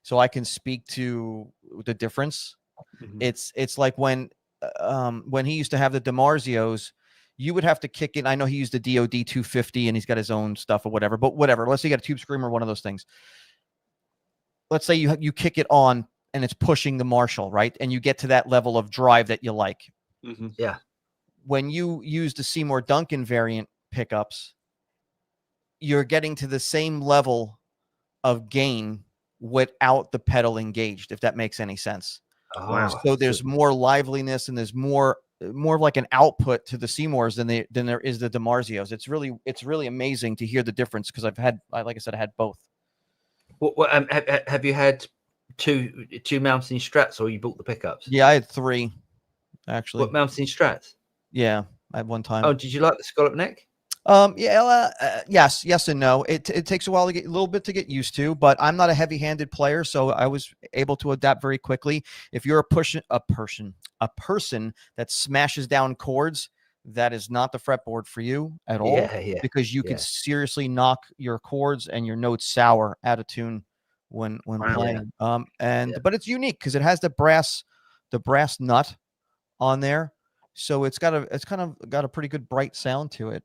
so I can speak to the difference. Mm-hmm. It's like when he used to have the DiMarzios, you would have to kick in. I know he used the DOD 250 and he's got his own stuff or whatever, but whatever. Let's say you got a Tube Screamer, one of those things. Let's say you kick it on and it's pushing the Marshall, right? And you get to that level of drive that you like. Mm-hmm. Yeah. When you use the Seymour Duncan variant pickups, you're getting to the same level of gain without the pedal engaged, if that makes any sense. Oh, wow. So there's more liveliness and there's more of like an output to the Seymours than there is the DiMarzios. It's really amazing to hear the difference, because like I said, I had both. Have you had two Malmsteen Strats, or you bought the pickups? Yeah, I had 3 actually. What Malmsteen Strats? Yeah, I had one time. Oh, did you like the scallop neck? Yes and no. It takes a while to get a little bit to get used to, but I'm not a heavy-handed player, so I was able to adapt very quickly. If you're a person that smashes down chords, that is not the fretboard for you at all. Yeah. Because you could seriously knock your chords and your notes sour, out of tune when playing. But it's unique because it has the brass nut on there. So it's kind of got a pretty good bright sound to it.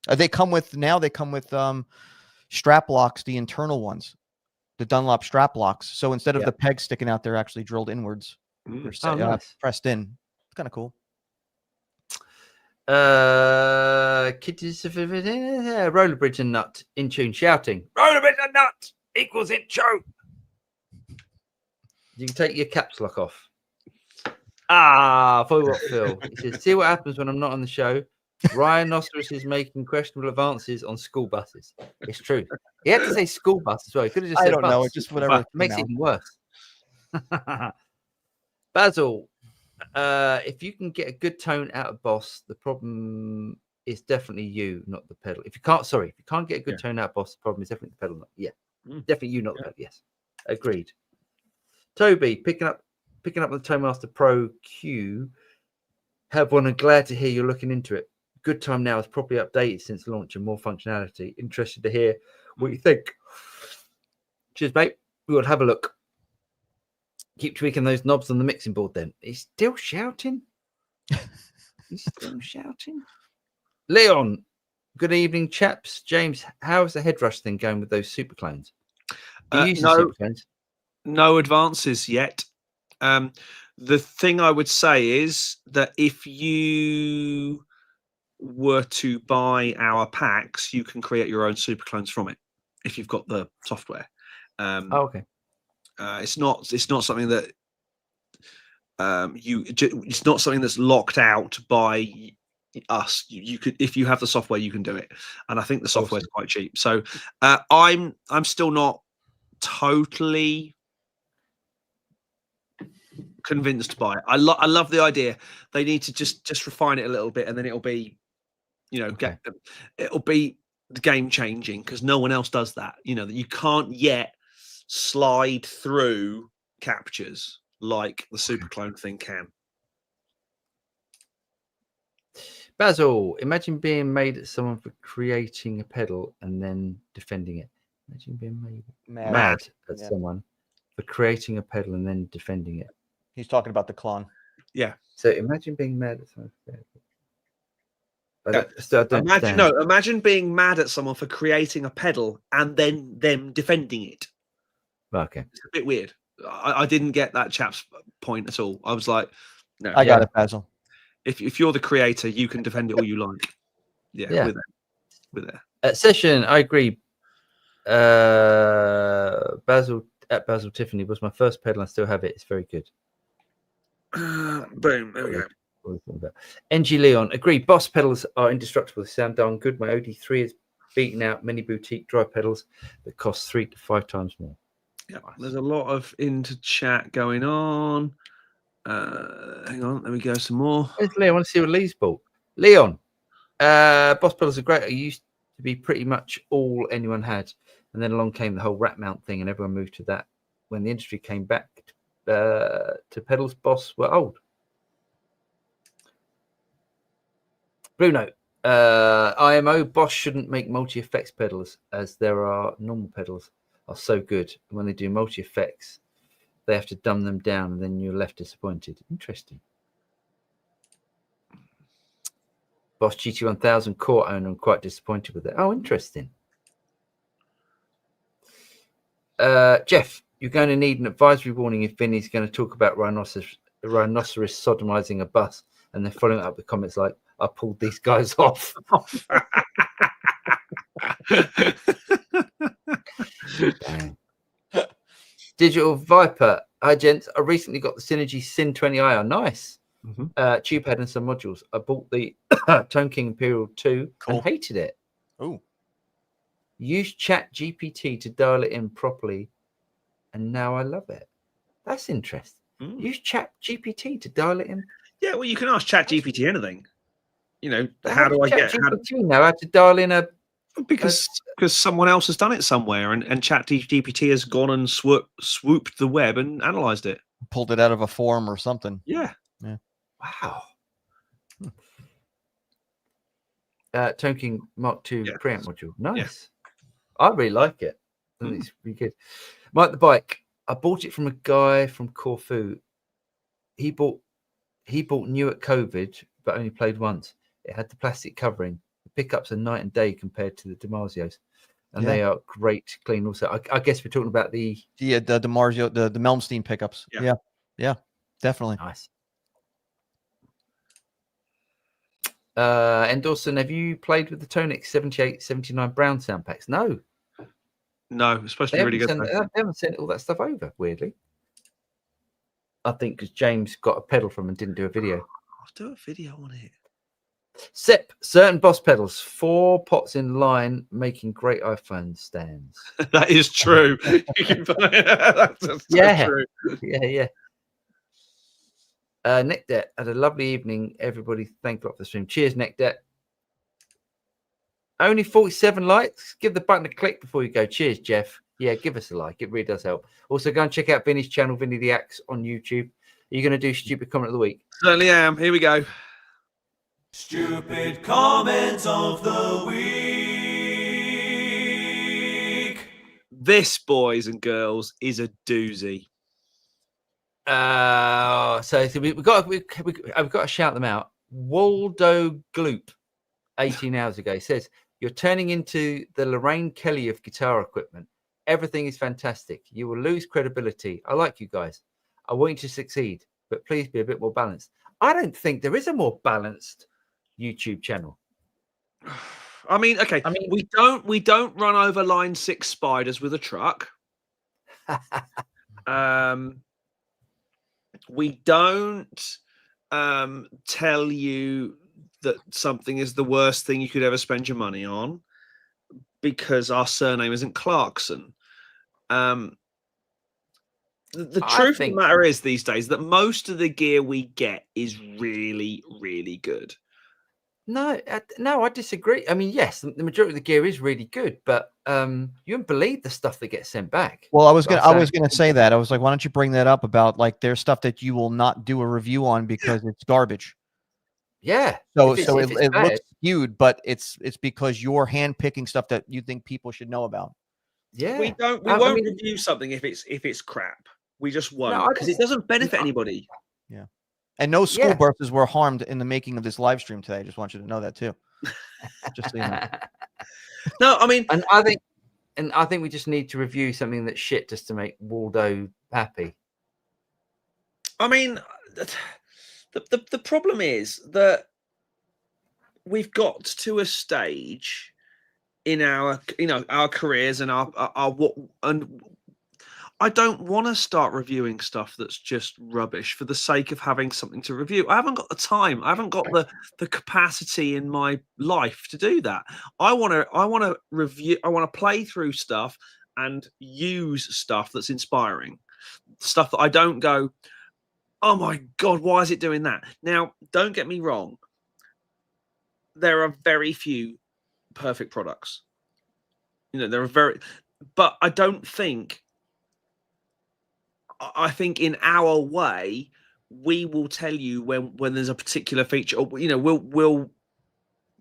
They come with strap locks, the internal ones, the Dunlop strap locks. So instead of the pegs sticking out, they're actually drilled inwards. Nice. Pressed in. It's kind of cool. Roller bridge and nut in tune, shouting, "Roller bridge and nut equals in tune." You can take your caps lock off. For what, Phil? He says, "See what happens when I'm not on the show." Rhinoceros is making questionable advances on school buses. It's true. He had to say school bus as well. He could have just said I don't bus. know. It's just whatever. It makes it even worse. Basil, if you can get a good tone out of Boss, the problem is definitely you, not the pedal. If you can't get a good tone out of Boss, the problem is definitely the pedal. Definitely you, not the pedal. Yes, agreed. Toby, picking up the ToneMaster Pro Q. Have one and glad to hear you're looking into it. Good Time now is properly updated since launch and more functionality. Interested to hear what you think. Cheers, mate. We will have a look. Keep tweaking those knobs on the mixing board then. He's still shouting. Leon, good evening, chaps. James, how's the head rush thing going with those super clones? No advances yet. The thing I would say is that if you were to buy our packs, you can create your own super clones from it if you've got the software. Okay. It's not something that it's not something that's locked out by us. You could, if you have the software, you can do it, and I think the software is quite cheap. So I'm still not totally convinced by it. I love the idea. They need to just refine it a little bit, and then it'll be, it'll be game changing because no one else does that. You can't yet slide through captures like the super clone thing can. Basil, imagine being made at someone for creating a pedal and then defending it. Imagine being mad at someone for creating a pedal and then defending it. He's talking about the clone. Yeah. So imagine being mad at someone. Imagine being mad at someone for creating a pedal and then them defending it. Okay. It's a bit weird. I didn't get that chap's point at all. I was like, no. I got it, Basil. If you're the creator, you can defend it all you like. Yeah. With it. Session, I agree. Basil Tiffany was my first pedal. I still have it. It's very good. Boom. There we go. NG Leon, agree. Boss pedals are indestructible. They sound darn good. My OD3 has beaten out many boutique dry pedals that cost 3 to 5 times more. Yeah, there's a lot of into chat going on. Hang on, let me go some more. Where's Leon? I want to see what Lee's bought. Leon, Boss pedals are great. I used to be pretty much all anyone had, and then along came the whole rat mount thing, and everyone moved to that. When the industry came back to pedals, Boss were old. Bruno, IMO, Boss shouldn't make multi-effects pedals as there are normal pedals are so good. When they do multi-effects, they have to dumb them down and then you're left disappointed. Interesting. Boss GT1000 core owner, I'm quite disappointed with it. Oh, interesting. Jeff, you're going to need an advisory warning if Vinny's going to talk about rhinoceros sodomizing a bus and then following up with comments like, I pulled these guys off. Digital Viper. Hi, gents. I recently got the Synergy Sin 20 IR. Nice. Tube head and some modules. I bought the Tone King Imperial 2 and hated it. Oh. Use Chat GPT to dial it in properly, and now I love it. That's interesting. Use Chat GPT to dial it in. Yeah, well, you can ask Chat GPT anything. How do I get now how to dial in a because someone else has done it somewhere, and Chat GPT has gone and swooped the web and analyzed it, pulled it out of a forum or something. Yeah. Wow. Tone King Mark II preamp module. Nice. I really like it. I think it's really good. Mike the Bike. I bought it from a guy from Corfu. He bought new at COVID, but only played once. It had the plastic covering. The pickups are night and day compared to the DiMarzios, and they are great, clean. Also, I guess we're talking about the DiMarzio, the Melmstein pickups. Yeah, definitely. Nice. And Dawson, have you played with the Tonix 78, 79 Brown sound packs? No, it's supposed to be really good. They haven't sent all that stuff over. Weirdly, I think because James got a pedal from and didn't do a video. I'll do a video on it. Sip, certain Boss pedals, 4 pots in line, making great iPhone stands. That is true. You can that's so true. Yeah. Nick Debt had a lovely evening. Everybody, thank God for the stream. Cheers, Nick Debt. Only 47 likes. Give the button a click before you go. Cheers, Jeff. Yeah, give us a like. It really does help. Also, go and check out Vinny's channel, Vinny the Axe, on YouTube. Are you going to do stupid comment of the week? Certainly am. Here we go. Stupid comment of the week. This, boys and girls, is a doozy. So we've got to shout them out. Waldo Gloop, 18 hours ago, says, "You're turning into the Lorraine Kelly of guitar equipment. Everything is fantastic. You will lose credibility. I like you guys. I want you to succeed, but please be a bit more balanced." I don't think there is a more balanced YouTube channel. I mean, okay. I mean, we don't run over line 6 spiders with a truck. We don't tell you that something is the worst thing you could ever spend your money on because our surname isn't Clarkson. The truth of the matter is these days that most of the gear we get is really, really good. No, I disagree. I mean, yes, the majority of the gear is really good, but you wouldn't believe the stuff that gets sent back. Well, I was gonna say that. I was like, why don't you bring that up about like there's stuff that you will not do a review on because it's garbage. Yeah. So it looks skewed, but it's because you're hand picking stuff that you think people should know about. Yeah. We won't review something if it's crap. We just won't because it doesn't benefit anybody. Yeah. And no school buses were harmed in the making of this live stream today. I just want you to know that too. Just so you know. No, I mean, and I think we just need to review something that's shit just to make Waldo happy. I mean, the problem is that we've got to a stage in our careers and our I don't want to start reviewing stuff that's just rubbish for the sake of having something to review. I haven't got the time. I haven't got the capacity in my life to do that. I want to review. I want to play through stuff and use stuff that's inspiring. Stuff that I don't go, oh my God, why is it doing that? Now, don't get me wrong. There are very few perfect products. But I don't think. I think in our way, we will tell you when there's a particular feature, or we'll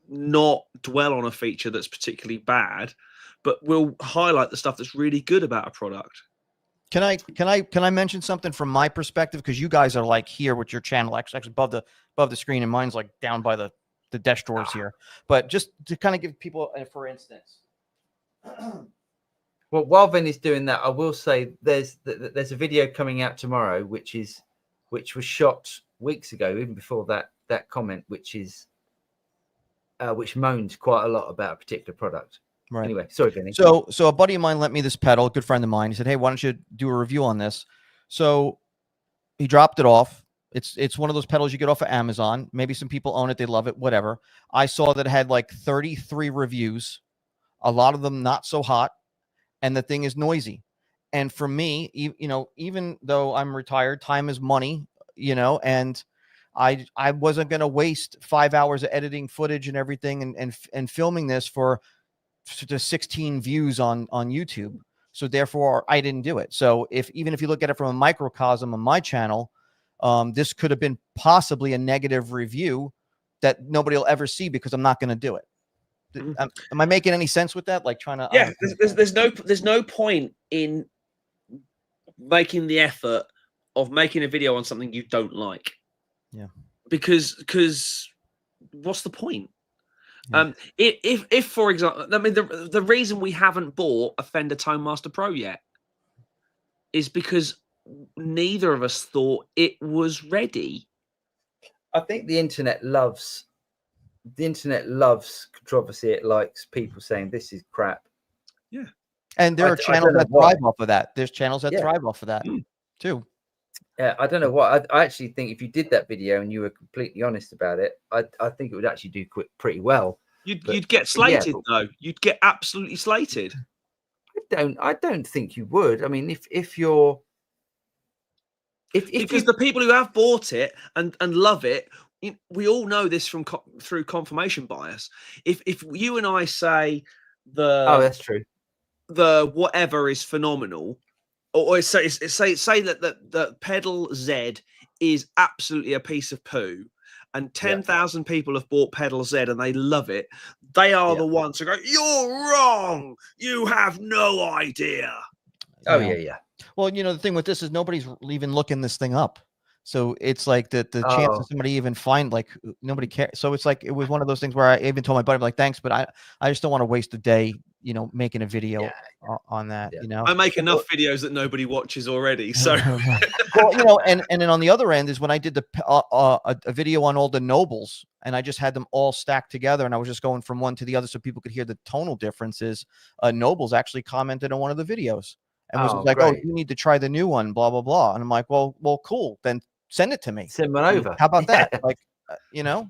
not dwell on a feature that's particularly bad, but we'll highlight the stuff that's really good about a product. Can I mention something from my perspective? Because you guys are like here with your channel actually above the screen, and mine's like down by the desk drawers here. But just to kind of give people, for instance. Well, while Vinny's doing that, I will say there's a video coming out tomorrow, which was shot weeks ago, even before that comment, which moans quite a lot about a particular product. Right. Anyway, sorry, Vinny. So a buddy of mine lent me this pedal, a good friend of mine. He said, "Hey, why don't you do a review on this?" So he dropped it off. It's one of those pedals you get off of Amazon. Maybe some people own it, they love it, whatever. I saw that it had like 33 reviews, a lot of them not so hot. And the thing is noisy. And for me, even though I'm retired, time is money, and I wasn't going to waste 5 hours of editing footage and everything and filming this for 16 views on YouTube. So therefore I didn't do it. So even if you look at it from a microcosm on my channel, this could have been possibly a negative review that nobody will ever see because I'm not going to do it. Am I making any sense with that? Like trying to, there's no point in making the effort of making a video on something you don't like. Yeah. Because what's the point? Yeah. If for example, I mean, the reason we haven't bought a Fender Tone Master Pro yet is because neither of us thought it was ready. I think the internet loves controversy. It likes people saying this is crap. Yeah. And there are channels that thrive off of that. There's channels that thrive off of that too. I don't know what I actually think. If you did that video and you were completely honest about it, I think it would actually do pretty well. You'd get slated though. You'd get absolutely slated. I don't think you would. I mean, if you're because the people who have bought it and love it, we all know this from through confirmation bias. If you and I say that's true, the whatever is phenomenal, or say that the pedal Z is absolutely a piece of poo, and 10,000 people have bought pedal Z and they love it, they are the ones who go, "You're wrong. You have no idea." Oh yeah. Well, the thing with this is nobody's even looking this thing up. So it's like the chance of somebody even find, like, nobody cares. So it's like, it was one of those things where I even told my buddy, like, thanks, but I just don't want to waste a day, making a video on that, I make enough videos that nobody watches already. So, well, and then on the other end is when I did a video on all the Nobles, and I just had them all stacked together, and I was just going from one to the other so people could hear the tonal differences. Nobles actually commented on one of the videos and was like, great. "Oh, you need to try the new one, blah, blah, blah." And I'm like, well, cool. Then send it to me. Send one over. How about that? Like, yeah,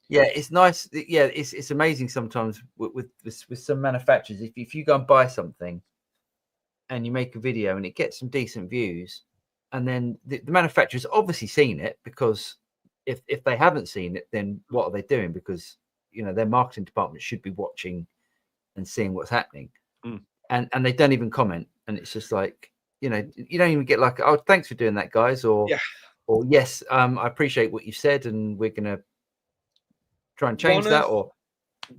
it's nice. Yeah, it's amazing sometimes with some manufacturers. If you go and buy something and you make a video and it gets some decent views, and then the manufacturer's obviously seen it, because if they haven't seen it, then what are they doing? Because their marketing department should be watching and seeing what's happening. And they don't even comment, and it's just like, you don't even get like, "Oh, thanks for doing that, guys," or yes, I appreciate what you said, and we're gonna try and change that. Or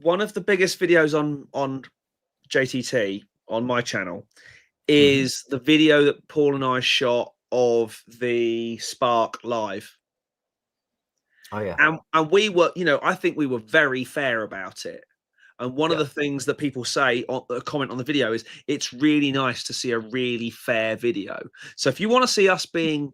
one of the biggest videos on JTT on my channel is the video that Paul and I shot of the Spark live. Oh yeah, and we were, I think we were very fair about it. And one of the things that people say on the comment on the video is, it's really nice to see a really fair video. So if you want to see us being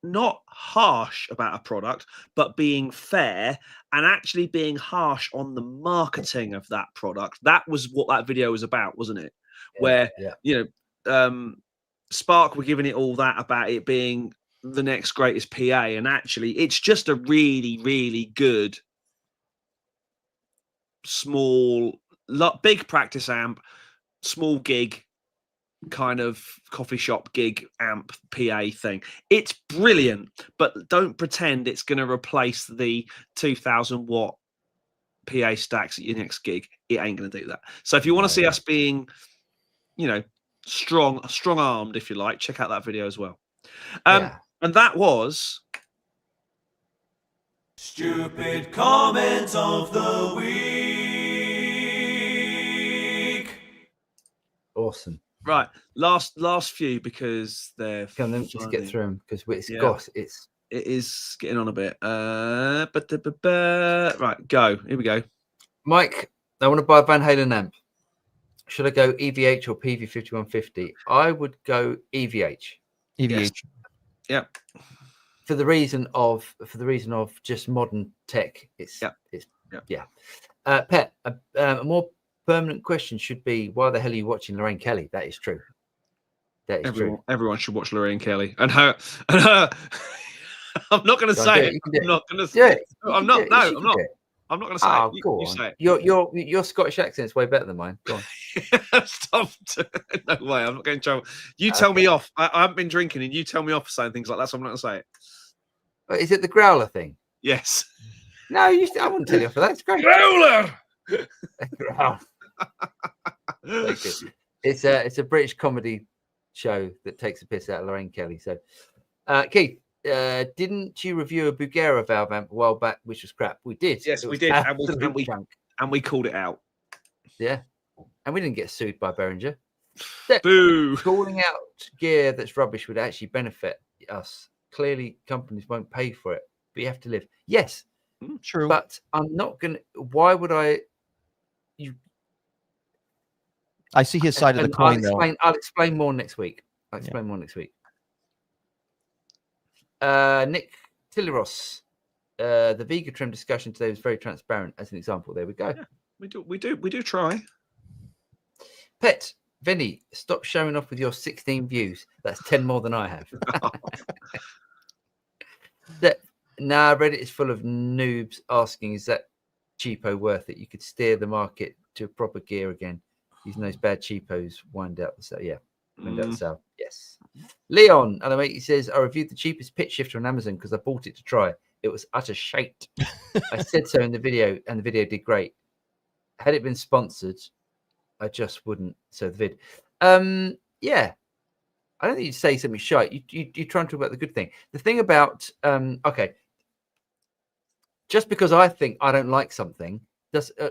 not harsh about a product, but being fair and actually being harsh on the marketing of that product, that was what that video was about, wasn't it? Where, Spark were giving it all that about it being the next greatest PA. And actually, it's just a really, really good, small, big practice amp, small gig, kind of coffee shop gig amp PA thing. It's brilliant, but don't pretend it's going to replace the 2,000 watt PA stacks at your next gig. It ain't going to do that. So if you want to see us being, strong armed, if you like, check out that video as well. And that was Stupid Comment of the Week. Awesome. Right, last few, because they're just get through them, because it is getting on a bit. Right, go. Here we go. Mike, I want to buy a Van Halen amp. Should I go EVH or PV5150? I would go EVH. EVH. Yes. Yeah. For the reason of just modern tech. Pet, a more permanent question should be, why the hell are you watching Lorraine Kelly? That is true. That is true. Everyone should watch Lorraine Kelly and her. I'm not going to say it. I'm not going to say it. I'm not. No, I'm not. I'm not going to say it. You say it. Your Scottish accent's way better than mine. Go on. Stop. No way. I'm not getting in trouble. You tell me off. I haven't been drinking, and you tell me off for saying things like that, so I'm not going to say it. Is it the growler thing? Yes. No, I wouldn't tell you off for that. It's great. Growler. It's a British comedy show that takes a piss out of Lorraine Kelly. So, Keith, didn't you review a Buggera valve amp a while back, which was crap? We did. Yes, we did, and we called it out. Yeah, and we didn't get sued by Behringer. Boo! Calling out gear that's rubbish would actually benefit us. Clearly, companies won't pay for it, but you have to live. Yes, true. But I'm not gonna. Why would I? I see his side of the coin, I'll explain more next week. Nick Tilleros, the Vega trim discussion today was very transparent. As an example, there we go. Yeah, we do try. Pet, Vinny, stop showing off with your 16 views. That's 10 more than I have. Nah, Reddit is full of noobs asking, is that cheapo worth it? You could steer the market to proper gear again. Using those bad cheapos wind out the sale. Yeah, wind out the sale. Yes. Leon, he says, I reviewed the cheapest pitch shifter on Amazon because I bought it to try. It was utter shite. I said so in the video, and the video did great. Had it been sponsored, I just wouldn't. So the vid. Yeah. I don't think you'd say something shite. You're trying to talk about the good thing. The thing about, okay, just because I think I don't like something,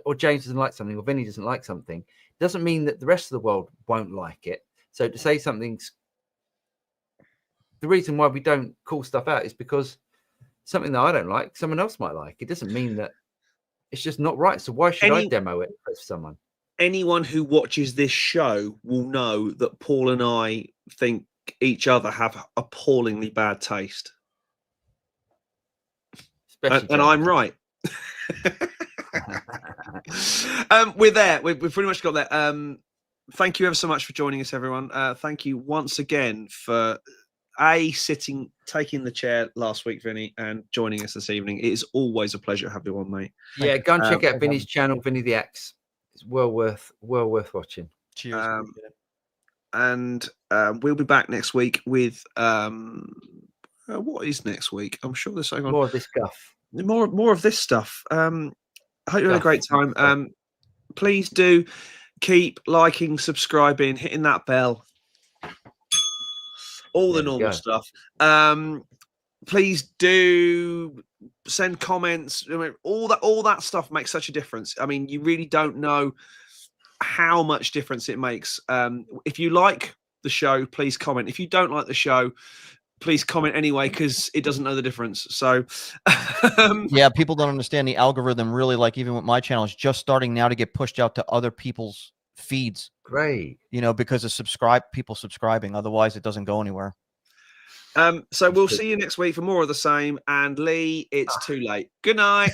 or James doesn't like something, or Vinny doesn't like something, doesn't mean that the rest of the world won't like it. So to say something's, the reason why we don't call stuff out is because something that I don't like, someone else might like. It doesn't mean that it's just not right. So why should I demo it for someone? Anyone who watches this show will know that Paul and I think each other have appallingly bad taste. And I'm right. We're there. We've pretty much got there. Thank you ever so much for joining us, everyone. Thank you once again for taking the chair last week, Vinny, and joining us this evening. It is always a pleasure to have you on, mate. Yeah, go and check out Vinny's channel, Vinny the Axe. It's well worth watching. Cheers. And we'll be back next week with what is next week? I'm sure there's something on. More of this guff. More of this stuff. I hope you had a great time. Please do keep liking, subscribing, hitting that bell. All the normal stuff. Please do send comments. I mean, all that stuff makes such a difference. I mean, you really don't know how much difference it makes. If you like the show, please comment. If you don't like the show, please comment anyway, because it doesn't know the difference. So yeah, people don't understand the algorithm really, like even with my channel, is just starting now to get pushed out to other people's feeds. Great. You know, because of people subscribing. Otherwise it doesn't go anywhere. So we'll see you next week for more of the same. And Lee, it's too late. Good night.